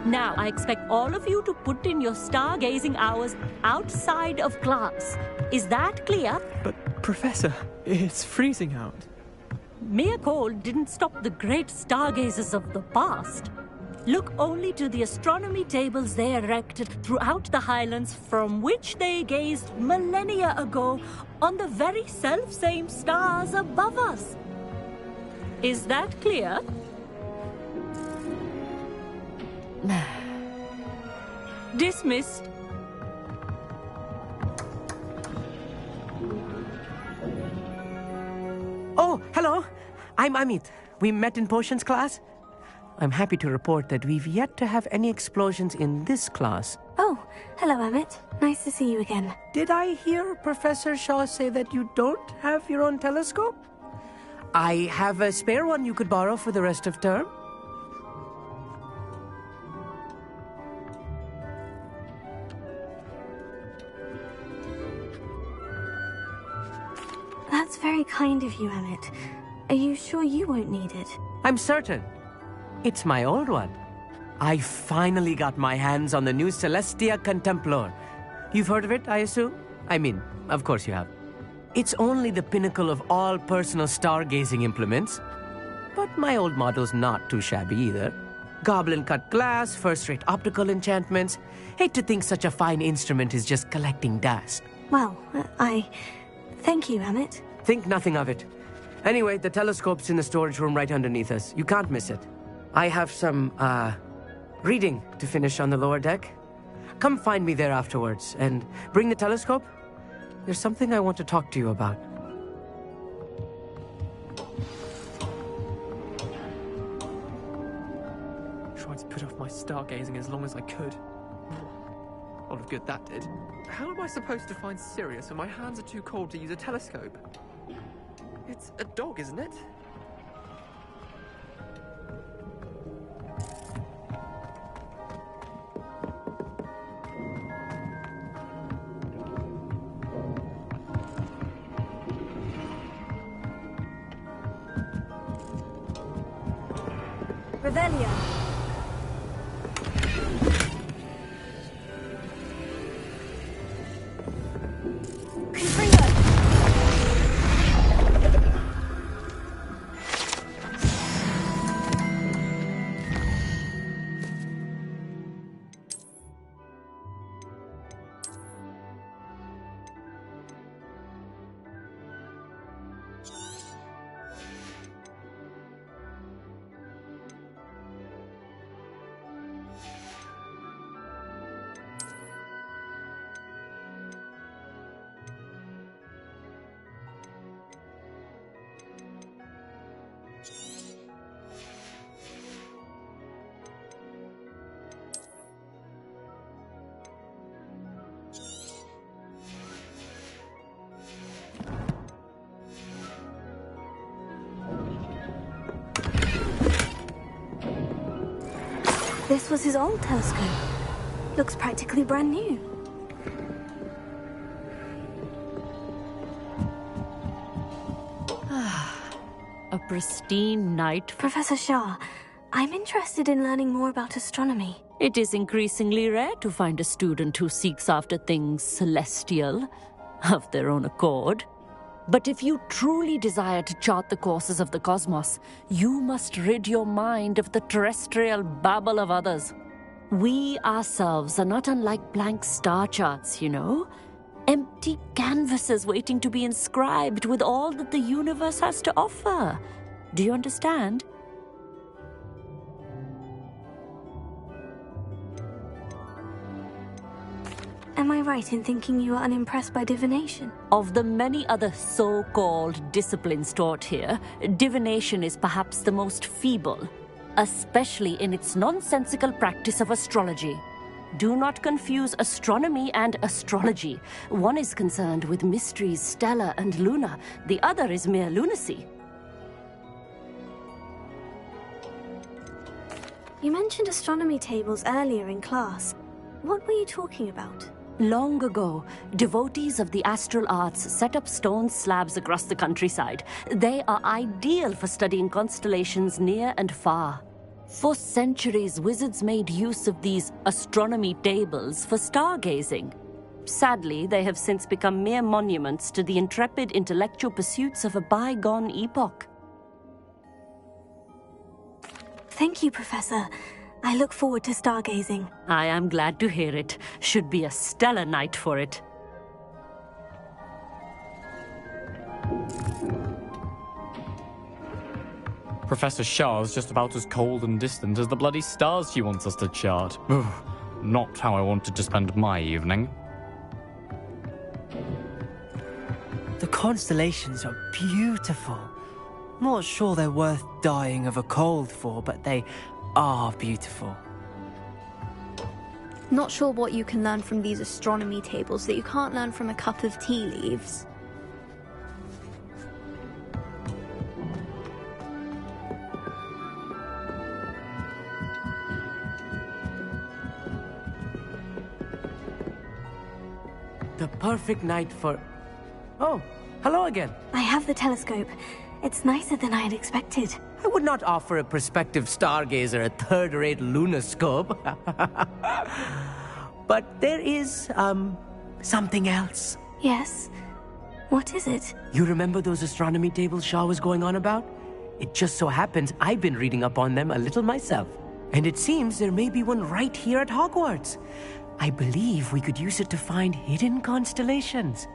Now, I expect all of you to put in your stargazing hours outside of class. Is that clear? But, Professor, it's freezing out. Mere cold didn't stop the great stargazers of the past. Look only to the astronomy tables they erected throughout the Highlands, from which they gazed millennia ago on the very self-same stars above us. Is that clear? Dismissed. Oh, hello. I'm Amit. We met in potions class. I'm happy to report that we've yet to have any explosions in this class. Oh, hello, Amit. Nice to see you again. Did I hear Professor Shaw say that you don't have your own telescope? I have a spare one you could borrow for the rest of term. That's very kind of you, Amit. Are you sure you won't need it? I'm certain. It's my old one. I finally got my hands on the new Celestia Contemplor. You've heard of it, I assume? I mean, of course you have. It's only the pinnacle of all personal stargazing implements. But my old model's not too shabby either. Goblin-cut glass, first-rate optical enchantments. Hate to think such a fine instrument is just collecting dust. Well, thank you, Amit. Think nothing of it. Anyway, the telescope's in the storage room right underneath us. You can't miss it. I have some, reading to finish on the lower deck. Come find me there afterwards, and bring the telescope. There's something I want to talk to you about. Tried to put off my stargazing as long as I could. A lot of good that did. How am I supposed to find Sirius when my hands are too cold to use a telescope? It's a dog, isn't it? Revelio. This was his old telescope. Looks practically brand new. A pristine night. Professor Shah, I'm interested in learning more about astronomy. It is increasingly rare to find a student who seeks after things celestial, of their own accord. But if you truly desire to chart the courses of the cosmos, you must rid your mind of the terrestrial babble of others. We ourselves are not unlike blank star charts, you know? Empty canvases waiting to be inscribed with all that the universe has to offer. Do you understand? Am I right in thinking you are unimpressed by divination? Of the many other so-called disciplines taught here, divination is perhaps the most feeble, especially in its nonsensical practice of astrology. Do not confuse astronomy and astrology. One is concerned with mysteries stellar and lunar, the other is mere lunacy. You mentioned astronomy tables earlier in class. What were you talking about? Long ago, devotees of the astral arts set up stone slabs across the countryside. They are ideal for studying constellations near and far. For centuries, wizards made use of these astronomy tables for stargazing. Sadly, they have since become mere monuments to the intrepid intellectual pursuits of a bygone epoch. Thank you, Professor. I look forward to stargazing. I am glad to hear it. Should be a stellar night for it. Professor Shah's just about as cold and distant as the bloody stars she wants us to chart. Ugh, not how I wanted to spend my evening. The constellations are beautiful. Not sure they're worth dying of a cold for, but they are beautiful. Not sure what you can learn from these astronomy tables that you can't learn from a cup of tea leaves. The perfect night for... Oh, hello again. I have the telescope. It's nicer than I had expected. I would not offer a prospective stargazer a third-rate lunoscope. But there is, something else. Yes? What is it? You remember those astronomy tables Shaw was going on about? It just so happens I've been reading up on them a little myself. And it seems there may be one right here at Hogwarts. I believe we could use it to find hidden constellations.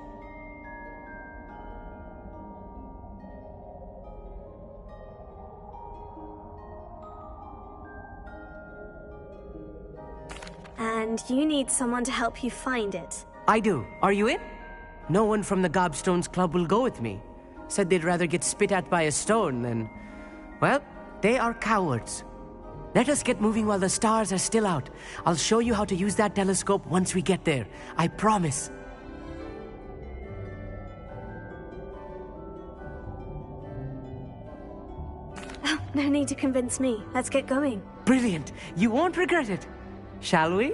And you need someone to help you find it. I do. Are you in? No one from the Gobstones Club will go with me. Said they'd rather get spit at by a stone than... Well, they are cowards. Let us get moving while the stars are still out. I'll show you how to use that telescope once we get there. I promise. Oh, no need to convince me. Let's get going. Brilliant. You won't regret it. Shall we?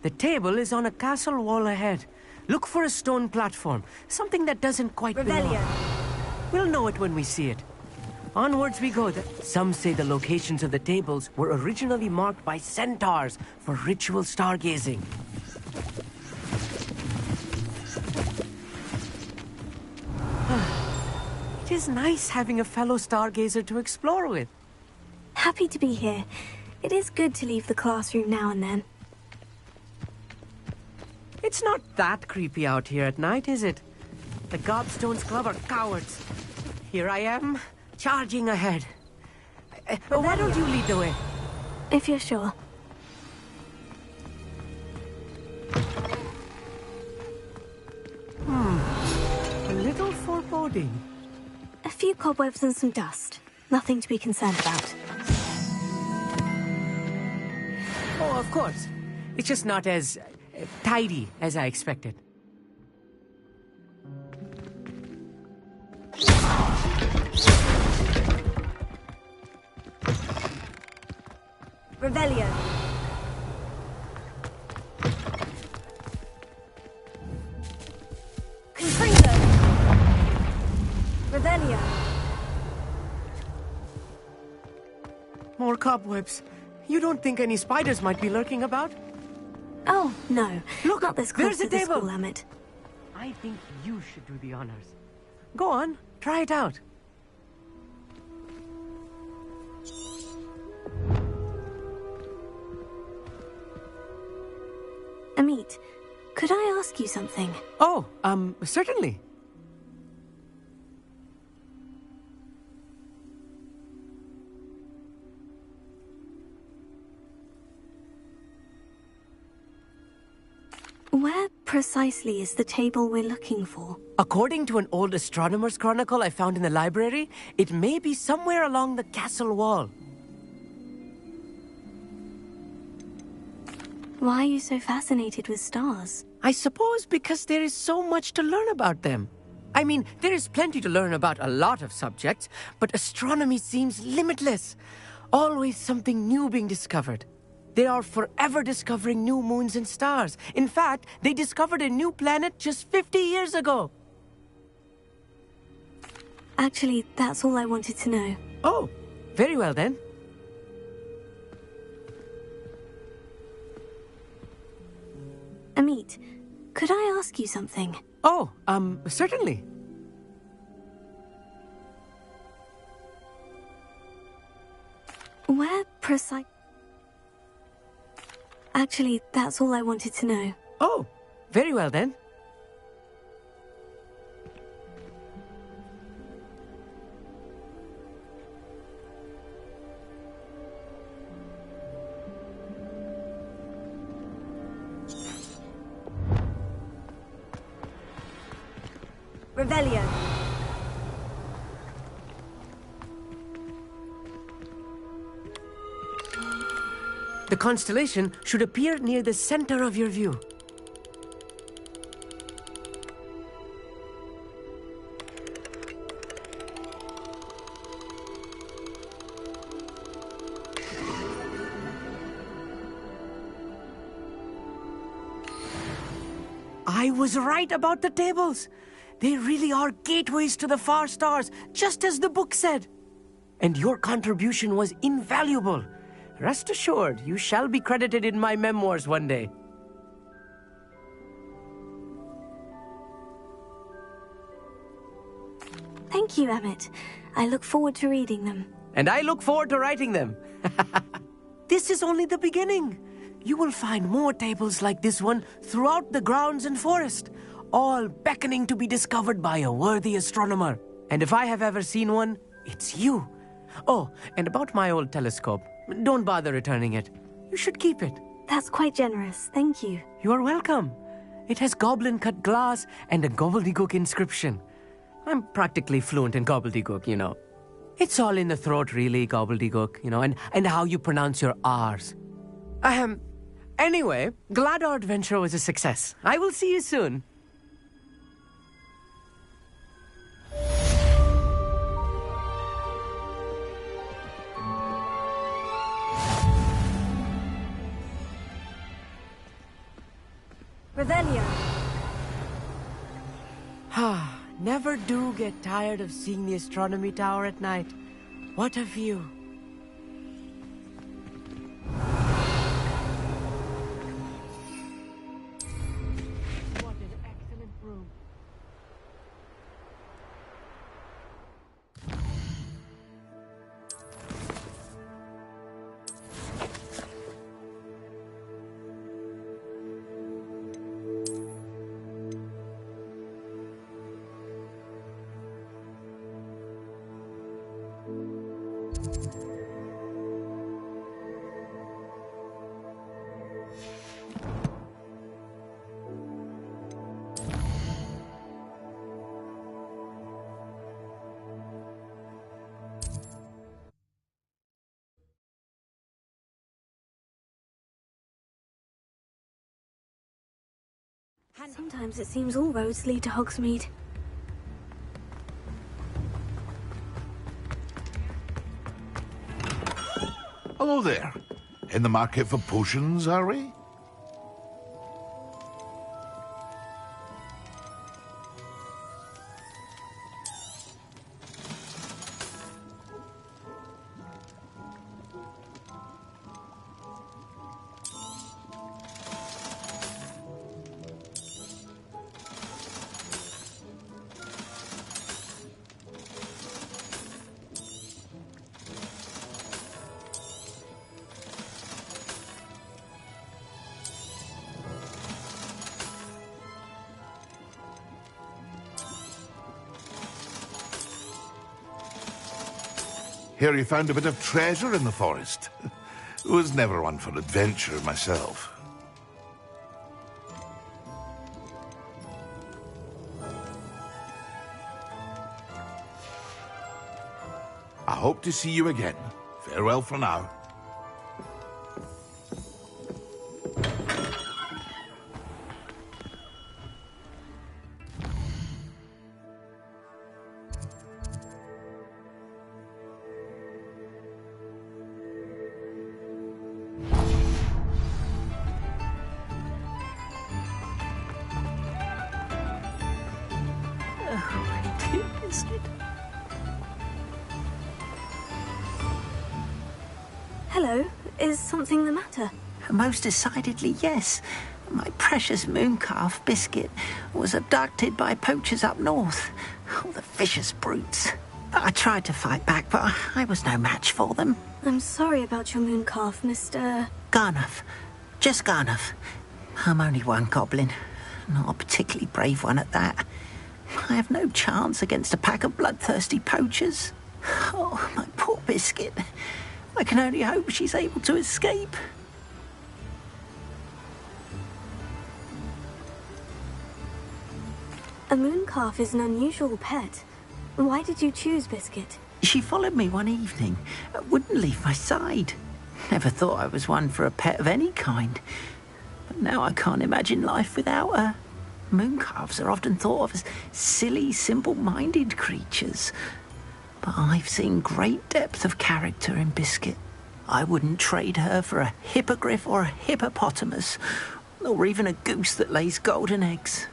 The table is on a castle wall ahead. Look for a stone platform, something that doesn't quite belong. We'll know it when we see it. Onwards we go. Some say the locations of the tables were originally marked by centaurs for ritual stargazing. It is nice having a fellow stargazer to explore with. Happy to be here. It is good to leave the classroom now and then. It's not that creepy out here at night, is it? The Gobstones Club are cowards. Here I am, charging ahead. Why don't you lead the way? If you're sure. A little foreboding. A few cobwebs and some dust. Nothing to be concerned about. Oh, of course. It's just not as tidy as I expected. Revelio. Confringo. Revelio. More cobwebs. You don't think any spiders might be lurking about? Oh, no. Look, not this close there's to a the table. school limit. I think you should do the honors. Go on, try it out. Amit, could I ask you something? Oh, certainly. Where precisely is the table we're looking for? According to an old astronomer's chronicle I found in the library, it may be somewhere along the castle wall. Why are you so fascinated with stars? I suppose because there is so much to learn about them. I mean, there is plenty to learn about a lot of subjects, but astronomy seems limitless. Always something new being discovered. They are forever discovering new moons and stars. In fact, they discovered a new planet just 50 years ago. Actually, that's all I wanted to know. Oh, very well then. Amit, could I ask you something? Oh, certainly. Where precise... Actually, that's all I wanted to know. Oh, very well then. Revelio. The constellation should appear near the center of your view. I was right about the tables. They really are gateways to the far stars, just as the book said. And your contribution was invaluable. Rest assured, you shall be credited in my memoirs one day. Thank you, Emmett. I look forward to reading them. And I look forward to writing them. This is only the beginning. You will find more tables like this one throughout the grounds and forest, all beckoning to be discovered by a worthy astronomer. And if I have ever seen one, it's you. Oh, and about my old telescope, don't bother returning it. You should keep it. That's quite generous, thank you. You are welcome. It has goblin-cut glass and a gobbledygook inscription. I'm practically fluent in gobbledygook, you know. It's all in the throat, really, gobbledygook, you know, and how you pronounce your R's. Anyway, glad our adventure was a success. I will see you soon. Revelio. Never do get tired of seeing the astronomy tower at night. What a view. What an excellent room. Sometimes it seems all roads lead to Hogsmeade. Hello there. In the market for potions, are we? Hear you found a bit of treasure in the forest. Was never one for adventure myself. I hope to see you again. Farewell for now. Biscuit? Hello, is something the matter? Most decidedly, yes. My precious mooncalf, Biscuit, was abducted by poachers up north. Oh, the vicious brutes. I tried to fight back, but I was no match for them. I'm sorry about your mooncalf, Mr. Garnuff. Just Garnuff. I'm only one goblin. Not a particularly brave one at that. I have no chance against a pack of bloodthirsty poachers. Oh, my poor Biscuit. I can only hope she's able to escape. A mooncalf is an unusual pet. Why did you choose Biscuit? She followed me one evening, wouldn't leave my side. Never thought I was one for a pet of any kind. But now I can't imagine life without her. Mooncalves are often thought of as silly, simple-minded creatures. But I've seen great depth of character in Biscuit. I wouldn't trade her for a hippogriff or a hippopotamus, or even a goose that lays golden eggs.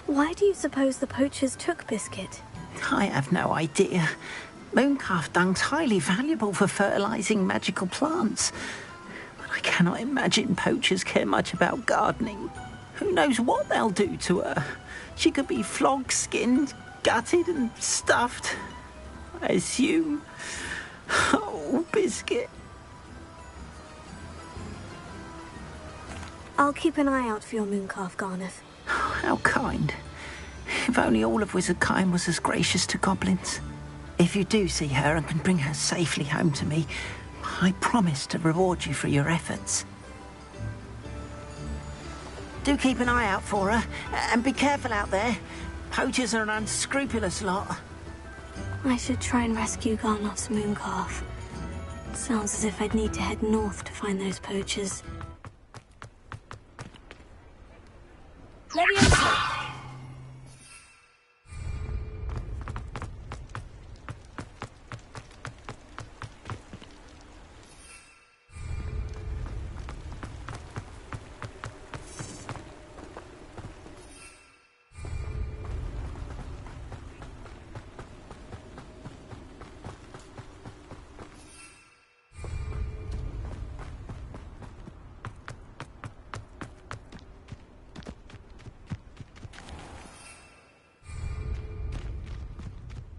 Why do you suppose the poachers took Biscuit? I have no idea. Mooncalf dung's highly valuable for fertilizing magical plants. But I cannot imagine poachers care much about gardening. Who knows what they'll do to her? She could be flogged, skinned, gutted and stuffed. I assume. Oh, Biscuit. I'll keep an eye out for your mooncalf, Garnuff. How kind. If only all of Wizardkind was as gracious to goblins. If you do see her and can bring her safely home to me, I promise to reward you for your efforts. Do keep an eye out for her, and be careful out there. Poachers are an unscrupulous lot. I should try and rescue Garnuff's mooncalf. Sounds as if I'd need to head north to find those poachers. Leviosa!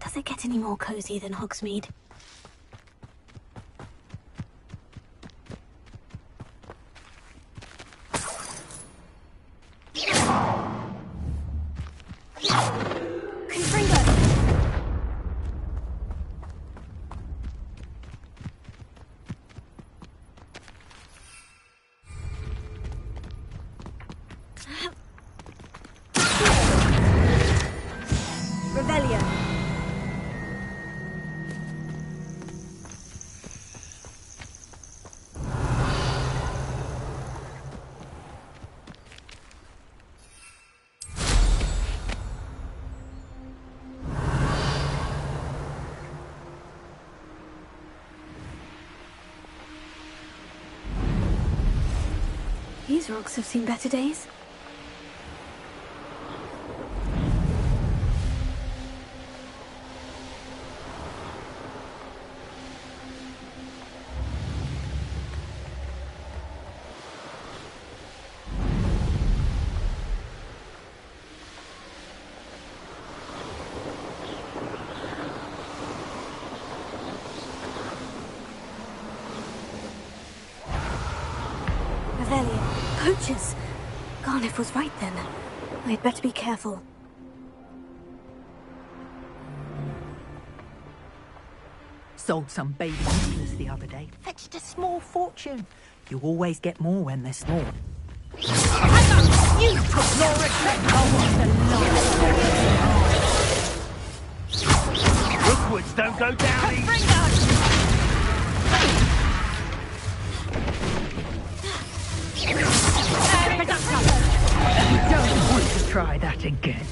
Does it get any more cozy than Hogsmeade? These rocks have seen better days. Poachers! Garnuff was right then. I'd better be careful. Sold some baby necklace the other day. Fetched a small fortune. You always get more when they're small. You took your respect. Hogwarts don't go down easy. You don't want to try that again.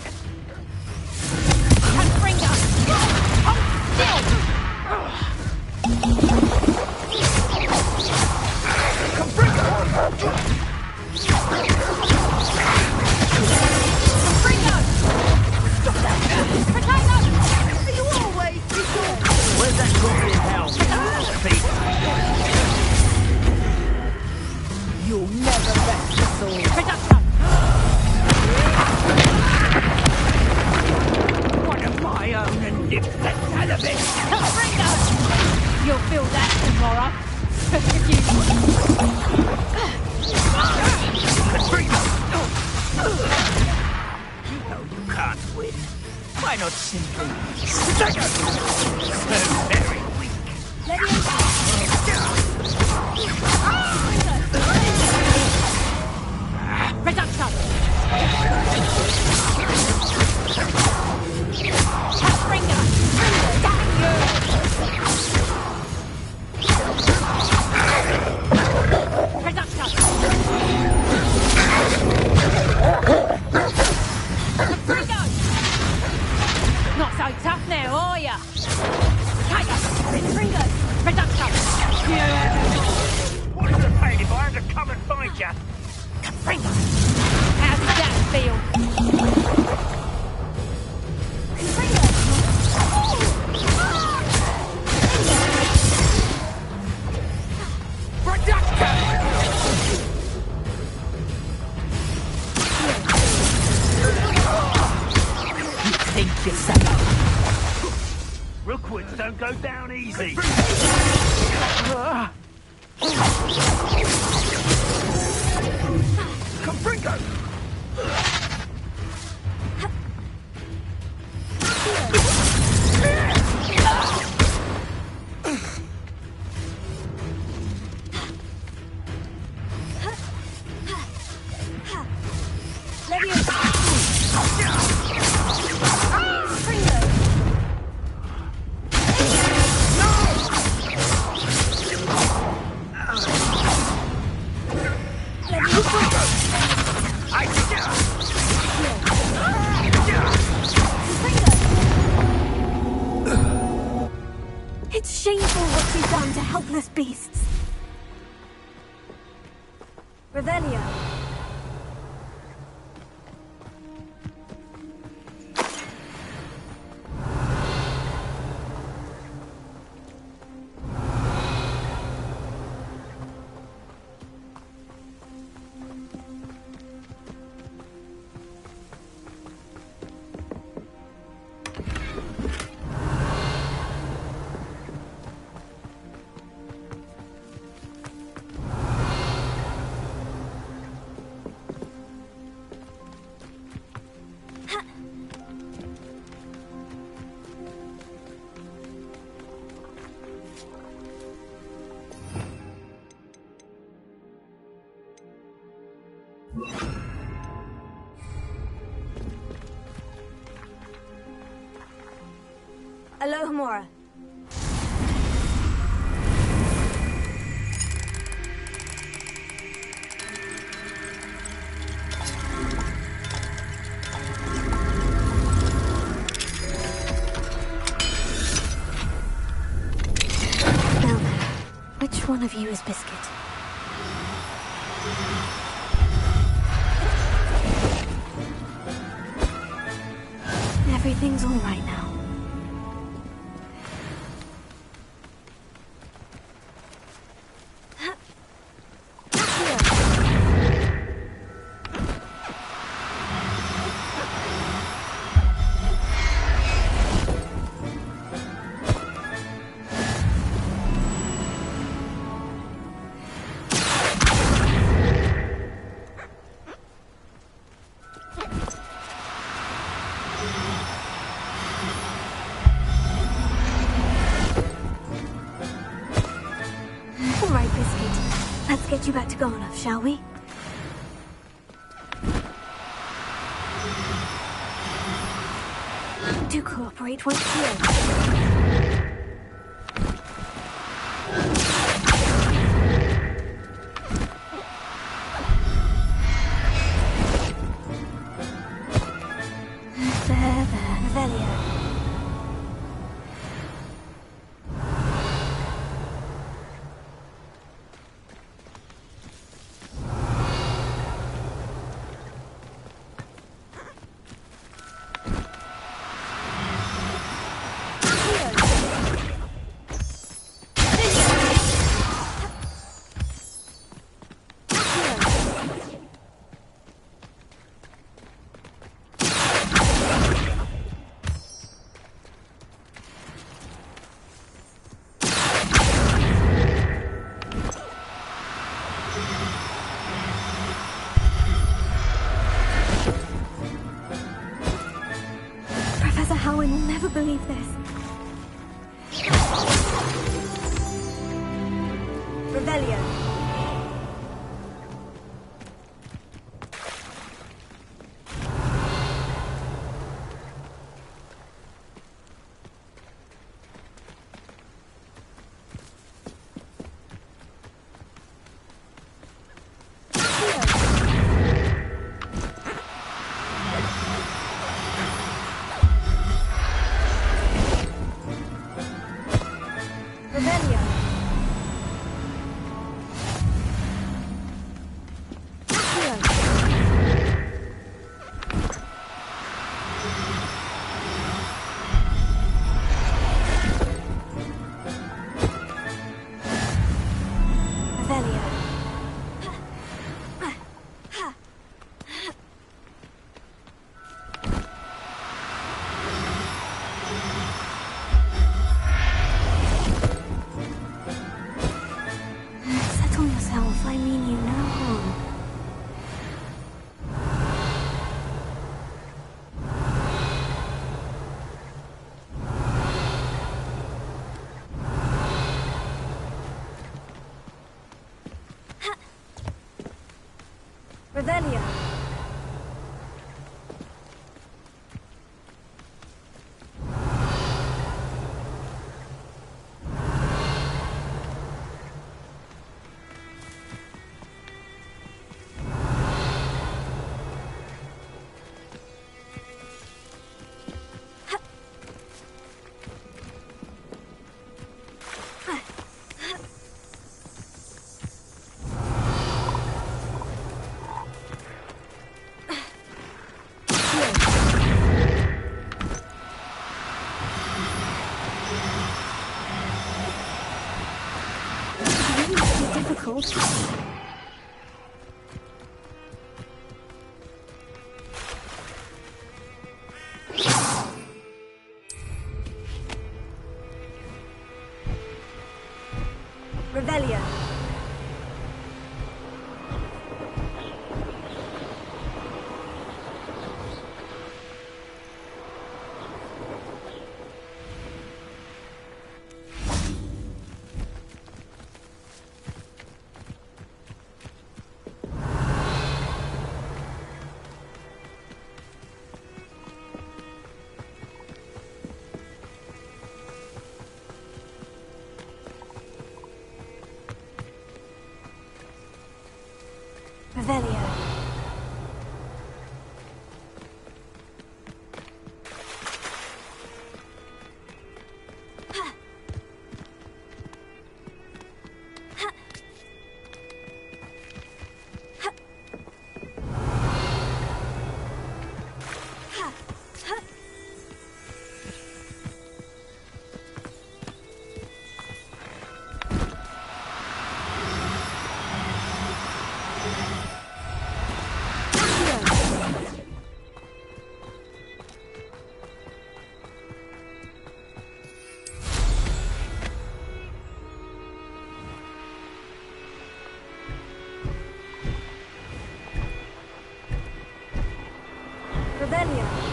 feel that tomorrow. If you... You know you can't win. Why not simply stagger? So very weak. Let me Reduction! Not so tough now, are ya? Reduction! What is the pain if I had to come and find you? How does that feel? Think yourself. Rookwoods don't go down easy. Confringo! It's shameful what you've done to helpless beasts. Revelio. Alohomora. Now then, which one of you is Biscuit? Everything's all right now. Get you back to Garnoff, shall we? Do cooperate once here. There, Revelio. Revelio. Settle yourself. I mean you no harm. Revelio. Difficult. Revelio. Revelio. Revelio.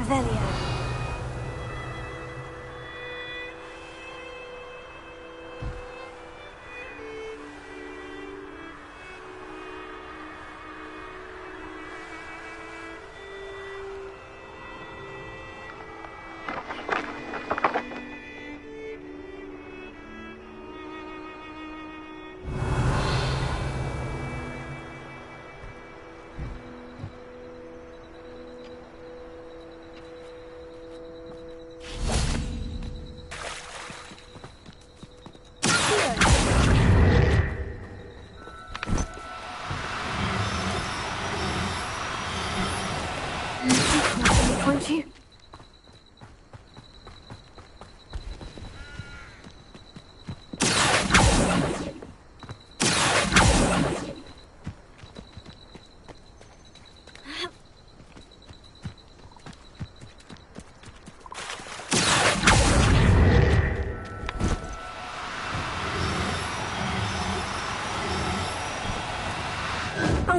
Revelio.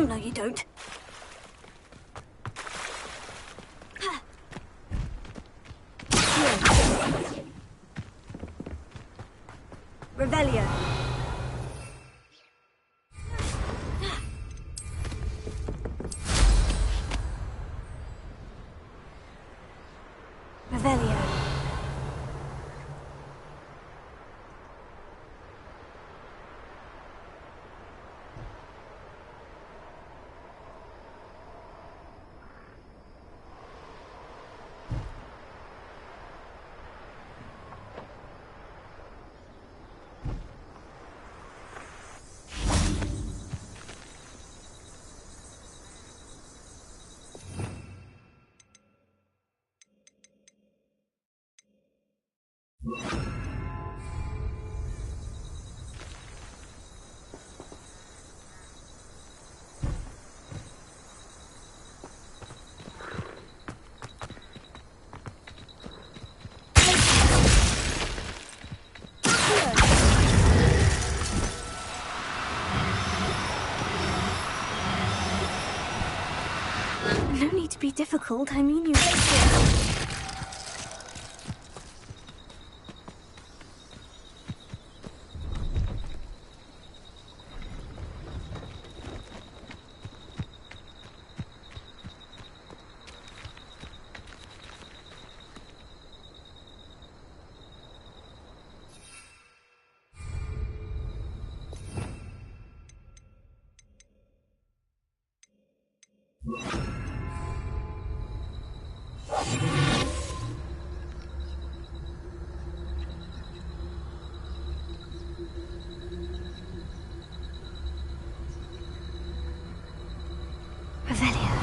Oh, no, you don't. Revelio. Revelio. No need to be difficult. I mean, you. Revelio.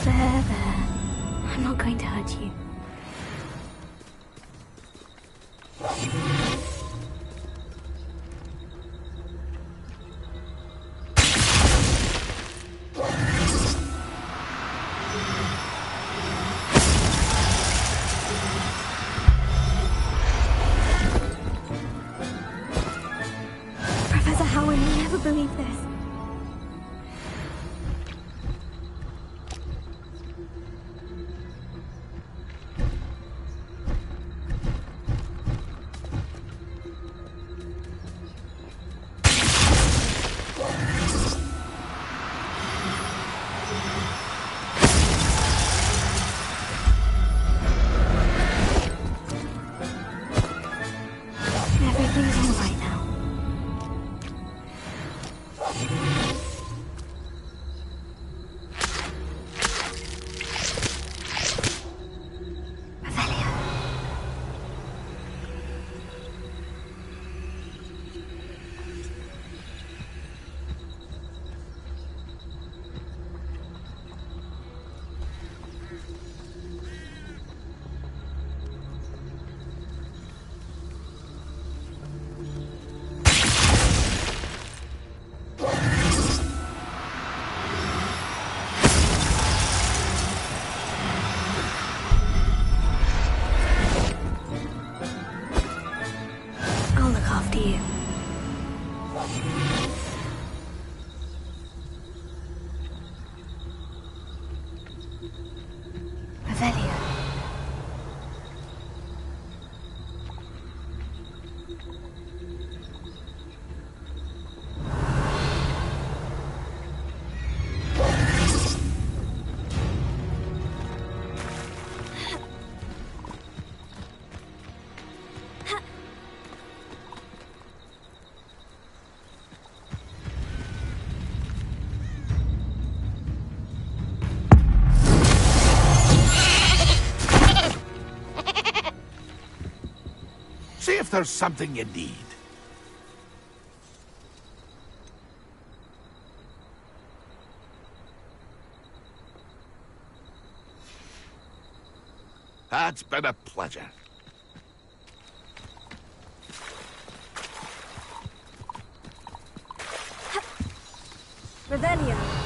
There. I'm not going to hurt you. Professor Howard will never believe this. there's something you need. It's been a pleasure. Revelio.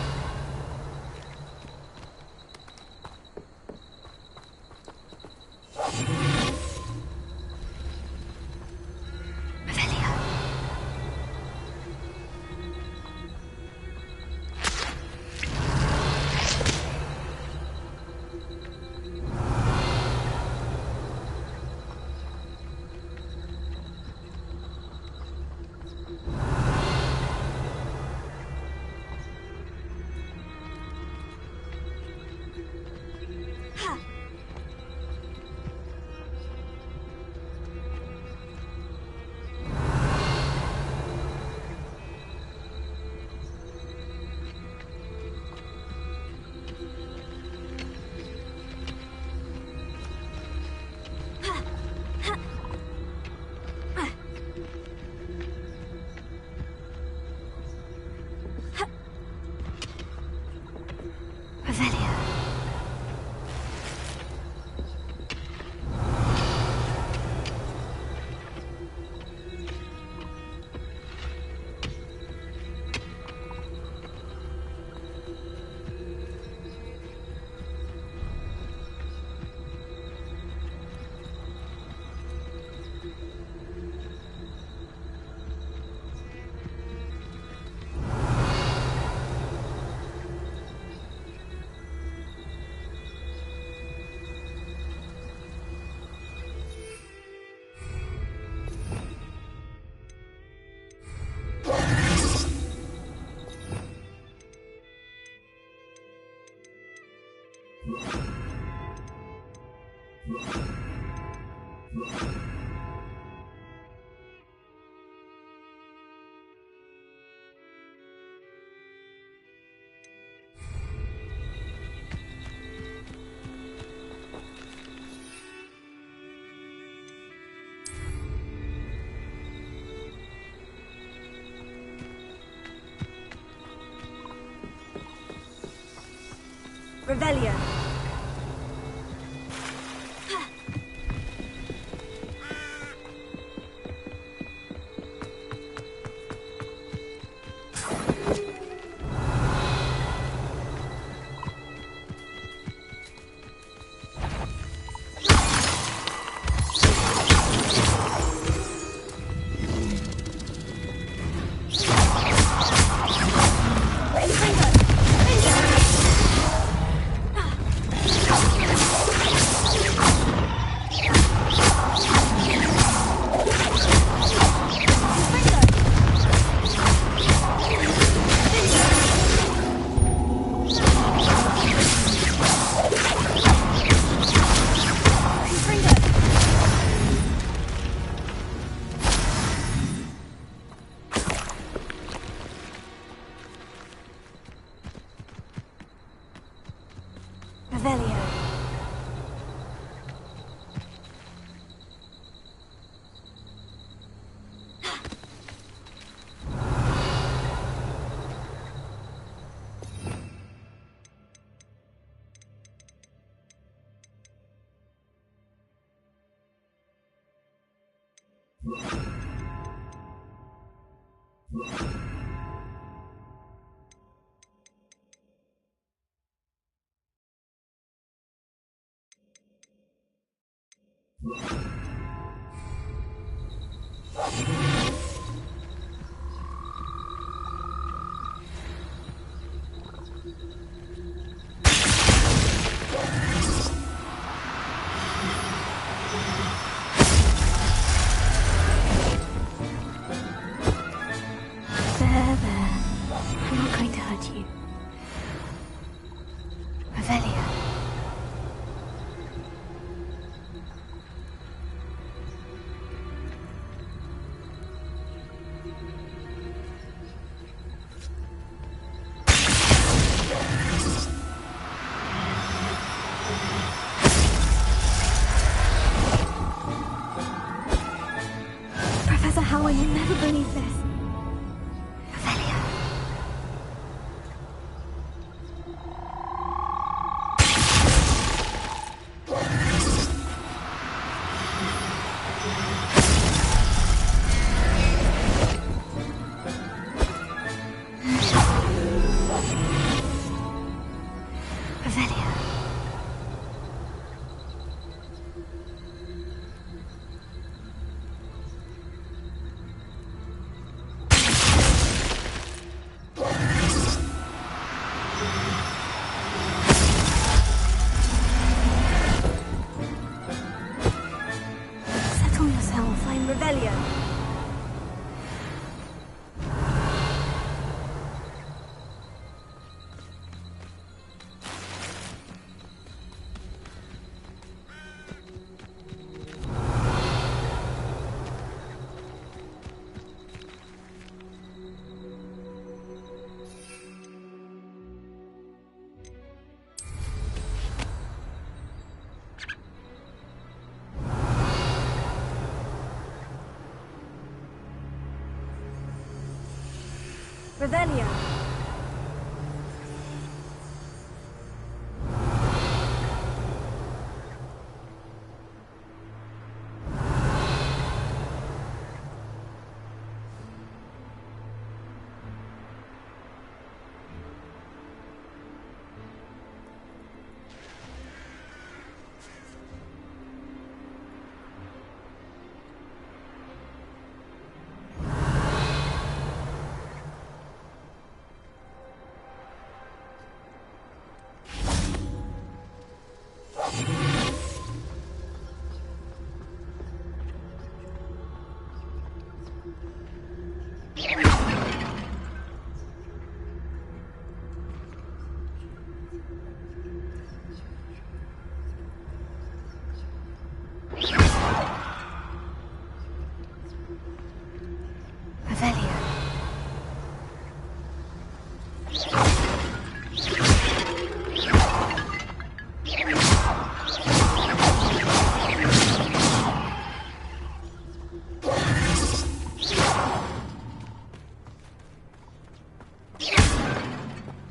Revelio. Revelio. I'm not going to hurt you. Revelio. Revelia. Settle yourself, I'm Revelia. Revelia.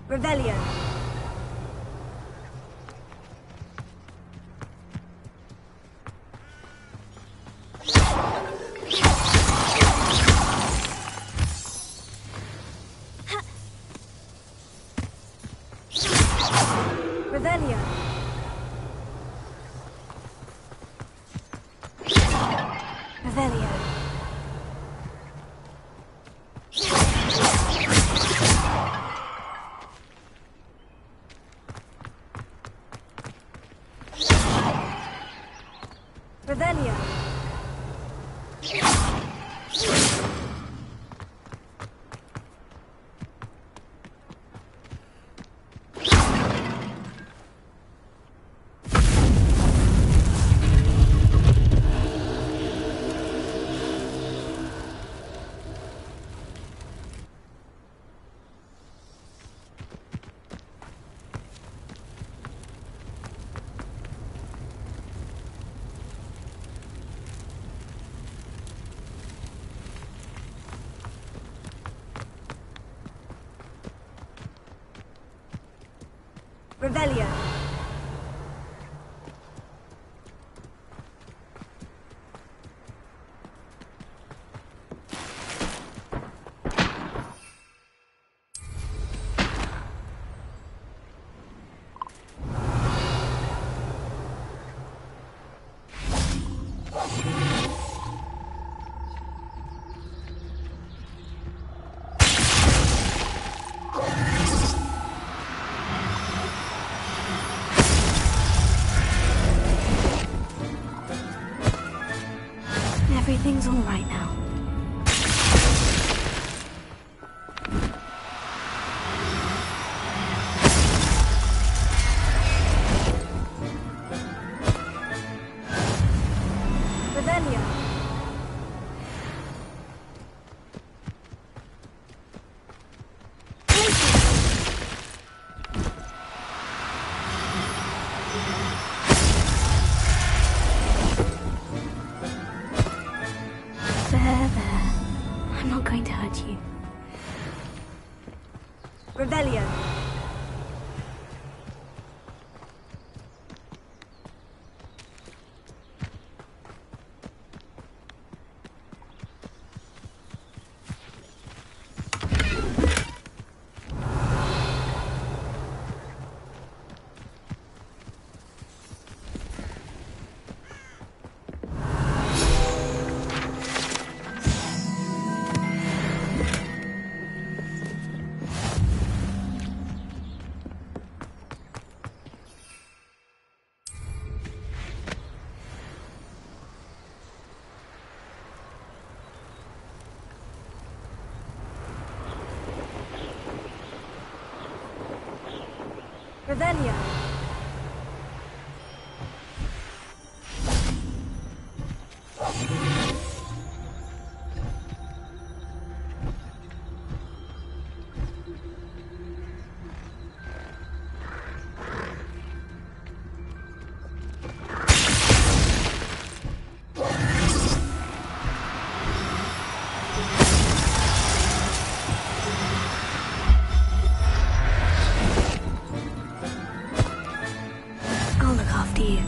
Revelia. Revelia. Revelia. Revelia. Revelia. Revelia. Everything's all right now. Revelia. There. I'm not going to hurt you. Revelia. Revelio. I'll look after you.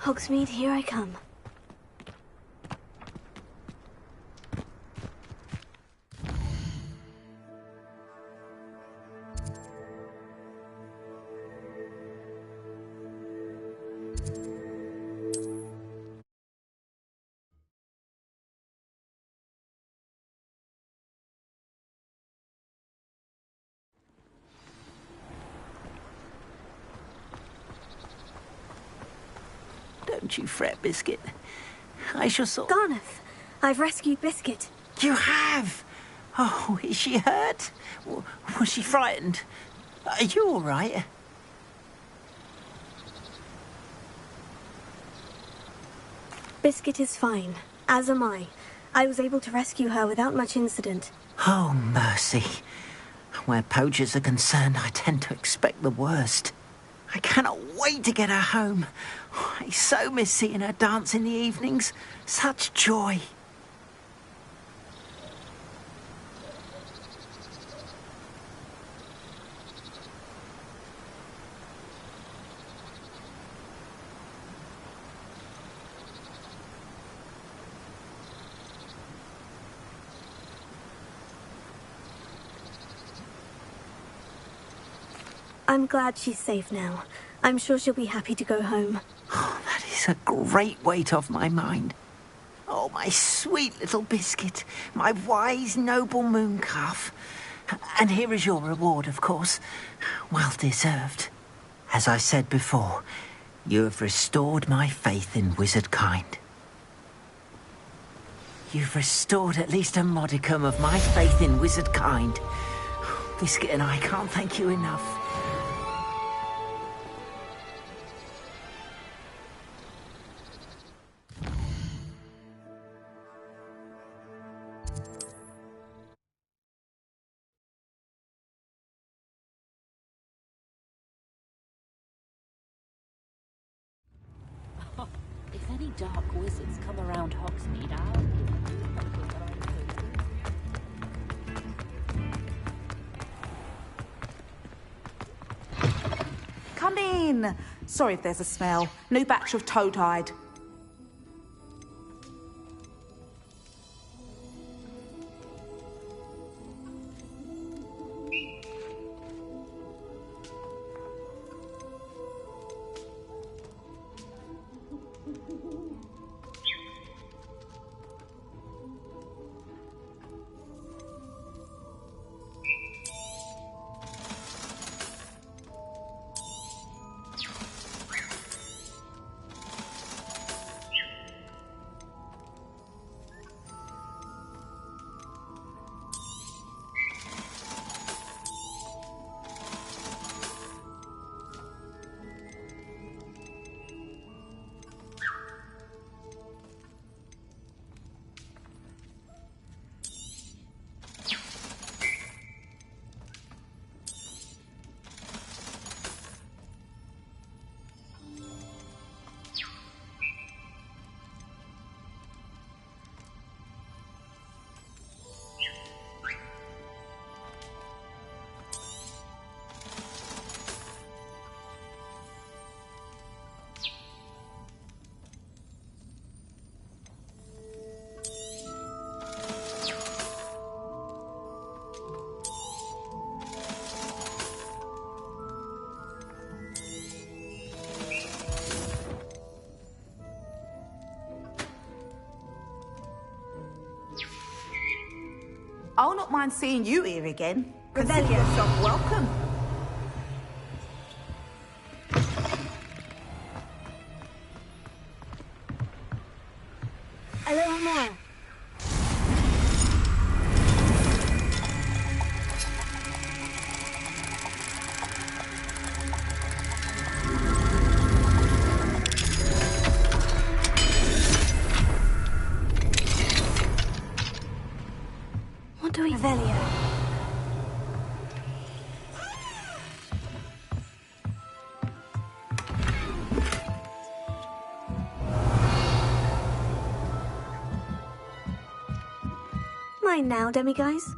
Hogsmeade, here I come. Don't you fret, Biscuit. I shall sort... Garneth, I've rescued Biscuit. You have? Oh, is she hurt? Was she frightened? Are you all right? Biscuit is fine, as am I. I was able to rescue her without much incident. Oh, mercy. Where poachers are concerned, I tend to expect the worst. I cannot wait to get her home. I so miss seeing her dance in the evenings. Such joy. I'm glad she's safe now. I'm sure she'll be happy to go home. Oh, that is a great weight off my mind. Oh, my sweet little biscuit, my wise, noble moon calf. And here is your reward, of course. Well deserved. As I said before, you have restored my faith in wizard kind. You've restored at least a modicum of my faith in wizard kind. Biscuit and I can't thank you enough. If any dark wizards come around Hogsmeade, I'll... Come in. Sorry if there's a smell. New batch of toad-hide. I'll not mind seeing you here again. Consider yourself welcome. A little more. What do we... Revelio. Mine now, demiguise.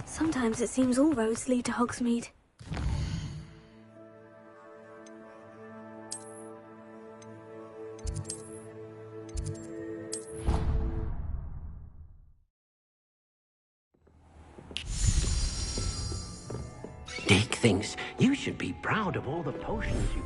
Sometimes it seems all roads lead to Hogsmeade. Dick thinks you should be proud of all the potions you...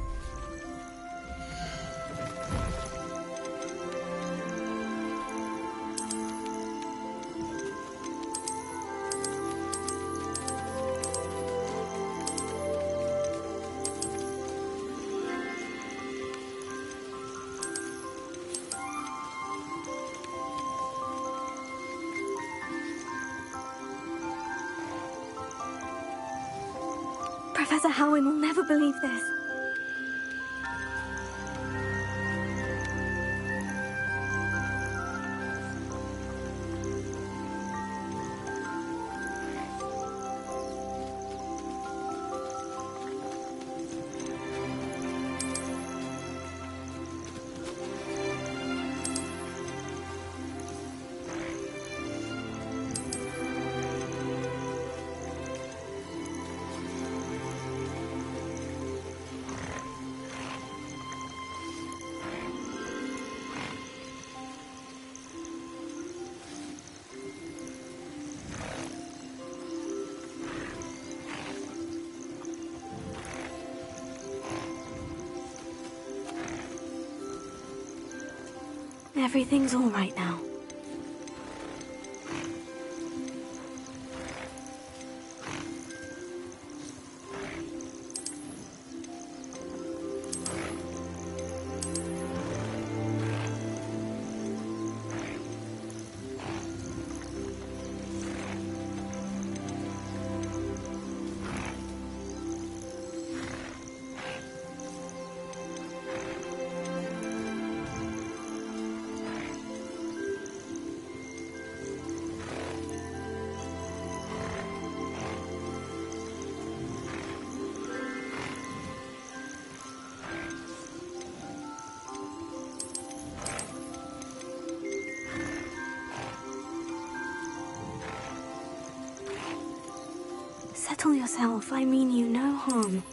Professor Howin will never believe this. Everything's all right now. Settle yourself. I mean you no harm.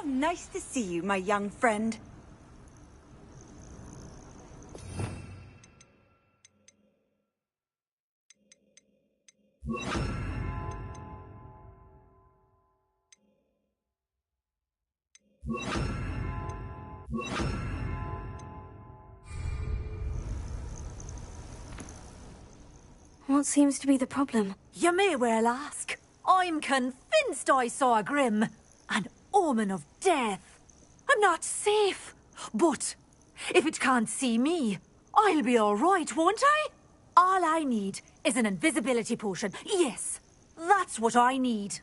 How nice to see you, my young friend. What seems to be the problem? You may well ask. I'm convinced I saw a Grim. An omen of death. I'm not safe. But if it can't see me, I'll be all right, won't I? All I need is an invisibility potion. Yes, that's what I need.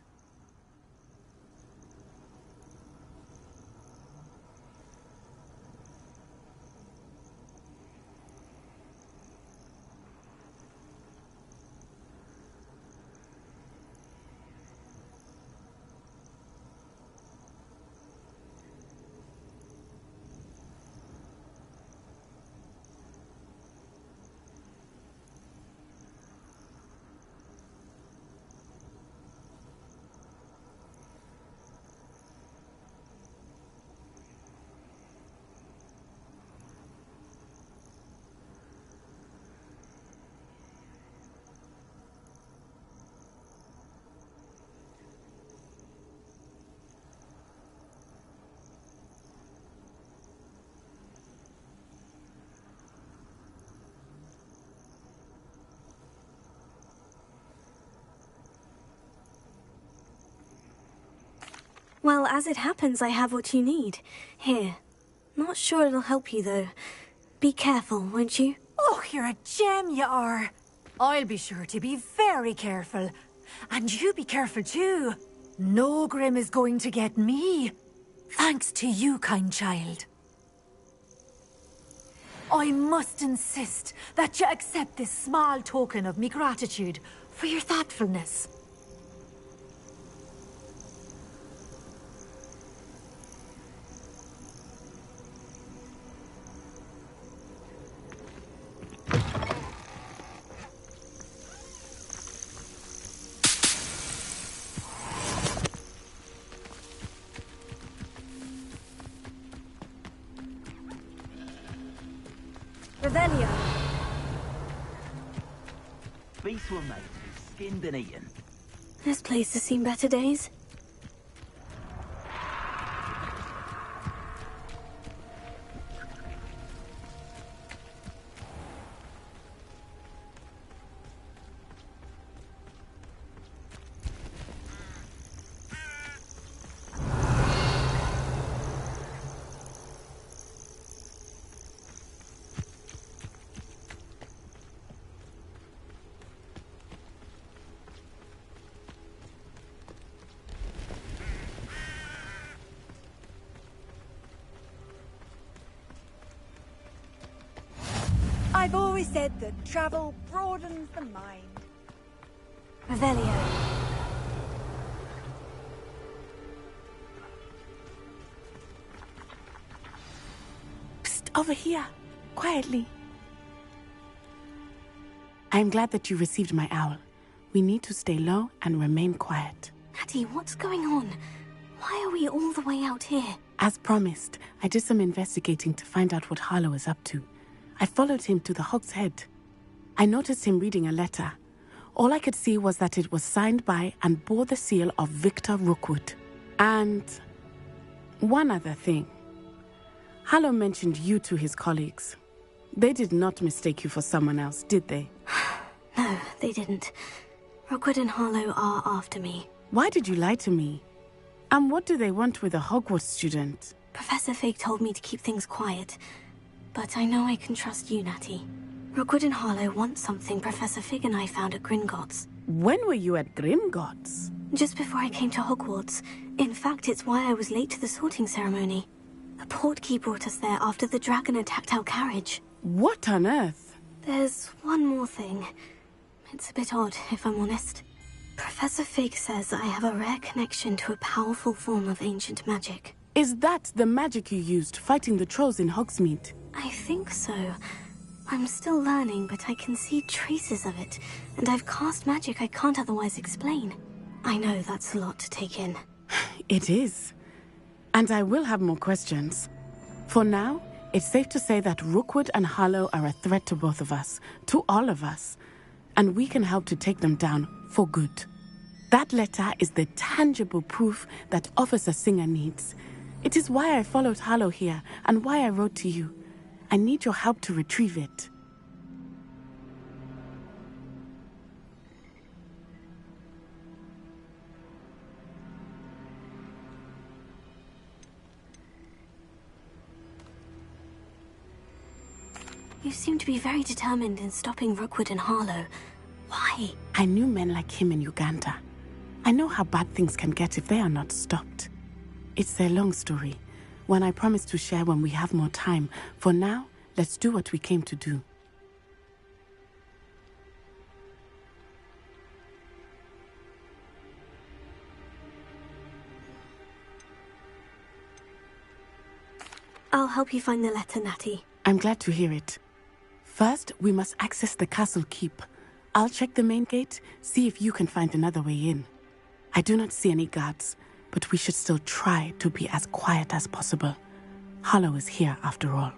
Well, as it happens, I have what you need. Here. Not sure it'll help you, though. Be careful, won't you? Oh, you're a gem, you are. I'll be sure to be very careful. And you be careful, too. No Grim is going to get me. Thanks to you, kind child. I must insist that you accept this small token of me gratitude for your thoughtfulness. Revelio. Beasts were made, skinned and eaten. This place has seen better days. I've always said that travel broadens the mind. Revelio. Psst, over here. Quietly. I'm glad that you received my owl. We need to stay low and remain quiet. Natty, what's going on? Why are we all the way out here? As promised, I did some investigating to find out what Harlow is up to. I followed him to the Hog's Head. I noticed him reading a letter. All I could see was that it was signed by and bore the seal of Victor Rookwood. And one other thing. Harlow mentioned you to his colleagues. They did not mistake you for someone else, did they? No, they didn't. Rookwood and Harlow are after me. Why did you lie to me? And what do they want with a Hogwarts student? Professor Fig told me to keep things quiet. But I know I can trust you, Natty. Rookwood and Harlow want something Professor Fig and I found at Gringotts. When were you at Gringotts? Just before I came to Hogwarts. In fact, it's why I was late to the sorting ceremony. A portkey brought us there after the dragon attacked our carriage. What on earth? There's one more thing. It's a bit odd, if I'm honest. Professor Fig says I have a rare connection to a powerful form of ancient magic. Is that the magic you used fighting the trolls in Hogsmeade? I think so. I'm still learning, but I can see traces of it, and I've cast magic I can't otherwise explain. I know that's a lot to take in. It is. And I will have more questions. For now, it's safe to say that Rookwood and Harlow are a threat to both of us, to all of us. And we can help to take them down for good. That letter is the tangible proof that Officer Singer needs. It is why I followed Harlow here and why I wrote to you. I need your help to retrieve it. You seem to be very determined in stopping Rookwood and Harlow. Why? I knew men like him in Uganda. I know how bad things can get if they are not stopped. It's a long story, one I promise to share when we have more time. For now, let's do what we came to do. I'll help you find the letter, Natty. I'm glad to hear it. First, we must access the castle keep. I'll check the main gate, see if you can find another way in. I do not see any guards, but we should still try to be as quiet as possible. Harlow is here after all.